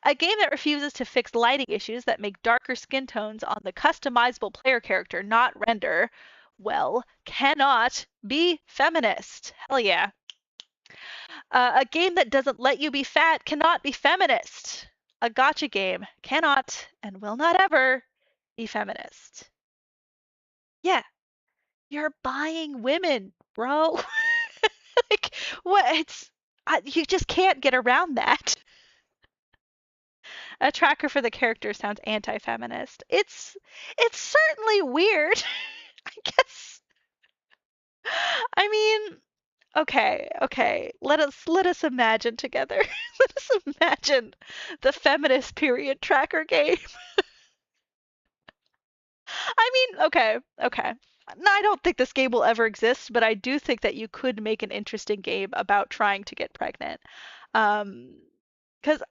A game that refuses to fix lighting issues that make darker skin tones on the customizable player character not render, well, cannot be feminist. Hell yeah. A game that doesn't let you be fat cannot be feminist. A gotcha game cannot and will not ever be feminist. Yeah, you're buying women, bro. Like, what? You just can't get around that. A tracker for the character sounds anti-feminist. It's certainly weird. I guess. I mean, Okay. Let us imagine together. Let us imagine the feminist period tracker game. I mean, okay. No, I don't think this game will ever exist, but I do think that you could make an interesting game about trying to get pregnant. Um, because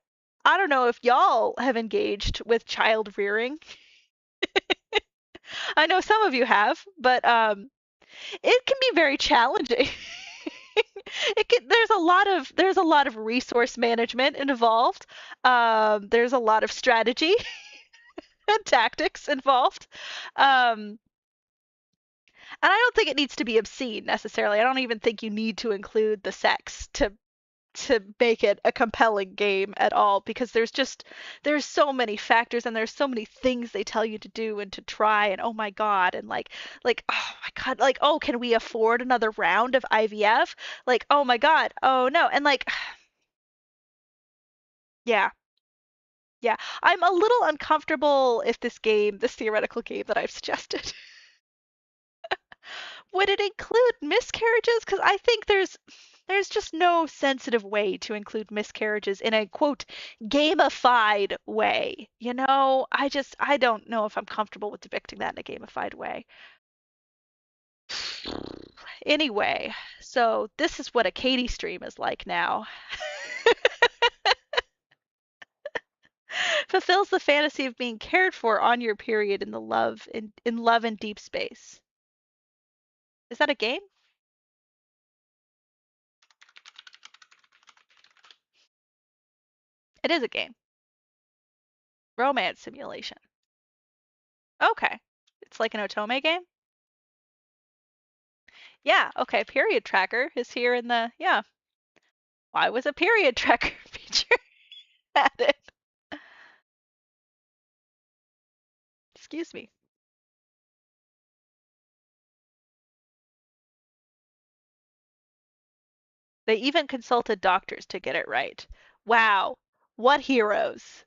I don't know if y'all have engaged with child rearing. I know some of you have, but it can be very challenging. There's a lot of resource management involved. There's a lot of strategy and tactics involved. Um, and I don't think it needs to be obscene necessarily. I don't even think you need to include the sex to make it a compelling game at all because there's so many factors and there's so many things they tell you to do and to try and oh my god and like oh my god like oh can we afford another round of IVF like oh my god oh no and like yeah yeah I'm a little uncomfortable if this theoretical game that I've suggested would it include miscarriages? Because I think there's just no sensitive way to include miscarriages in a quote gamified way. I don't know if I'm comfortable with depicting that in a gamified way. Anyway, so this is what a Katie stream is like now. Fulfills the fantasy of being cared for on your period in love and deep space. Is that a game? It is a game. Romance simulation. Okay. It's like an Otome game? Yeah, okay. Period tracker is here in the yeah. Why was a period tracker feature added? Excuse me. They even consulted doctors to get it right. Wow. What heroes.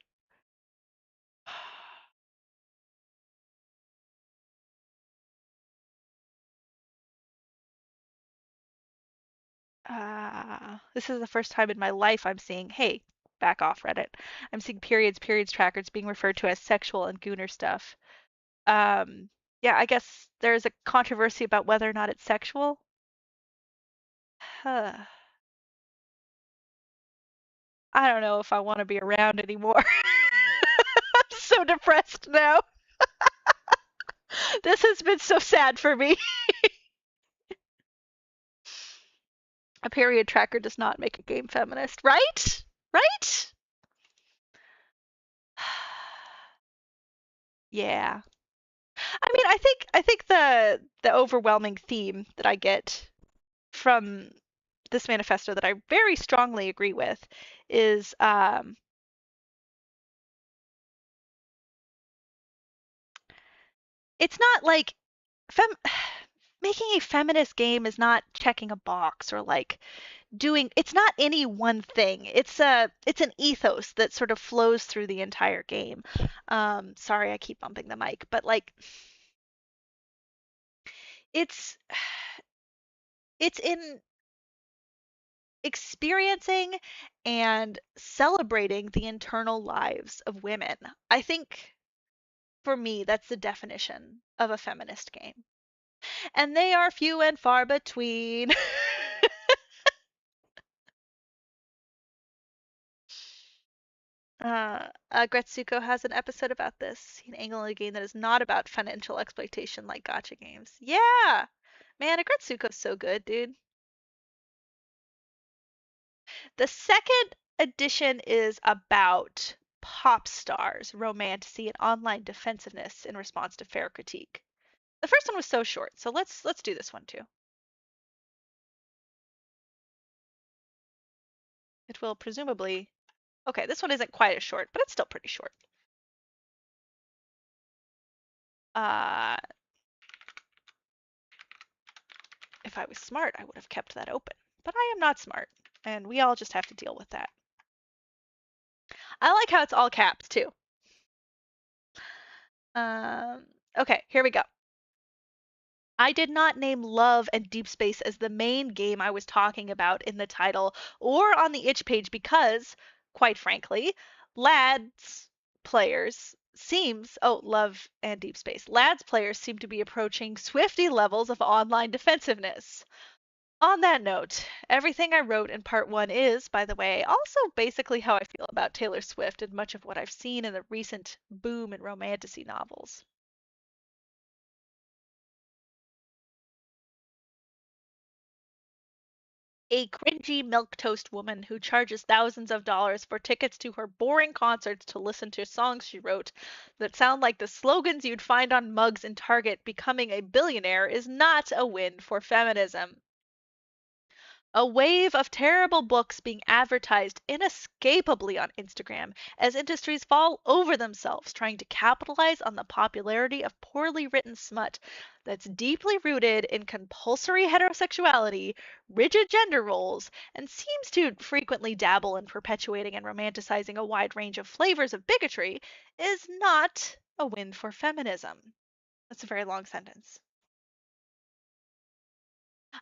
This is the first time in my life I'm seeing, hey, back off Reddit. I'm seeing periods trackers being referred to as sexual and gooner stuff. Um, yeah, I guess there's a controversy about whether or not it's sexual. Huh. I don't know if I want to be around anymore. I'm so depressed now. This has been so sad for me. A period tracker does not make a game feminist, right? Right? Yeah. I think the overwhelming theme that I get from this manifesto that I very strongly agree with is it's not like fem making a feminist game is not checking a box or like doing it's not any one thing. It's an ethos that sort of flows through the entire game. Sorry I keep bumping the mic, but like it's it's in experiencing and celebrating the internal lives of women. I think for me that's the definition of a feminist game. And they are few and far between. Gretsuko has an episode about this. An angle in a game that is not about financial exploitation like gotcha games. Yeah! Man, a Gretsuko's so good, dude. The second edition is about pop stars, romantasy, and online defensiveness in response to fair critique. The first one was so short, so let's do this one too. It will presumably. Okay, this one isn't quite as short, but it's still pretty short. Uh, if I was smart, I would have kept that open. But I am not smart, and we all just have to deal with that. I like how it's all caps too. Okay, here we go. I did not name love and deep space as the main game I was talking about in the title or on the itch page because, quite frankly, lads players seems oh love and deep space lads players seem to be approaching swifty levels of online defensiveness. On that note, everything I wrote in part one is, by the way, also basically how I feel about Taylor Swift and much of what I've seen in the recent boom in romantasy novels. A cringy milquetoast woman who charges thousands of dollars for tickets to her boring concerts to listen to songs she wrote that sound like the slogans you'd find on mugs in Target becoming a billionaire is not a win for feminism. A wave of terrible books being advertised inescapably on Instagram as industries fall over themselves trying to capitalize on the popularity of poorly written smut that's deeply rooted in compulsory heterosexuality, rigid gender roles, and seems to frequently dabble in perpetuating and romanticizing a wide range of flavors of bigotry is not a win for feminism. That's a very long sentence.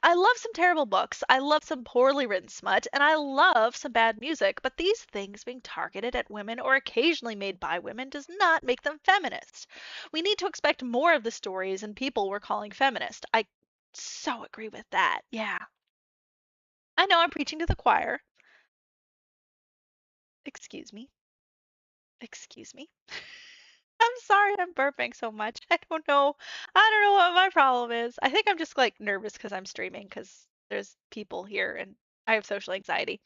I love some terrible books, I love some poorly written smut, and I love some bad music, but these things being targeted at women or occasionally made by women does not make them feminist. We need to expect more of the stories and people we're calling feminist. I so agree with that. Yeah. I know I'm preaching to the choir. Excuse me. Excuse me. I'm sorry I'm burping so much. I don't know. I don't know what my problem is. I think I'm just like nervous because I'm streaming because there's people here and I have social anxiety.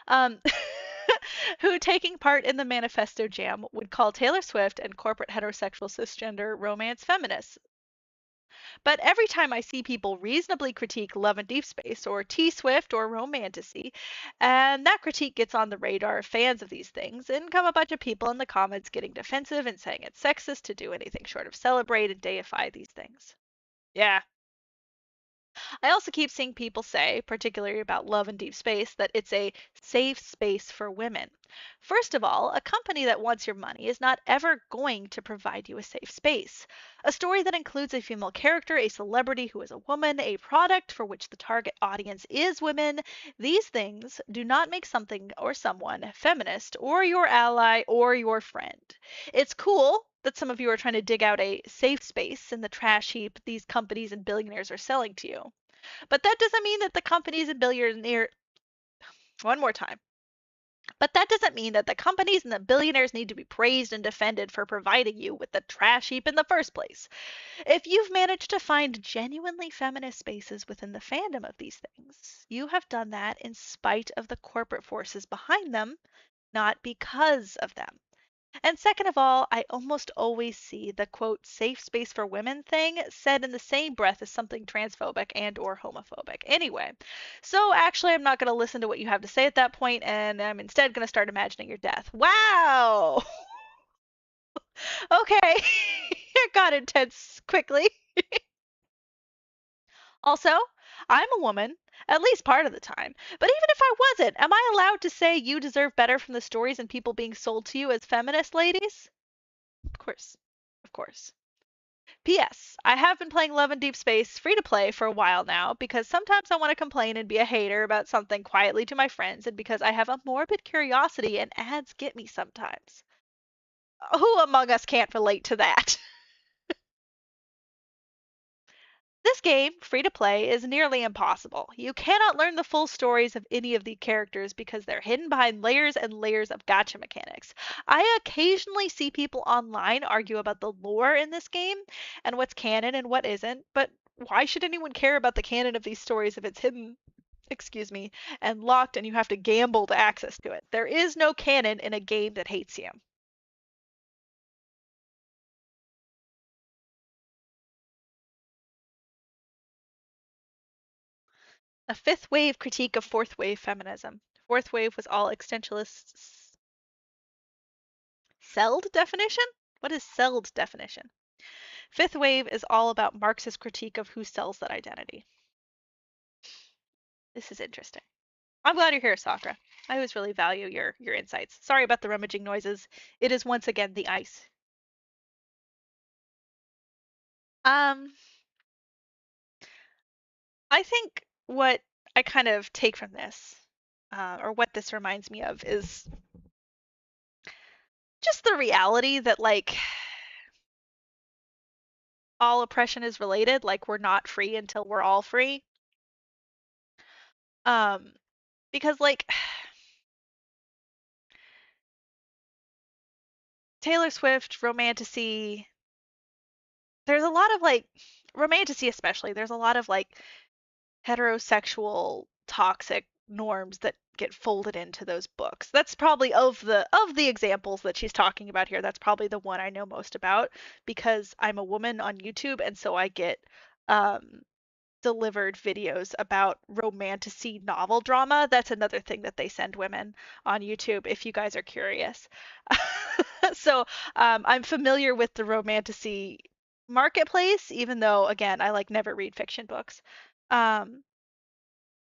Um, who, taking part in the Manifesto Jam, would call Taylor Swift and corporate heterosexual cisgender romance feminists. But every time I see people reasonably critique Love and Deep Space or T Swift or Romantasy, and that critique gets on the radar of fans of these things, and come a bunch of people in the comments getting defensive and saying it's sexist to do anything short of celebrate and deify these things. Yeah, I also keep seeing people say, particularly about Love and Deep Space, that it's a safe space for women. First of all, a company that wants your money is not ever going to provide you a safe space. A story that includes a female character, a celebrity who is a woman, a product for which the target audience is women, these things do not make something or someone feminist or your ally or your friend. It's cool that some of you are trying to dig out a safe space in the trash heap these companies and billionaires are selling to you. But that doesn't mean that the companies and billionaires, one more time. But that doesn't mean that the companies and the billionaires need to be praised and defended for providing you with the trash heap in the first place. If you've managed to find genuinely feminist spaces within the fandom of these things, you have done that in spite of the corporate forces behind them, not because of them. And second of all, I almost always see the quote safe space for women thing said in the same breath as something transphobic and or homophobic. Anyway, so actually I'm not going to listen to what you have to say at that point and I'm instead going to start imagining your death. Wow. Okay. It got intense quickly. Also, I'm a woman, at least part of the time. But even if I wasn't, am I allowed to say you deserve better from the stories and people being sold to you as feminist ladies? Of course. Of course. P.S. I have been playing Love and Deep Space free to play for a while now because sometimes I want to complain and be a hater about something quietly to my friends, and because I have a morbid curiosity and ads get me sometimes. Who among us can't relate to that? This game, free to play, is nearly impossible. You cannot learn the full stories of any of the characters because they're hidden behind layers and layers of gotcha mechanics. I occasionally see people online argue about the lore in this game and what's canon and what isn't, but why should anyone care about the canon of these stories if it's hidden, excuse me, and locked and you have to gamble to access to it? There is no canon in a game that hates you. A fifth wave critique of fourth wave feminism. Fourth wave was all existentialists. Celled definition? What is celled definition? Fifth wave is all about Marxist critique of who sells that identity. This is interesting. I'm glad you're here, Sakura. I always really value your insights. Sorry about the rummaging noises. It is once again the ice. Um, I think what I kind of take from this, or what this reminds me of, is just the reality that like all oppression is related. Like we're not free until we're all free. Um, because like Taylor Swift, romantasy, there's a lot of like romantasy especially. There's a lot of like heterosexual toxic norms that get folded into those books. That's probably of the examples that she's talking about here, that's probably the one I know most about because I'm a woman on YouTube and so I get um delivered videos about romantasy novel drama. That's another thing that they send women on YouTube if you guys are curious. So I'm familiar with the romantasy marketplace, even though again I like never read fiction books. Um,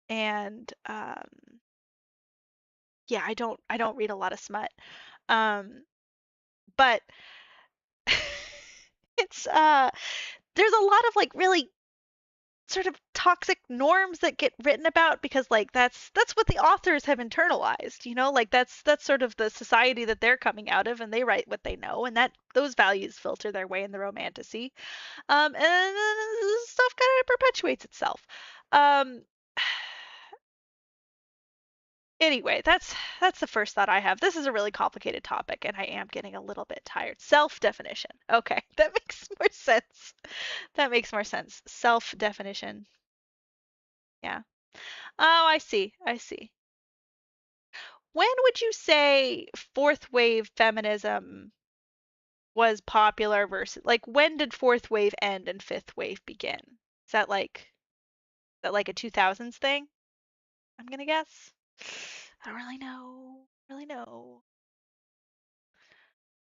and yeah, I don't read a lot of smut. Um, but it's there's a lot of like really sort of toxic norms that get written about because like that's what the authors have internalized, like that's sort of the society that they're coming out of and they write what they know and that those values filter their way in the romantasy. And stuff kind of perpetuates itself. Um Anyway, that's the first thought I have. This is a really complicated topic, and I am getting a little bit tired. Self-definition. Okay, that makes more sense. That makes more sense. Self-definition. Yeah. Oh, I see. I see. When would you say fourth wave feminism was popular versus like when did fourth wave end and fifth wave begin? Is that like a 2000s thing? I'm gonna guess. I don't really know. Really know.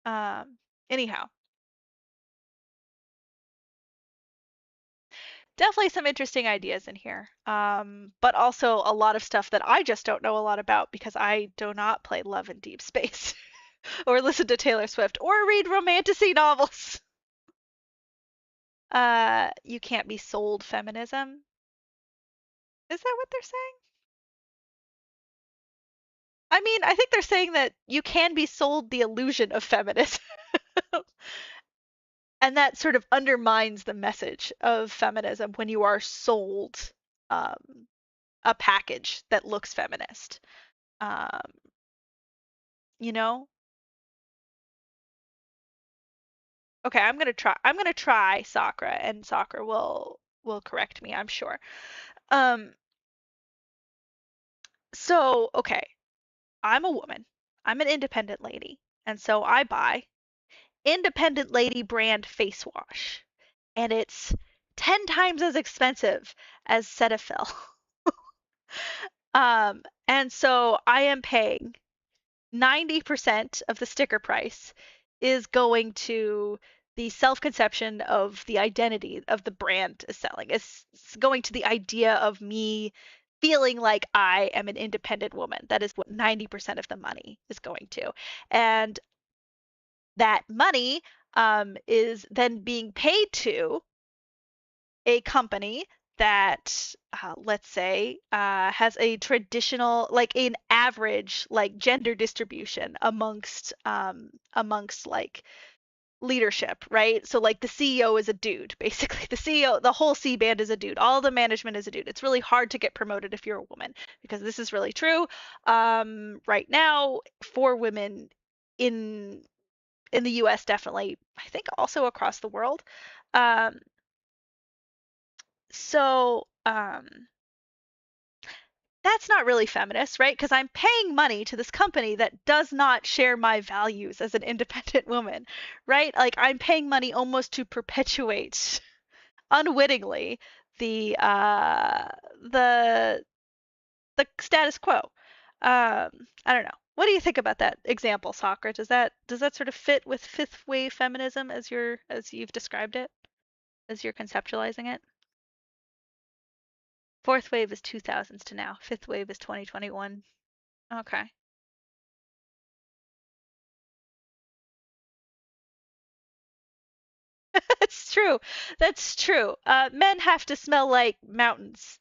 Um, Anyhow, definitely some interesting ideas in here. But also a lot of stuff that I just don't know a lot about because I do not play Love in Deep Space or listen to Taylor Swift or read romantasy novels. You can't be sold feminism. Is that what they're saying? I mean, I think they're saying that you can be sold the illusion of feminism. And that sort of undermines the message of feminism when you are sold um, a package that looks feminist. Um, you know? Okay, I'm gonna try. I'm gonna try Sakura, and Sakura will correct me, I'm sure. Um, so okay, I'm a woman. I'm an independent lady, and so I buy independent lady brand face wash, and it's 10 times as expensive as Cetaphil. And so I am paying 90% of the sticker price is going to the self-conception of the identity of the brand is selling. It's going to the idea of me feeling like I am an independent woman. That is what 90% of the money is going to. And that money is then being paid to a company that let's say has a traditional like an average like gender distribution amongst like leadership, right? So like the CEO is a dude, basically. The CEO, the whole C band is a dude. All the management is a dude. It's really hard to get promoted if you're a woman because this is really true. Right now, for women in in the US, definitely, I think also across the world. Um, so that's not really feminist, right? Because I'm paying money to this company that does not share my values as an independent woman, right? Like I'm paying money almost to perpetuate unwittingly the uh the the status quo. I don't know. What do you think about that example, Soccer? Does that sort of fit with fifth wave feminism as you've described it, as you're conceptualizing it? Fourth wave is 2000s to now. Fifth wave is 2021. Okay. That's true. That's true. Men have to smell like mountains.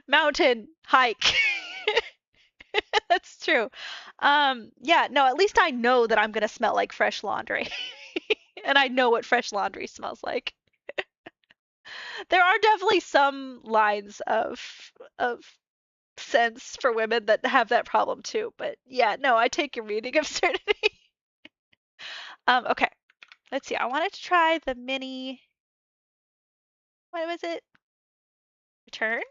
Mountain hike. That's true. Yeah, no, at least I know that I'm gonna smell like fresh laundry. And I know what fresh laundry smells like. There are definitely some lines of scents for women that have that problem too, but yeah, no, I take your reading of absurdity. Okay, let's see. I wanted to try the mini. What was it? Return?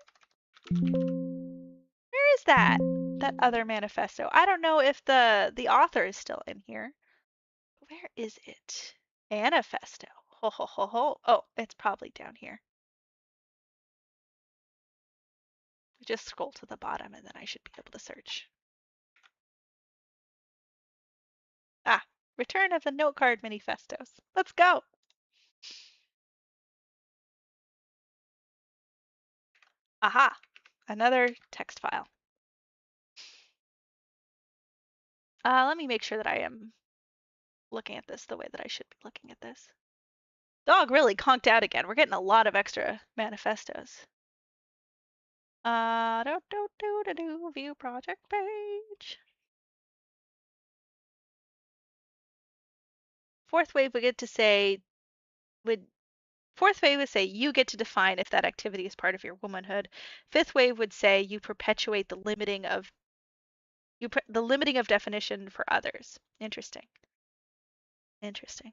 Where is that? That other manifesto. I don't know if the author is still in here. Where is it? Manifesto. Ho ho ho ho. Oh, it's probably down here. Just scroll to the bottom and then I should be able to search. Ah, Return of the Note Card Manifestos. Let's go. Aha, another text file. Let me make sure that I am looking at this the way that I should be looking at this. Dog really conked out again. We're getting a lot of extra manifestos. View project page. Fourth wave would get to say, Fourth wave would say you get to define if that activity is part of your womanhood. Fifth wave would say you perpetuate the limiting of definition for others. Interesting. Interesting.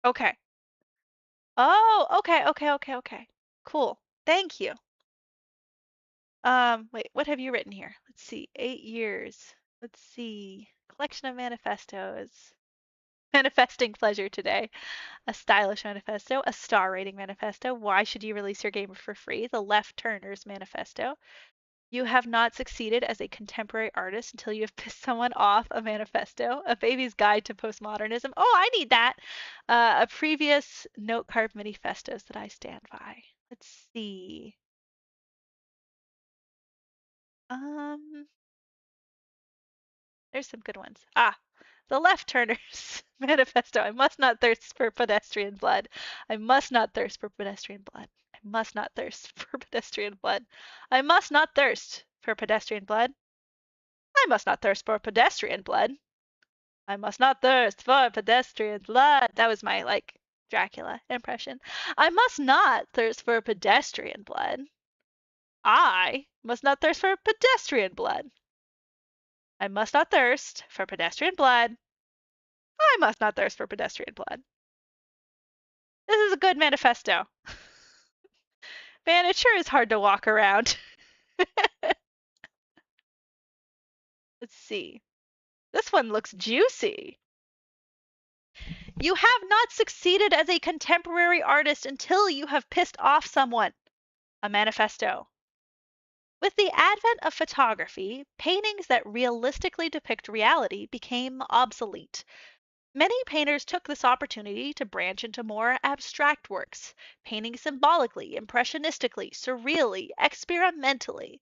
Okay. Oh, okay. Cool. Thank you. Wait, what have you written here? Let's see. 8 years. Let's see. Collection of manifestos. Manifesting pleasure today. A stylish manifesto. A star rating manifesto. Why should you release your game for free? The Left Turners manifesto. You have not succeeded as a contemporary artist until you have pissed someone off. A manifesto. A baby's guide to postmodernism. Oh, I need that. A previous note card manifestos that I stand by. Let's see. Um, there's some good ones. The Left Turners Manifesto. I must not thirst for pedestrian blood. I must not thirst for pedestrian blood. I must not thirst for pedestrian blood. I must not thirst for pedestrian blood. I must not thirst for pedestrian blood. I must not thirst for pedestrian blood. That was my Dracula impression. I must not thirst for pedestrian blood. I must not thirst for pedestrian blood. I must not thirst for pedestrian blood. I must not thirst for pedestrian blood. This is a good manifesto. Man, it sure is hard to walk around. Let's see. This one looks juicy. You have not succeeded as a contemporary artist until you have pissed off someone. A manifesto. With the advent of photography, paintings that realistically depict reality became obsolete. Many painters took this opportunity to branch into more abstract works, painting symbolically, impressionistically, surreally, experimentally.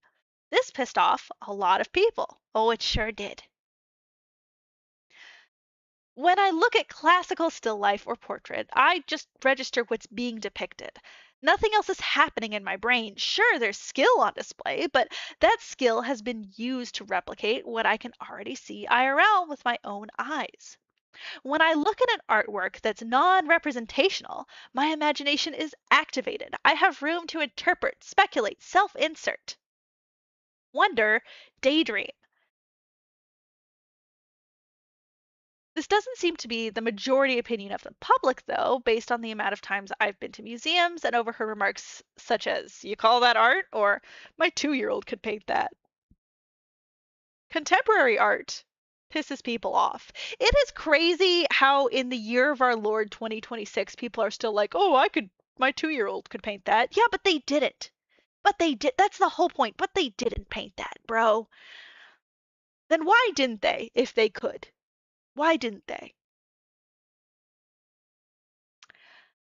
This pissed off a lot of people. Oh, it sure did. When I look at classical still life or portrait, I just register what's being depicted. Nothing else is happening in my brain. Sure, there's skill on display, but that skill has been used to replicate what I can already see IRL with my own eyes. When I look at an artwork that's non-representational, my imagination is activated. I have room to interpret, speculate, self-insert. Wonder, daydream. This doesn't seem to be the majority opinion of the public, though, based on the amount of times I've been to museums and overheard remarks such as, "You call that art?" or "My 2-year-old could paint that." Contemporary art pisses people off. It is crazy how in the year of our Lord 2026, people are still like, "Oh, my 2-year-old could paint that." Yeah, but they didn't. But they did. That's the whole point. But they didn't paint that, bro. Then why didn't they if they could? Why didn't they?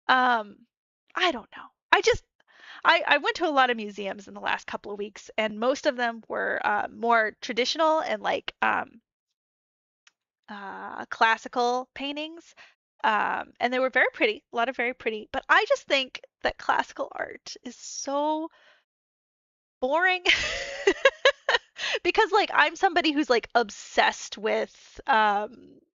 Um, I don't know. I went to a lot of museums in the last couple of weeks, and most of them were more traditional and like classical paintings. And they were very pretty, a lot of very pretty. But I just think that classical art is so boring because like I'm somebody who's like obsessed with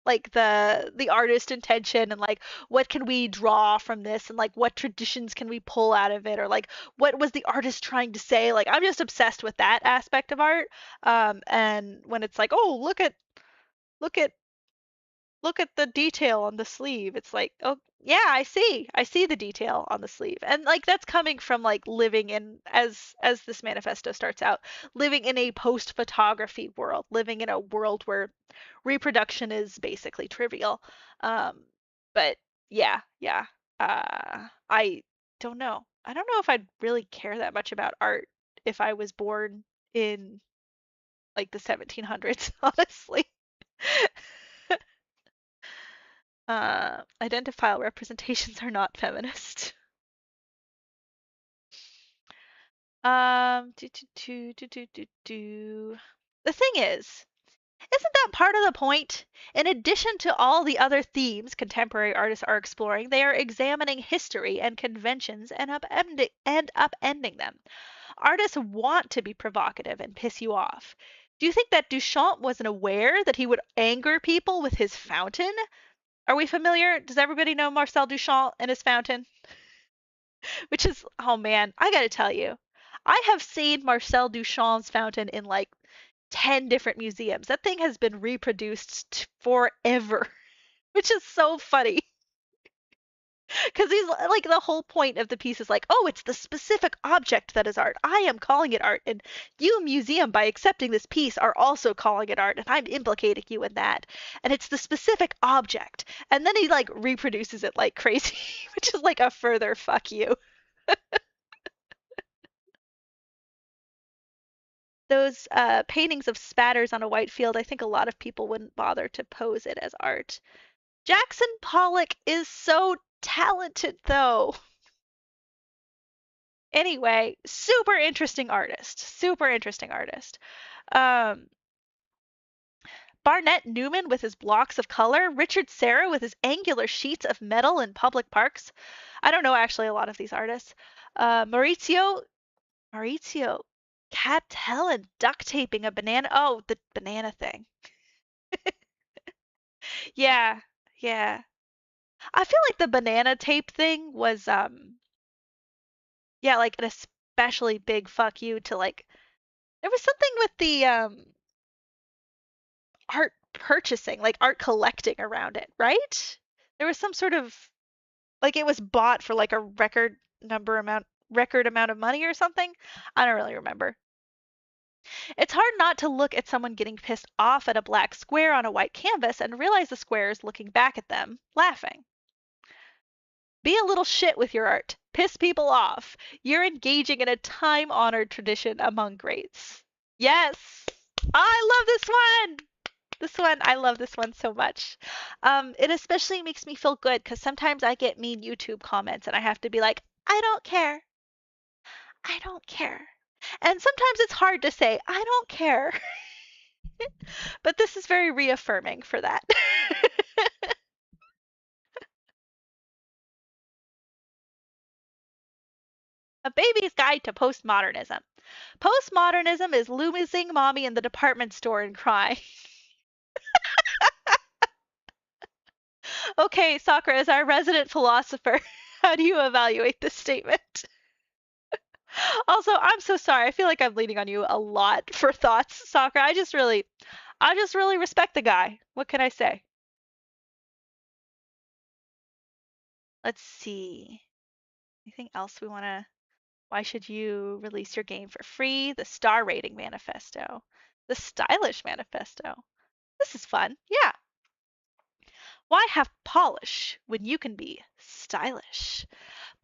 like the artist intention and like what can we draw from this and like what traditions can we pull out of it or like what was the artist trying to say. Like I'm just obsessed with that aspect of art. And when it's like, oh, look at look at the detail on the sleeve. It's like, oh, yeah, I see the detail on the sleeve. And like that's coming from like living in as this manifesto starts out, living in a post-photography world, living in a world where reproduction is basically trivial. Um, but yeah. I don't know. I don't know if I'd really care that much about art if I was born in like the 1700s, honestly. Identifiable representations are not feminist. The thing is, isn't that part of the point? In addition to all the other themes contemporary artists are exploring, they are examining history and conventions and upending them. Artists want to be provocative and piss you off. Do you think that Duchamp wasn't aware that he would anger people with his fountain? Are we familiar? Does everybody know Marcel Duchamp and his fountain? Which is, oh man, I gotta tell you, I have seen Marcel Duchamp's fountain in like 10 different museums. That thing has been reproduced forever, which is so funny. Because he's like, the whole point of the piece is like, oh, it's the specific object that is art. I am calling it art. And you, museum, by accepting this piece, are also calling it art. And I'm implicating you in that. And it's the specific object. And then he like reproduces it like crazy, which is like a further fuck you. Those paintings of spatters on a white field, I think a lot of people wouldn't bother to pose it as art. Jackson Pollock is so talented, though. Anyway, super interesting artist. Super interesting artist. Um, Barnett Newman with his blocks of color, Richard Serra with his angular sheets of metal in public parks. I don't know actually a lot of these artists. Maurizio Catella duct taping a banana. Oh, the banana thing. Yeah, yeah. I feel like the banana tape thing was yeah, like an especially big fuck you to like there was something with the art purchasing, like art collecting around it, right? There was some sort of like it was bought for like a record amount of money or something. I don't really remember. It's hard not to look at someone getting pissed off at a black square on a white canvas and realize the square is looking back at them, laughing. Be a little shit with your art. Piss people off. You're engaging in a time-honored tradition among greats. Yes! I love this one! I love this one so much. It especially makes me feel good because sometimes I get mean YouTube comments and I have to be like, I don't care. I don't care. And sometimes it's hard to say, I don't care. But this is very reaffirming for that. A Baby's Guide to Postmodernism. Postmodernism is losing mommy in the department store and crying. Okay, Sakura, as our resident philosopher, how do you evaluate this statement? Also, I'm so sorry. I feel like I'm leaning on you a lot for thoughts, Sakura. I just really respect the guy. What can I say? Let's see. Anything else we want to Why should you release your game for free? The star rating manifesto. The stylish manifesto. This is fun. Yeah. Why have polish when you can be stylish?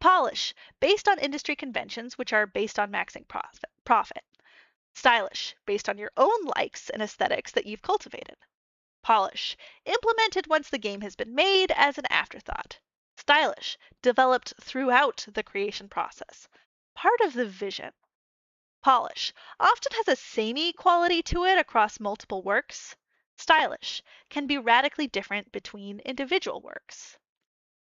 Polish, based on industry conventions, which are based on maxing profit. Stylish, based on your own likes and aesthetics that you've cultivated. Polish, implemented once the game has been made as an afterthought. Stylish, developed throughout the creation process. part of the vision. Polish often has a samey quality to it across multiple works. Stylish can be radically different between individual works.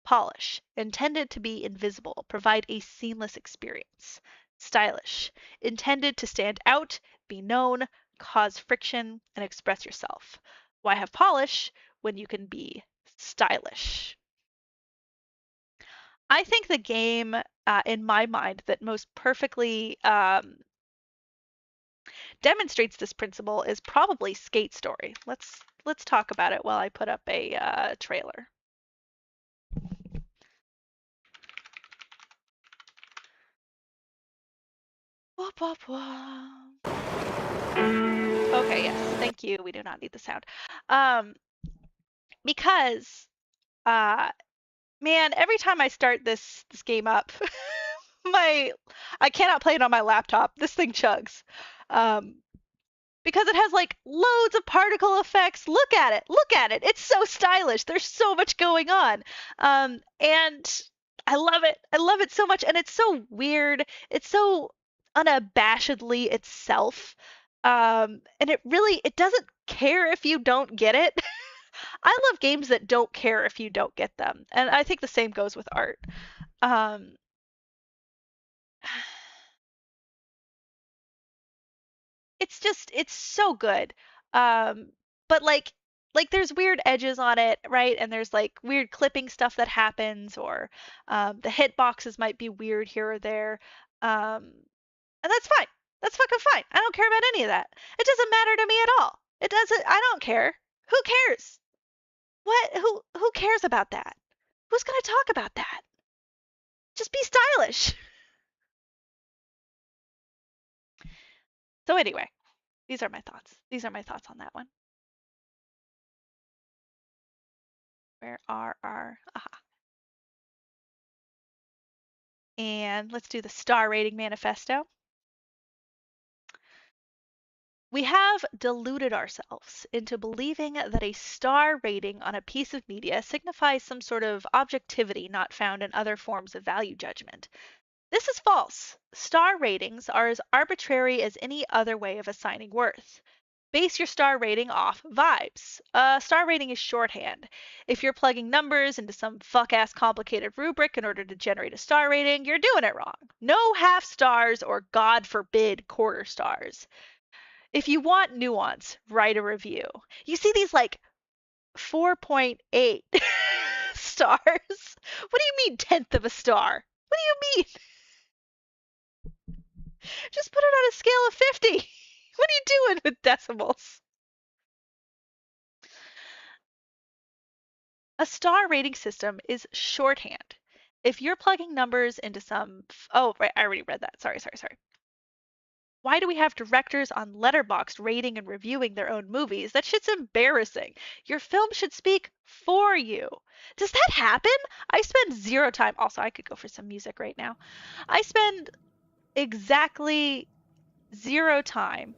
Polish, intended to be invisible, provide a seamless experience. Stylish, intended to stand out, be known, cause friction, and express yourself. Why have polish when you can be stylish? I think the game, in my mind, that most perfectly demonstrates this principle is probably Skate Story. Let's talk about it while I put up a trailer. Whoop, whoop, whoop. Okay, yes, thank you. We do not need the sound. Because man, every time I start this game up, I cannot play it on my laptop. This thing chugs. Because it has like loads of particle effects. Look at it. Look at it. It's so stylish. There's so much going on. And I love it. I love it so much. And it's so weird. It's so unabashedly itself. And it doesn't care if you don't get it. I love games that don't care if you don't get them. And I think the same goes with art. It's so good. But like there's weird edges on it, right? And there's like weird clipping stuff that happens, or the hitboxes might be weird here or there. And that's fine. That's fucking fine. I don't care about any of that. It doesn't matter to me at all. It doesn't. I don't care. Who cares? What? Who cares about that? Who's gonna talk about that? Just be stylish. So anyway, these are my thoughts. These are my thoughts on that one. Where are our... Aha. And let's do the star rating manifesto. We have deluded ourselves into believing that a star rating on a piece of media signifies some sort of objectivity not found in other forms of value judgment. This is false. Star ratings are as arbitrary as any other way of assigning worth. Base your star rating off vibes. A star rating is shorthand. If you're plugging numbers into some fuck-ass complicated rubric in order to generate a star rating, you're doing it wrong. No half stars or, God forbid, quarter stars. If you want nuance, write a review. You see these like 4.8 stars? What do you mean 10th of a star? What do you mean? Just put it on a scale of 50. What are you doing with decimals? A star rating system is shorthand. If you're plugging numbers into some... Oh, right, I already read that. Sorry. Why do we have directors on Letterboxd rating and reviewing their own movies? That shit's embarrassing. Your film should speak for you. Does that happen? I spend zero time. Also, I could go for some music right now. I spend exactly zero time.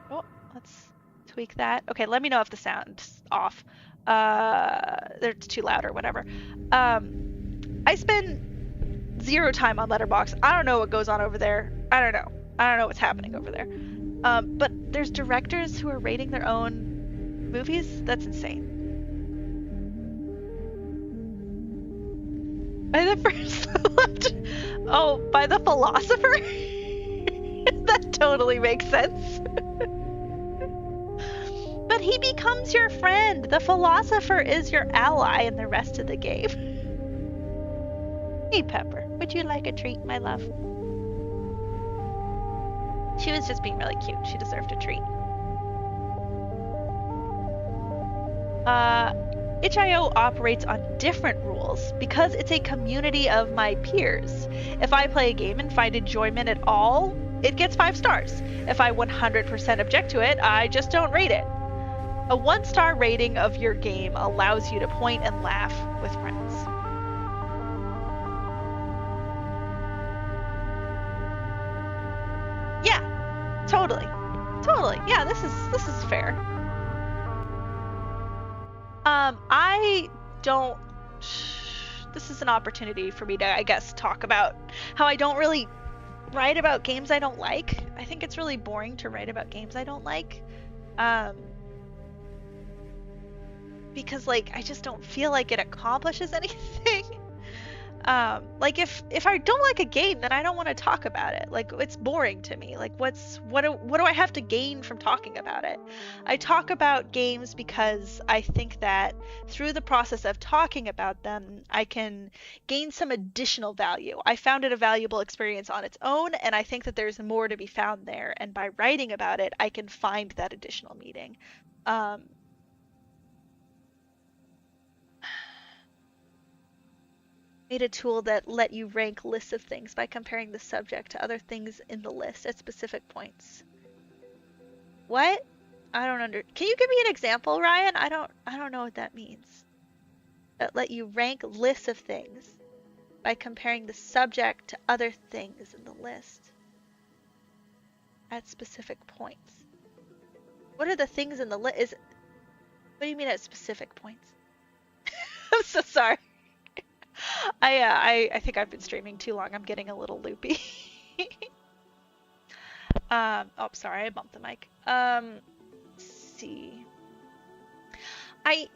Oh, let's tweak that. Okay, let me know if the sound's off. It's too loud or whatever. I spend zero time on Letterboxd. I don't know what goes on over there. I don't know what's happening over there. But there's directors who are rating their own movies? That's insane. By the first left. Oh, by the philosopher? That totally makes sense. But he becomes your friend. The philosopher is your ally in the rest of the game. Hey, Pepper, would you like a treat, my love? She was just being really cute. She deserved a treat. itch.io operates on different rules because it's a community of my peers. If I play a game and find enjoyment at all, it gets 5 stars. If I 100% object to it, I just don't rate it. A 1-star rating of your game allows you to point and laugh with friends. Yeah, totally. Yeah, this is fair. I don't this is an opportunity for me to, I guess, talk about how I don't really write about games I don't like. I think it's really boring to write about games I don't like. Because like I just don't feel like it accomplishes anything. Like if I don't like a game, then I don't want to talk about it. Like it's boring to me. Like what do I have to gain from talking about it? I talk about games because I think that through the process of talking about them, I can gain some additional value. I found it a valuable experience on its own, and I think that there's more to be found there. And by writing about it, I can find that additional meaning. Made a tool that let you rank lists of things by comparing the subject to other things in the list at specific points. What? I don't Can you give me an example, Ryan? I don't know what that means. That let you rank lists of things by comparing the subject to other things in the list at specific points. What are the things in the list? What do you mean at specific points? I'm so sorry. I think I've been streaming too long. I'm getting a little loopy. Oh, sorry, I bumped the mic. Let's see. I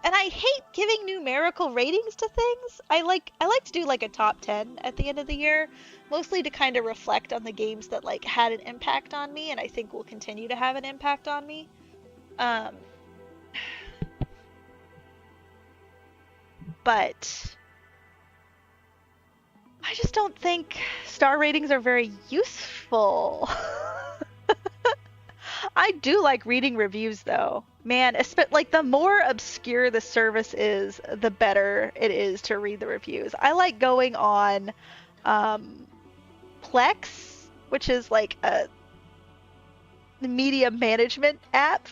hate giving numerical ratings to things. I like to do like a top 10 at the end of the year, mostly to kind of reflect on the games that like had an impact on me and I think will continue to have an impact on me. But I just don't think star ratings are very useful. I do like reading reviews though. Man, like the more obscure the service is, the better it is to read the reviews. I like going on Plex, which is like a media management app.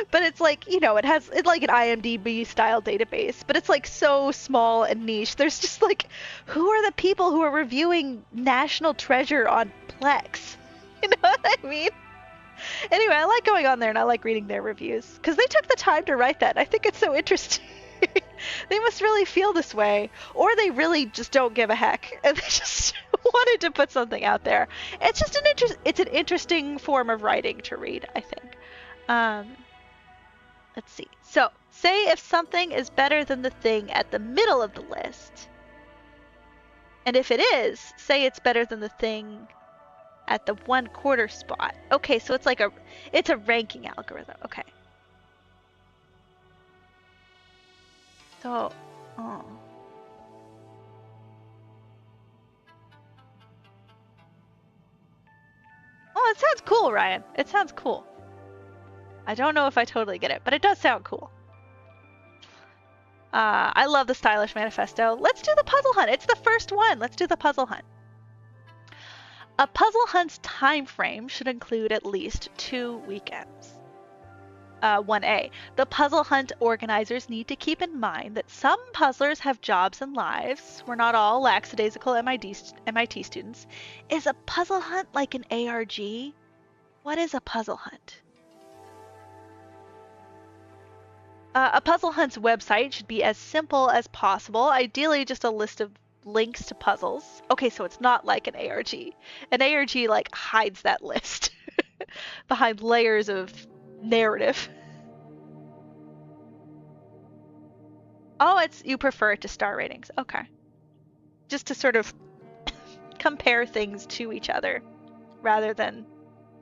But it's like, you know, it's like an IMDb style database, but it's like so small and niche. There's just like, who are the people who are reviewing National Treasure on Plex? You know what I mean? Anyway, I like going on there and I like reading their reviews because they took the time to write that. I think it's so interesting. They must really feel this way, or they really just don't give a heck and they just wanted to put something out there. It's just it's an interesting form of writing to read, I think. Let's see. So, say if something is better than the thing at the middle of the list, and if it is, say it's better than the thing at the 1/4 spot. Okay, so it's like it's a ranking algorithm. Okay. So, oh, it sounds cool, Ryan. It sounds cool. I don't know if I totally get it, but it does sound cool. I love the stylish manifesto. Let's do the puzzle hunt. It's the first one. Let's do the puzzle hunt. A puzzle hunt's time frame should include at least 2 weekends. 1A. The puzzle hunt organizers need to keep in mind that some puzzlers have jobs and lives. We're not all lackadaisical MIT students. Is a puzzle hunt like an ARG? What is a puzzle hunt? A puzzle hunt's website should be as simple as possible, ideally just a list of links to puzzles. Okay, so it's not like an ARG. An ARG like hides that list behind layers of narrative. Oh, you prefer it to star ratings. Okay. Just to sort of compare things to each other rather than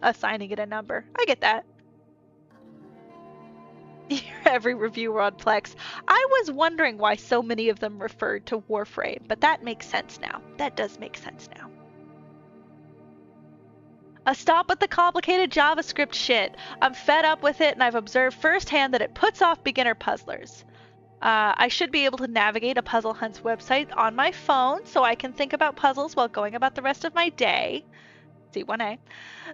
assigning it a number. I get that. Every reviewer on Plex. I was wondering why so many of them referred to Warframe, but that makes sense now. That does make sense now. Stop with the complicated JavaScript shit. I'm fed up with it, and I've observed firsthand that it puts off beginner puzzlers. I should be able to navigate a Puzzle Hunt's website on my phone so I can think about puzzles while going about the rest of my day. See 1A.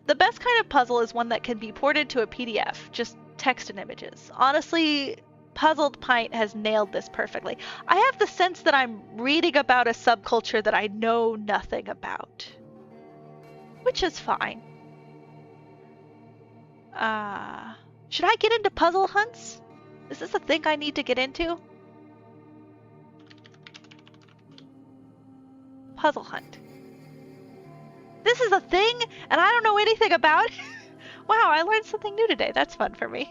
The best kind of puzzle is one that can be ported to a PDF, just text and images. Honestly, Puzzled Pint has nailed this perfectly. I have the sense that I'm reading about a subculture that I know nothing about. Which is fine. Should I get into puzzle hunts? Is this a thing I need to get into? puzzle hunt. This is a thing, and I don't know anything about it. Wow, I learned something new today. That's fun for me.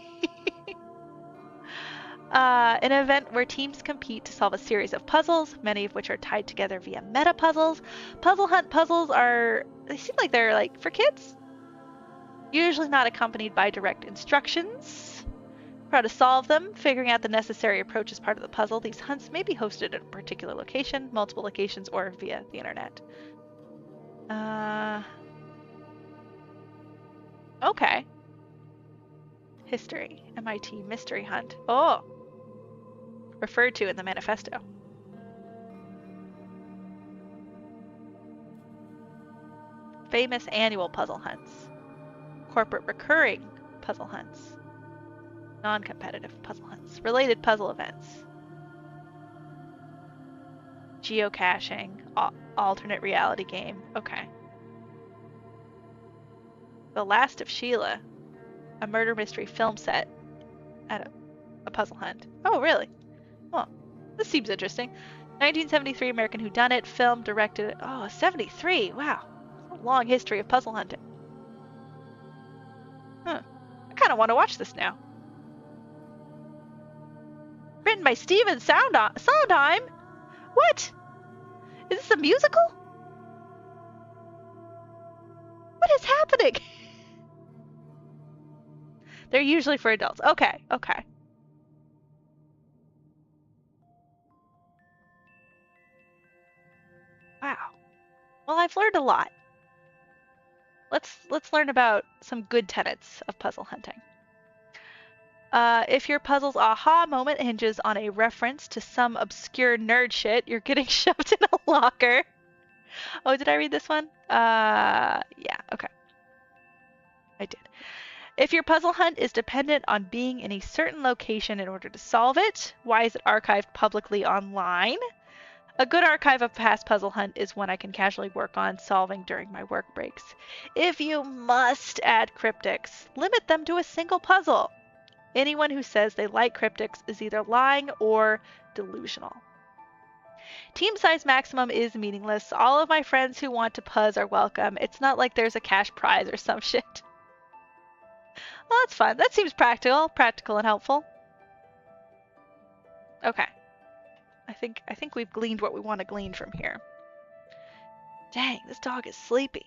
An event where teams compete to solve a series of puzzles, many of which are tied together via meta puzzles. Puzzle hunt puzzles they seem like they're like for kids. Usually not accompanied by direct instructions for how to solve them. Figuring out the necessary approach is part of the puzzle. These hunts may be hosted at a particular location, multiple locations, or via the internet. Okay. History. MIT Mystery Hunt. Oh! Referred to in the manifesto. Famous annual puzzle hunts. Corporate recurring puzzle hunts. Non-competitive puzzle hunts. Related puzzle events. Geocaching. Alternate reality game. Okay. The Last of Sheila. A murder mystery film set at a puzzle hunt. Oh, really? Well, this seems interesting. 1973 American Whodunit, film, directed. Oh, 73. Wow. A long history of puzzle hunting. Huh. I kind of want to watch this now. Written by Steven Sondheim? What? Is this a musical? What is happening? They're usually for adults. Okay, okay. Wow. Well, I've learned a lot. Let's learn about some good tenets of puzzle hunting. If your puzzle's aha moment hinges on a reference to some obscure nerd shit, you're getting shoved in a locker. Oh, did I read this one? Yeah, okay. I did. If your puzzle hunt is dependent on being in a certain location in order to solve it, why is it archived publicly online? A good archive of past puzzle hunt is one I can casually work on solving during my work breaks. If you must add cryptics, limit them to a single puzzle. Anyone who says they like cryptics is either lying or delusional. Team size maximum is meaningless. All of my friends who want to puzz are welcome. It's not like there's a cash prize or some shit. Well, that's fun. That seems practical and helpful. Okay. I think we've gleaned what we want to glean from here. Dang, this dog is sleepy.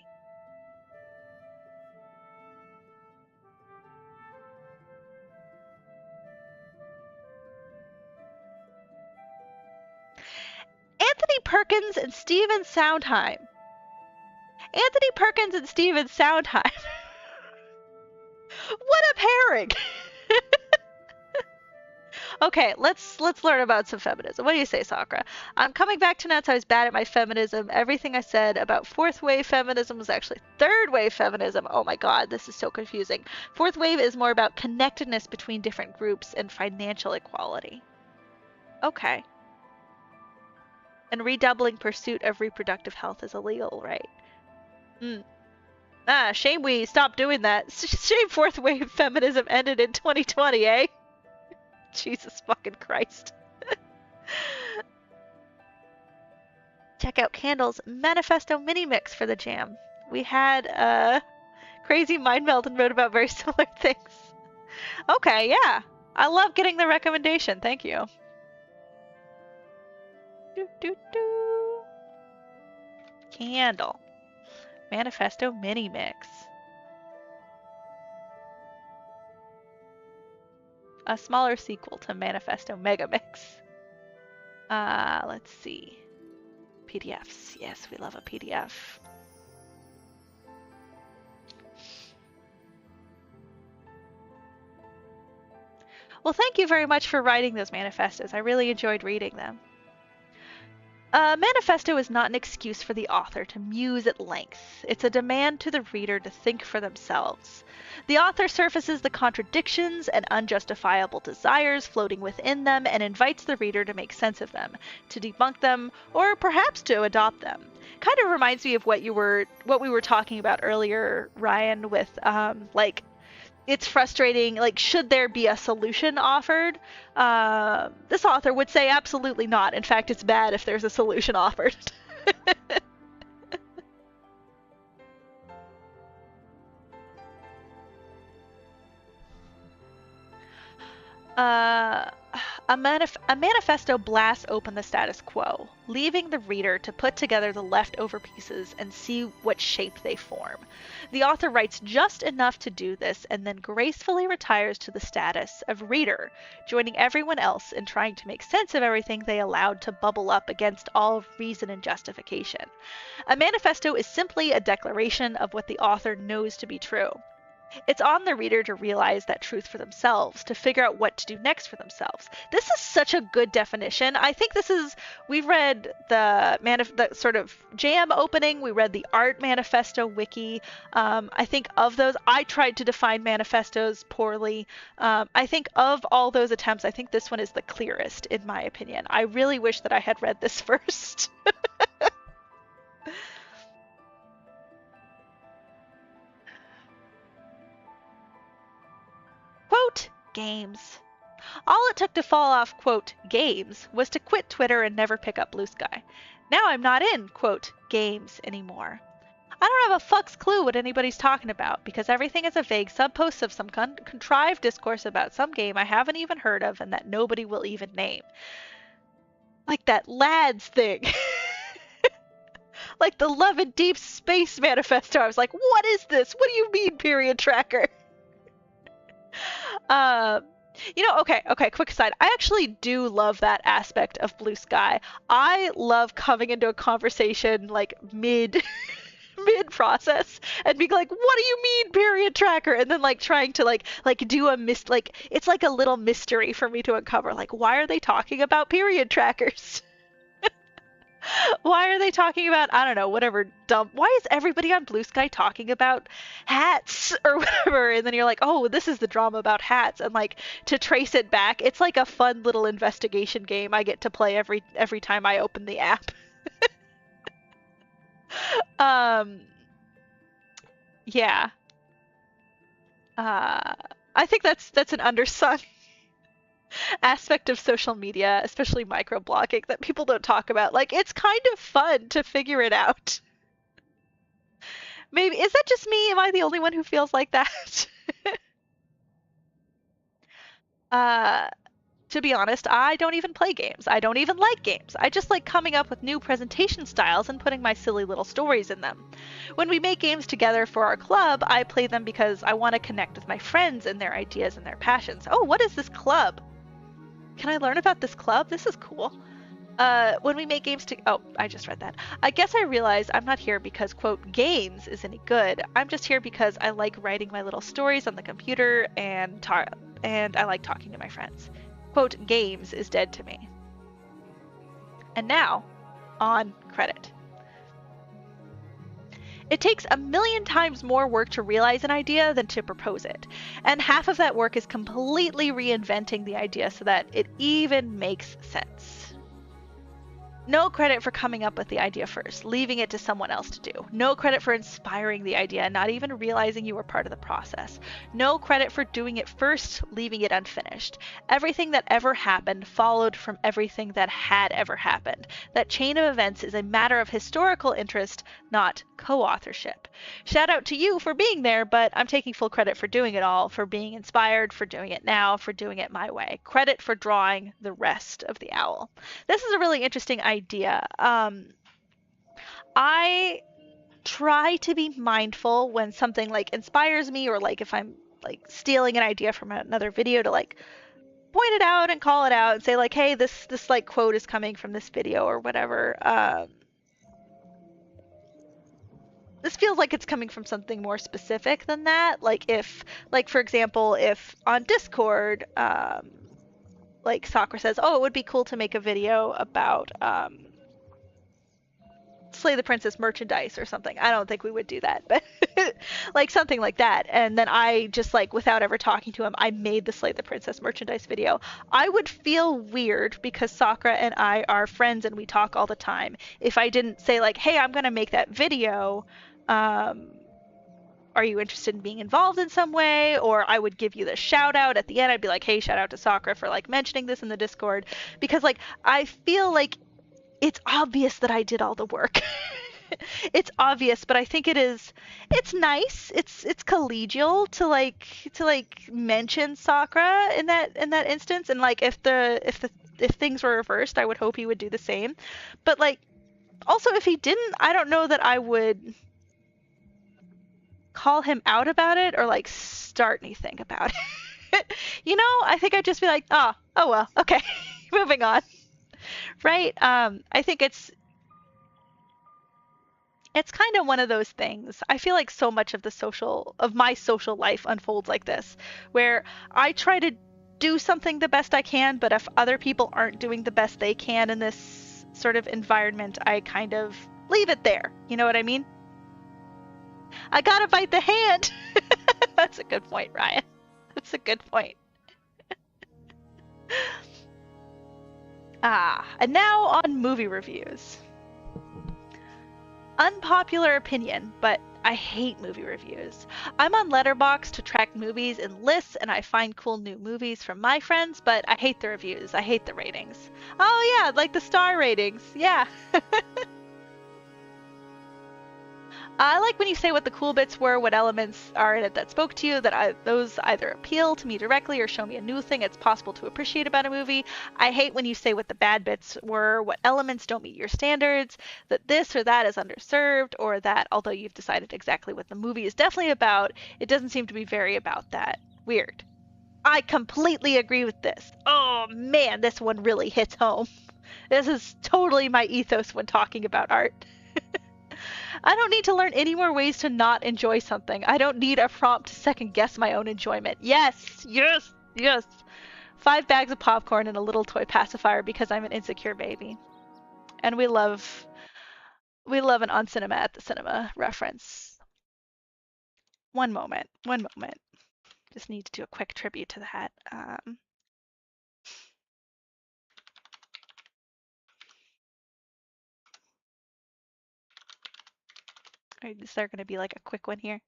Anthony Perkins and Steven Sondheim. Anthony Perkins and Steven Sondheim. What a pairing! Okay, let's learn about some feminism. What do you say, Sakura? I'm coming back to nuts. I was bad at my feminism. Everything I said about fourth wave feminism was actually third wave feminism. Oh my god, this is so confusing. Fourth wave is more about connectedness between different groups and financial equality. Okay. And redoubling pursuit of reproductive health is illegal, right? Shame we stopped doing that. Shame fourth wave feminism ended in 2020, eh? Jesus fucking Christ. Check out Candle's Manifesto mini mix for the jam. We had Crazy Mind Meld and wrote about very similar things. Okay, yeah. I love getting the recommendation. Thank you. Candle. Manifesto mini mix. A smaller sequel to Manifesto Megamix. Let's see. PDFs. Yes, we love a PDF. Well, thank you very much for writing those manifestos. I really enjoyed reading them. Manifesto is not an excuse for the author to muse at length. It's a demand to the reader to think for themselves. The author surfaces the contradictions and unjustifiable desires floating within them and invites the reader to make sense of them, to debunk them, or perhaps to adopt them. Kind of reminds me of what we were talking about earlier, Ryan, with like, it's frustrating, like, should there be a solution offered? This author would say absolutely not. In fact, it's bad if there's a solution offered. Uh, a manifesto blasts open the status quo, leaving the reader to put together the leftover pieces and see what shape they form. The author writes just enough to do this and then gracefully retires to the status of reader, joining everyone else in trying to make sense of everything they allowed to bubble up against all reason and justification. A manifesto is simply a declaration of what the author knows to be true. It's on the reader to realize that truth for themselves, to figure out what to do next for themselves. This is such a good definition. I think we've read the sort of Jam opening, we read the Art Manifesto wiki. I think of those, I tried to define manifestos poorly. I think of all those attempts, I think this one is the clearest, in my opinion. I really wish that I had read this first. Quote, games. All it took to fall off, quote, games was to quit Twitter and never pick up Blue Sky. Now I'm not in, quote, games anymore. I don't have a fuck's clue what anybody's talking about, because everything is a vague subpost of some contrived discourse about some game I haven't even heard of and that nobody will even name. Like that lads thing. Like the Love and Deep Space Manifesto. I was like, what is this? What do you mean, period tracker? Okay, quick aside. I actually do love that aspect of Blue Sky. I love coming into a conversation like mid process and being like, what do you mean, period tracker? And then like trying to like do it's like a little mystery for me to uncover. Like, why are they talking about period trackers? Why are they talking about, I don't know, whatever dumb, why is everybody on Blue Sky talking about hats or whatever? And then you're like, oh, this is the drama about hats. And like to trace it back, it's like a fun little investigation game I get to play every time I open the app. Yeah. I think that's an undersung aspect of social media, especially microblogging, that people don't talk about. Like, it's kind of fun to figure it out. Maybe, is that just me? Am I the only one who feels like that? To be honest, I don't even play games. I don't even like games. I just like coming up with new presentation styles and putting my silly little stories in them. When we make games together for our club, I play them because I want to connect with my friends and their ideas and their passions. Oh, what is this club? Can I learn about this club? This is cool. When we make games oh, I just read that. I guess I realized I'm not here because, quote, games is any good. I'm just here because I like writing my little stories on the computer and I like talking to my friends. Quote, games is dead to me. And now, on credit. It takes 1,000,000 times more work to realize an idea than to propose it. And half of that work is completely reinventing the idea so that it even makes sense. No credit for coming up with the idea first, leaving it to someone else to do. No credit for inspiring the idea, not even realizing you were part of the process. No credit for doing it first, leaving it unfinished. Everything that ever happened followed from everything that had ever happened. That chain of events is a matter of historical interest, not co-authorship. Shout out to you for being there, but I'm taking full credit for doing it all, for being inspired, for doing it now, for doing it my way. Credit for drawing the rest of the owl. This is a really interesting idea. I try to be mindful when something like inspires me, or like if I'm like stealing an idea from another video, to like point it out and call it out and say like, hey, this like quote is coming from this video or whatever. This feels like it's coming from something more specific than that. Like if, like for example, if on Discord, like Sakura says, oh, it would be cool to make a video about Slay the Princess merchandise or something. I don't think we would do that, but like something like that. And then I just like, without ever talking to him, I made the Slay the Princess merchandise video. I would feel weird because Sakura and I are friends and we talk all the time. If I didn't say like, hey, I'm going to make that video, are you interested in being involved in some way? Or I would give you the shout out at the end. I'd be like, hey, shout out to Sakura for like mentioning this in the Discord, because like I feel like it's obvious that I did all the work. It's obvious, but I think it's nice. It's collegial to like mention Sakura in that instance, and like if things were reversed, I would hope he would do the same. But like also if he didn't, I don't know that I would call him out about it or like start anything about it. I think I'd just be like, oh well, okay, moving on. Right? I think it's kind of one of those things. I feel like so much of my social life unfolds like this, where I try to do something the best I can, but if other people aren't doing the best they can in this sort of environment, I kind of leave it there. You know what I mean? I gotta bite the hand. That's a good point, Ryan. That's a good point. And now on movie reviews. Unpopular opinion, but I hate movie reviews. I'm on Letterboxd to track movies and lists, and I find cool new movies from my friends, but I hate the reviews. I hate the ratings. Oh yeah, like the star ratings. Yeah. I like when you say what the cool bits were, what elements are in it that spoke to you, those either appeal to me directly or show me a new thing it's possible to appreciate about a movie. I hate when you say what the bad bits were, what elements don't meet your standards, that this or that is underserved, or that although you've decided exactly what the movie is definitely about, it doesn't seem to be very about that. Weird. I completely agree with this. Oh man, this one really hits home. This is totally my ethos when talking about art. I don't need to learn any more ways to not enjoy something. I don't need a prompt to second guess my own enjoyment. Yes, yes, yes. 5 bags of popcorn and a little toy pacifier because I'm an insecure baby. And we love an on cinema at the cinema reference. One moment. Just need to do a quick tribute to that. Is there going to be like a quick one here?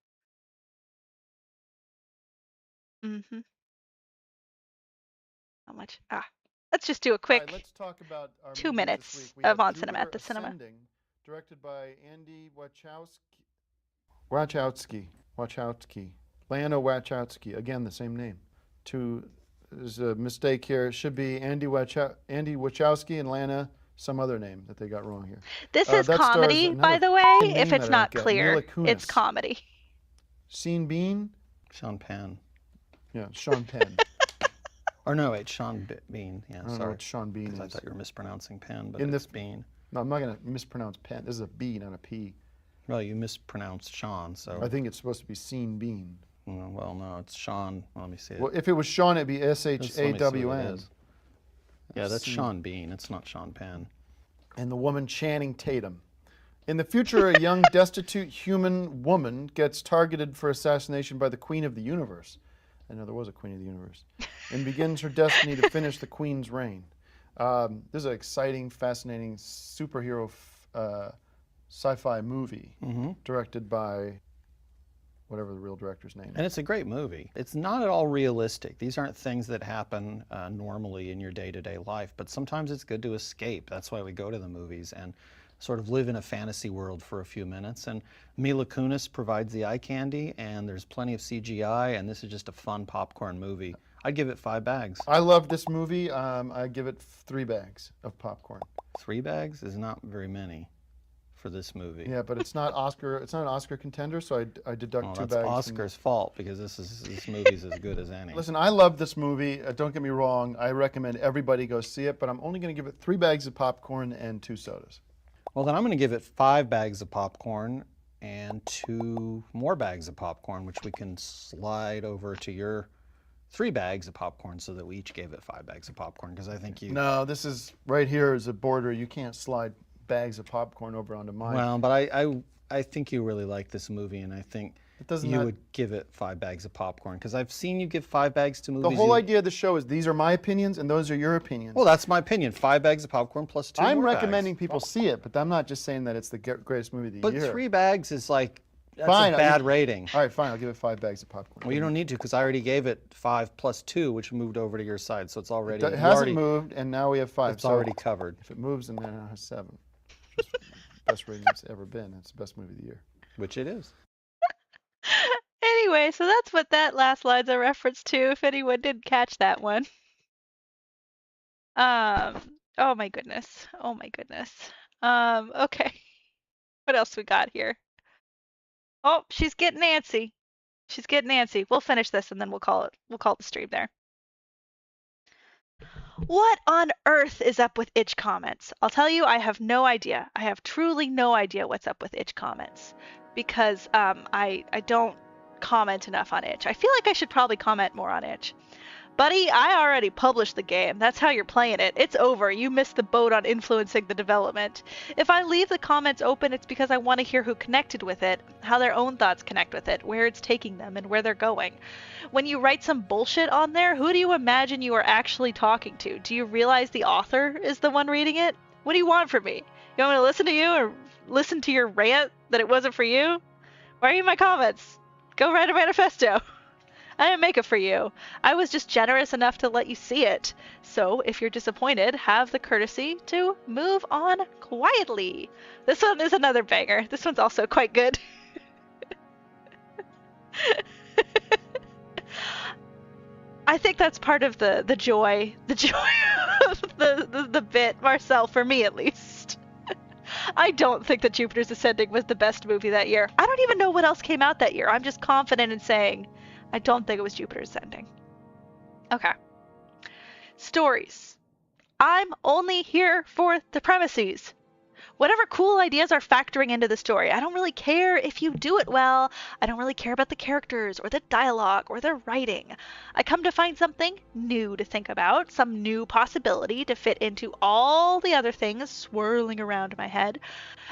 Mm-hmm. How much? Let's just do a quick. All right, let's talk about our 2 movies minutes this week. We of have on cinema Jupiter at the cinema. Ascending, directed by Andy Wachowski. Lana Wachowski. Again, the same name. There's a mistake here. It should be Andy Wachowski and Lana, some other name that they got wrong here. This is that stars comedy, by another the way. name If it's that I not don't get. clear, Mila Kunis. it's comedy. Sean Bean? Sean Penn. Yeah, Sean Penn. Or no, wait, Sean Bean. Yeah, I don't know sorry. what Sean Bean 'Cause is. I thought you were mispronouncing Penn, but In it's this- Bean. No, I'm not going to mispronounce Penn. This is a B, not a P. Well, you mispronounced Sean, so. I think it's supposed to be Sean Bean. Well, no, it's Sean. Let me see it. Well, if it was Sean, it'd be Just let me see what it S-H-A-W-N. is. Yeah, that's Sean. Sean Bean. It's not Sean Penn. And the woman Channing Tatum. In the future, a young, destitute human woman gets targeted for assassination by the Queen of the Universe. I know there was a Queen of the Universe. And begins her destiny to finish the Queen's reign. This is an exciting, fascinating superhero sci-fi movie directed by whatever the real director's name And is. it's a great movie. It's not at all realistic. These aren't things that happen normally in your day-to-day life, but sometimes it's good to escape. That's why we go to the movies and sort of live in a fantasy world for a few minutes. And Mila Kunis provides the eye candy, and there's plenty of CGI, and this is just a fun popcorn movie. I'd give it 5 bags. I love this movie. I give it 3 bags of popcorn. 3 bags is not very many for this movie. Yeah, but it's not Oscar. It's not an Oscar contender, so I deduct Well, 2 that's bags. from- Oscar's fault because this movie's as good as any. Listen, I love this movie. Don't get me wrong. I recommend everybody go see it, but I'm only going to give it 3 bags of popcorn and 2 sodas. Well, then I'm going to give it 5 bags of popcorn and 2 more bags of popcorn, which we can slide over to your 3 bags of popcorn so that we each gave it 5 bags of popcorn, because I think you... No, this is right here is a border. You can't slide bags of popcorn over onto mine. Well, but I think you really like this movie, and I think you would give it 5 bags of popcorn, because I've seen you give 5 bags to movies. The whole idea of the show is these are my opinions and those are your opinions. Well, that's my opinion. 5 bags of popcorn plus 2 I'm more recommending bags. people see it, but I'm not just saying that it's the greatest movie of the But year. 3 bags is like, that's Fine, a bad rating. All right, fine. I'll give it 5 bags of popcorn. Well, you don't need to, because I already gave it 5 plus 2, which moved over to your side, so it's already... It you hasn't already- moved, and now we have 5. It's so already covered. If it moves, then it has 7. best rating it's ever been. It's the best movie of the year. Which it is. Anyway, so that's what that last line's a reference to, if anyone didn't catch that one. Oh my goodness. Oh my goodness. Okay. What else we got here? Oh, she's getting antsy. She's getting antsy. We'll finish this and then we'll call it the stream there. What on earth is up with itch comments? I'll tell you, I have no idea. I have truly no idea what's up with itch comments because I don't comment enough on itch. I feel like I should probably comment more on itch. Buddy, I already published the game. That's how you're playing it. It's over. You missed the boat on influencing the development. If I leave the comments open, it's because I want to hear who connected with it, how their own thoughts connect with it, where it's taking them, and where they're going. When you write some bullshit on there, who do you imagine you are actually talking to? Do you realize the author is the one reading it? What do you want from me? You want me to listen to you or listen to your rant that it wasn't for you? Why are you in my comments? Go write a manifesto. I didn't make it for you. I was just generous enough to let you see it. So if you're disappointed, have the courtesy to move on quietly. This one is another banger. This one's also quite good. I think that's part of the joy of the bit, Marcel, for me at least. I don't think that Jupiter's Ascending was the best movie that year. I don't even know what else came out that year. I'm just confident in saying I don't think it was Jupiter's Ascending. Okay. Stories. I'm only here for the premises. Whatever cool ideas are factoring into the story. I don't really care if you do it well. I don't really care about the characters or the dialogue or the writing. I come to find something new to think about, some new possibility to fit into all the other things swirling around my head.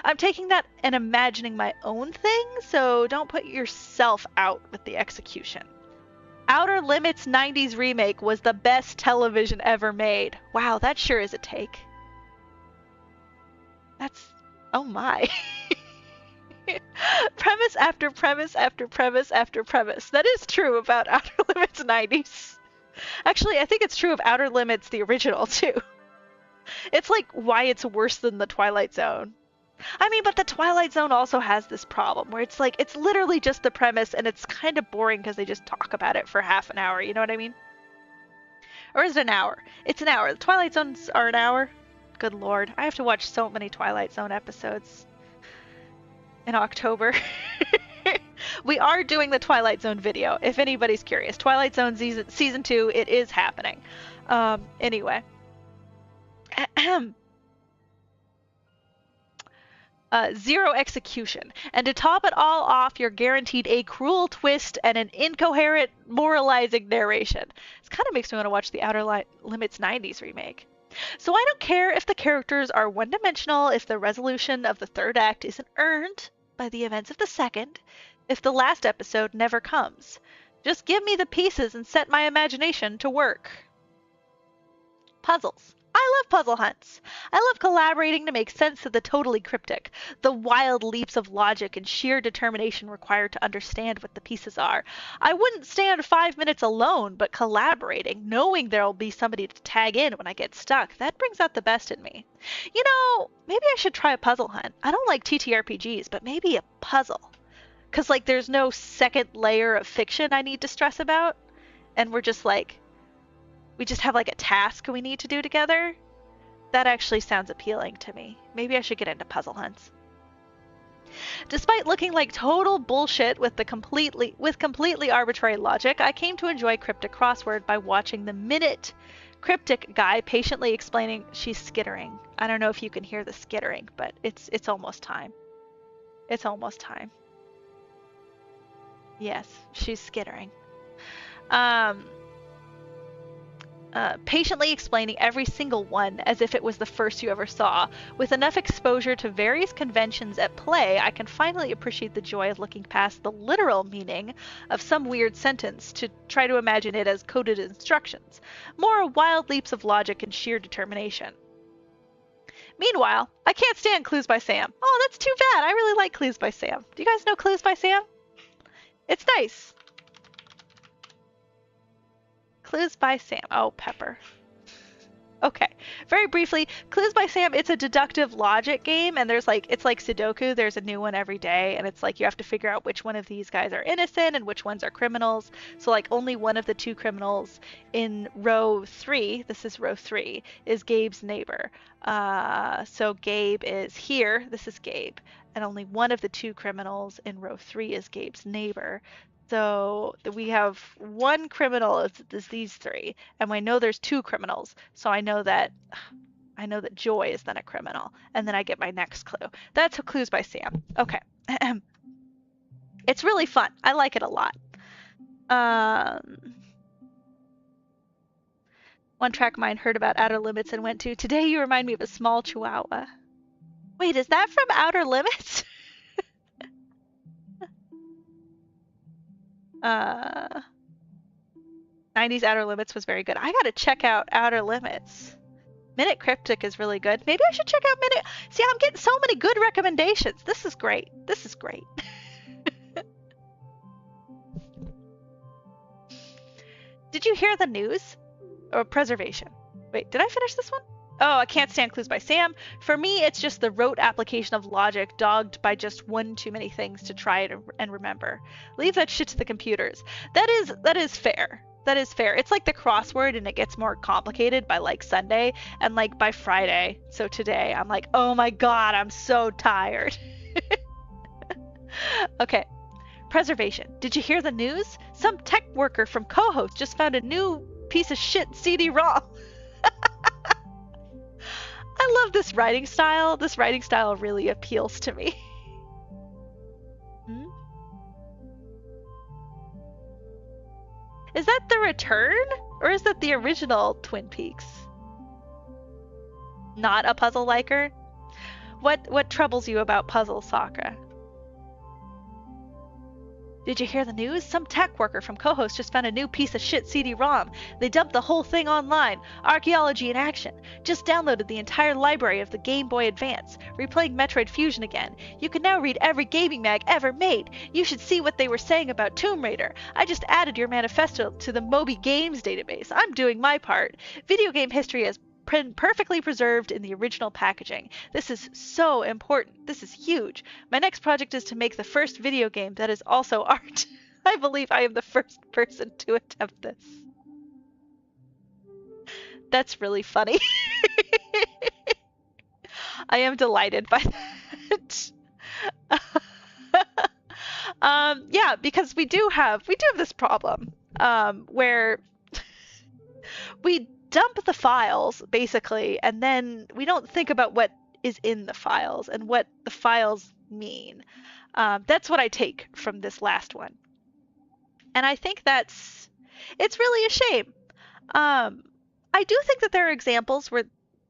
I'm taking that and imagining my own thing, so don't put yourself out with the execution. Outer Limits 90s remake was the best television ever made. Wow, that sure is a take. That's, oh my. Premise after premise after premise after premise. That is true about Outer Limits 90s. Actually, I think it's true of Outer Limits, the original, too. It's like why it's worse than The Twilight Zone. I mean, but The Twilight Zone also has this problem where it's like, it's literally just the premise and it's kind of boring because they just talk about it for half an hour, you know what I mean? Or is it an hour? It's an hour. The Twilight Zones are an hour. Good lord. I have to watch so many Twilight Zone episodes in October. We are doing the Twilight Zone video, if anybody's curious. Twilight Zone season 2, it is happening. Anyway. Zero execution. And to top it all off, you're guaranteed a cruel twist and an incoherent, moralizing narration. This kind of makes me want to watch the Outer Limits 90s remake. So I don't care if the characters are one-dimensional, if the resolution of the third act isn't earned by the events of the second, if the last episode never comes. Just give me the pieces and set my imagination to work. Puzzles. I love puzzle hunts. I love collaborating to make sense of the totally cryptic, the wild leaps of logic and sheer determination required to understand what the pieces are. I wouldn't stand 5 minutes alone, but collaborating, knowing there'll be somebody to tag in when I get stuck, that brings out the best in me. You know, maybe I should try a puzzle hunt. I don't like TTRPGs, but maybe a puzzle. 'Cause like there's no second layer of fiction I need to stress about, and we're just like, we just have like a task we need to do together. That actually sounds appealing to me. Maybe I should get into puzzle hunts. Despite looking like total bullshit with completely arbitrary logic, I came to enjoy Cryptic Crossword by watching the minute Cryptic guy patiently explaining she's skittering. I don't know if you can hear the skittering, but it's almost time. It's almost time. Yes, she's skittering. Patiently explaining every single one as if it was the first you ever saw. With enough exposure to various conventions at play, I can finally appreciate the joy of looking past the literal meaning of some weird sentence to try to imagine it as coded instructions. More wild leaps of logic and sheer determination. Meanwhile, I can't stand Clues by Sam. Oh, that's too bad. I really like Clues by Sam. Do you guys know Clues by Sam? It's nice. Clues by Sam. Oh, Pepper. Okay, very briefly, Clues by Sam, it's a deductive logic game, and it's like Sudoku, there's a new one every day, and it's like you have to figure out which one of these guys are innocent and which ones are criminals. So like only one of the two criminals in row 3, this is row 3, is Gabe's neighbor. So Gabe is here, this is Gabe, and only one of the two criminals in row 3 is Gabe's neighbor. So we have one criminal is these three, and I know there's two criminals. So I know that Joy is then a criminal, and then I get my next clue. That's Clues by Sam. Okay, it's really fun. I like it a lot. One track mind heard about Outer Limits and went to. Today you remind me of a small chihuahua. Wait, is that from Outer Limits? 90s Outer Limits was very good. I gotta check out Outer Limits. Minute Cryptic is really good. Maybe I should check out Minute. See, I'm getting so many good recommendations. This is great. This is great. Did you hear the news? Or Preservation. Wait, did I finish this one? Oh, I Can't Stand Clues by Sam. For me, it's just the rote application of logic dogged by just one too many things to try it and remember. Leave that shit to the computers. That is fair. That is fair. It's like the crossword, and it gets more complicated by like Sunday, and like by Friday. So today, I'm like, oh my god, I'm so tired. Okay. Preservation. Did you hear the news? Some tech worker from co-host just found a new piece of shit CD-ROM. I love this writing style. This writing style really appeals to me. Is that the return? Or is that the original Twin Peaks? Not a puzzle liker? What troubles you about puzzle, Sakura? Did you hear the news? Some tech worker from co-host just found a new piece of shit CD-ROM. They dumped the whole thing online. Archaeology in action. Just downloaded the entire library of the Game Boy Advance. Replaying Metroid Fusion again. You can now read every gaming mag ever made. You should see what they were saying about Tomb Raider. I just added your manifesto to the Moby Games database. I'm doing my part. Video game history is perfectly preserved in the original packaging. This is so important. This is huge. My next project is to make the first video game that is also art. I believe I am the first person to attempt this. That's really funny. I am delighted by that. Yeah, because we do have this problem where we dump the files basically, and then we don't think about what is in the files and what the files mean. That's what I take from this last one, and I think it's really a shame. I do think that there are examples where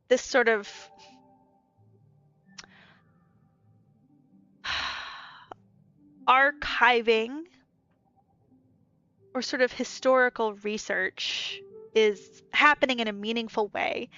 this sort of archiving or sort of historical research is happening in a meaningful way.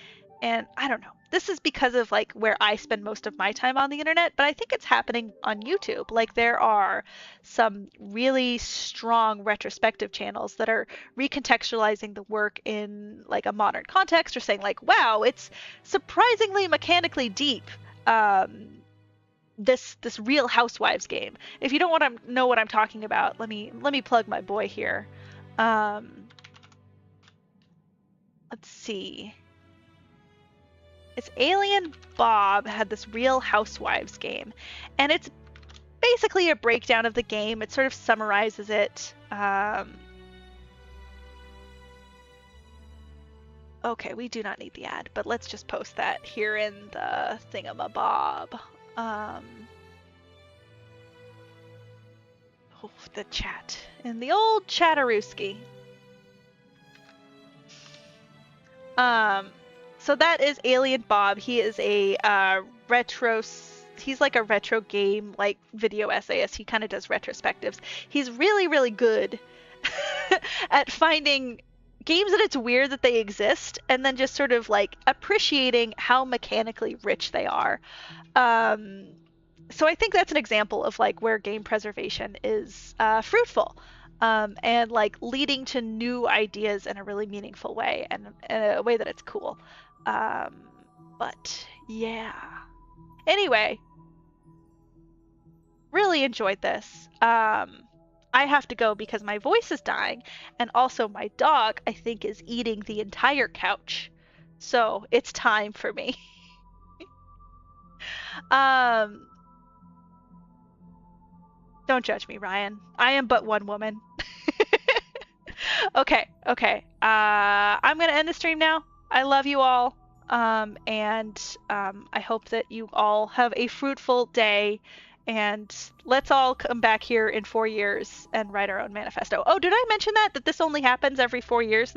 And I don't know, this is because of like where I spend most of my time on the internet, but I think it's happening on YouTube. Like there are some really strong retrospective channels that are recontextualizing the work in like a modern context, or saying like, wow, it's surprisingly mechanically deep. This Real Housewives game. If you don't want to know what I'm talking about, let me plug my boy here. Let's see. It's Alien Bob had this Real Housewives game, and it's basically a breakdown of the game. It sort of summarizes it. Okay, we do not need the ad, but let's just post that here in the thingamabob. The chat. In the old Chatterooski. So that is Alien Bob. He is a he's like a retro game, like video essayist. He kind of does retrospectives. He's really, really good at finding games that it's weird that they exist, and then just sort of like appreciating how mechanically rich they are. So I think that's an example of like where game preservation is fruitful. And like leading to new ideas in a really meaningful way, and in a way that it's cool. But yeah. Anyway, really enjoyed this. I have to go because my voice is dying, and also my dog, I think, is eating the entire couch. So it's time for me. um, don't judge me, Ryan. I am but one woman. Okay. I'm gonna end the stream now. I love you all. And I hope that you all have a fruitful day. And let's all come back here in 4 years and write our own manifesto. Oh, did I mention that this only happens every 4 years?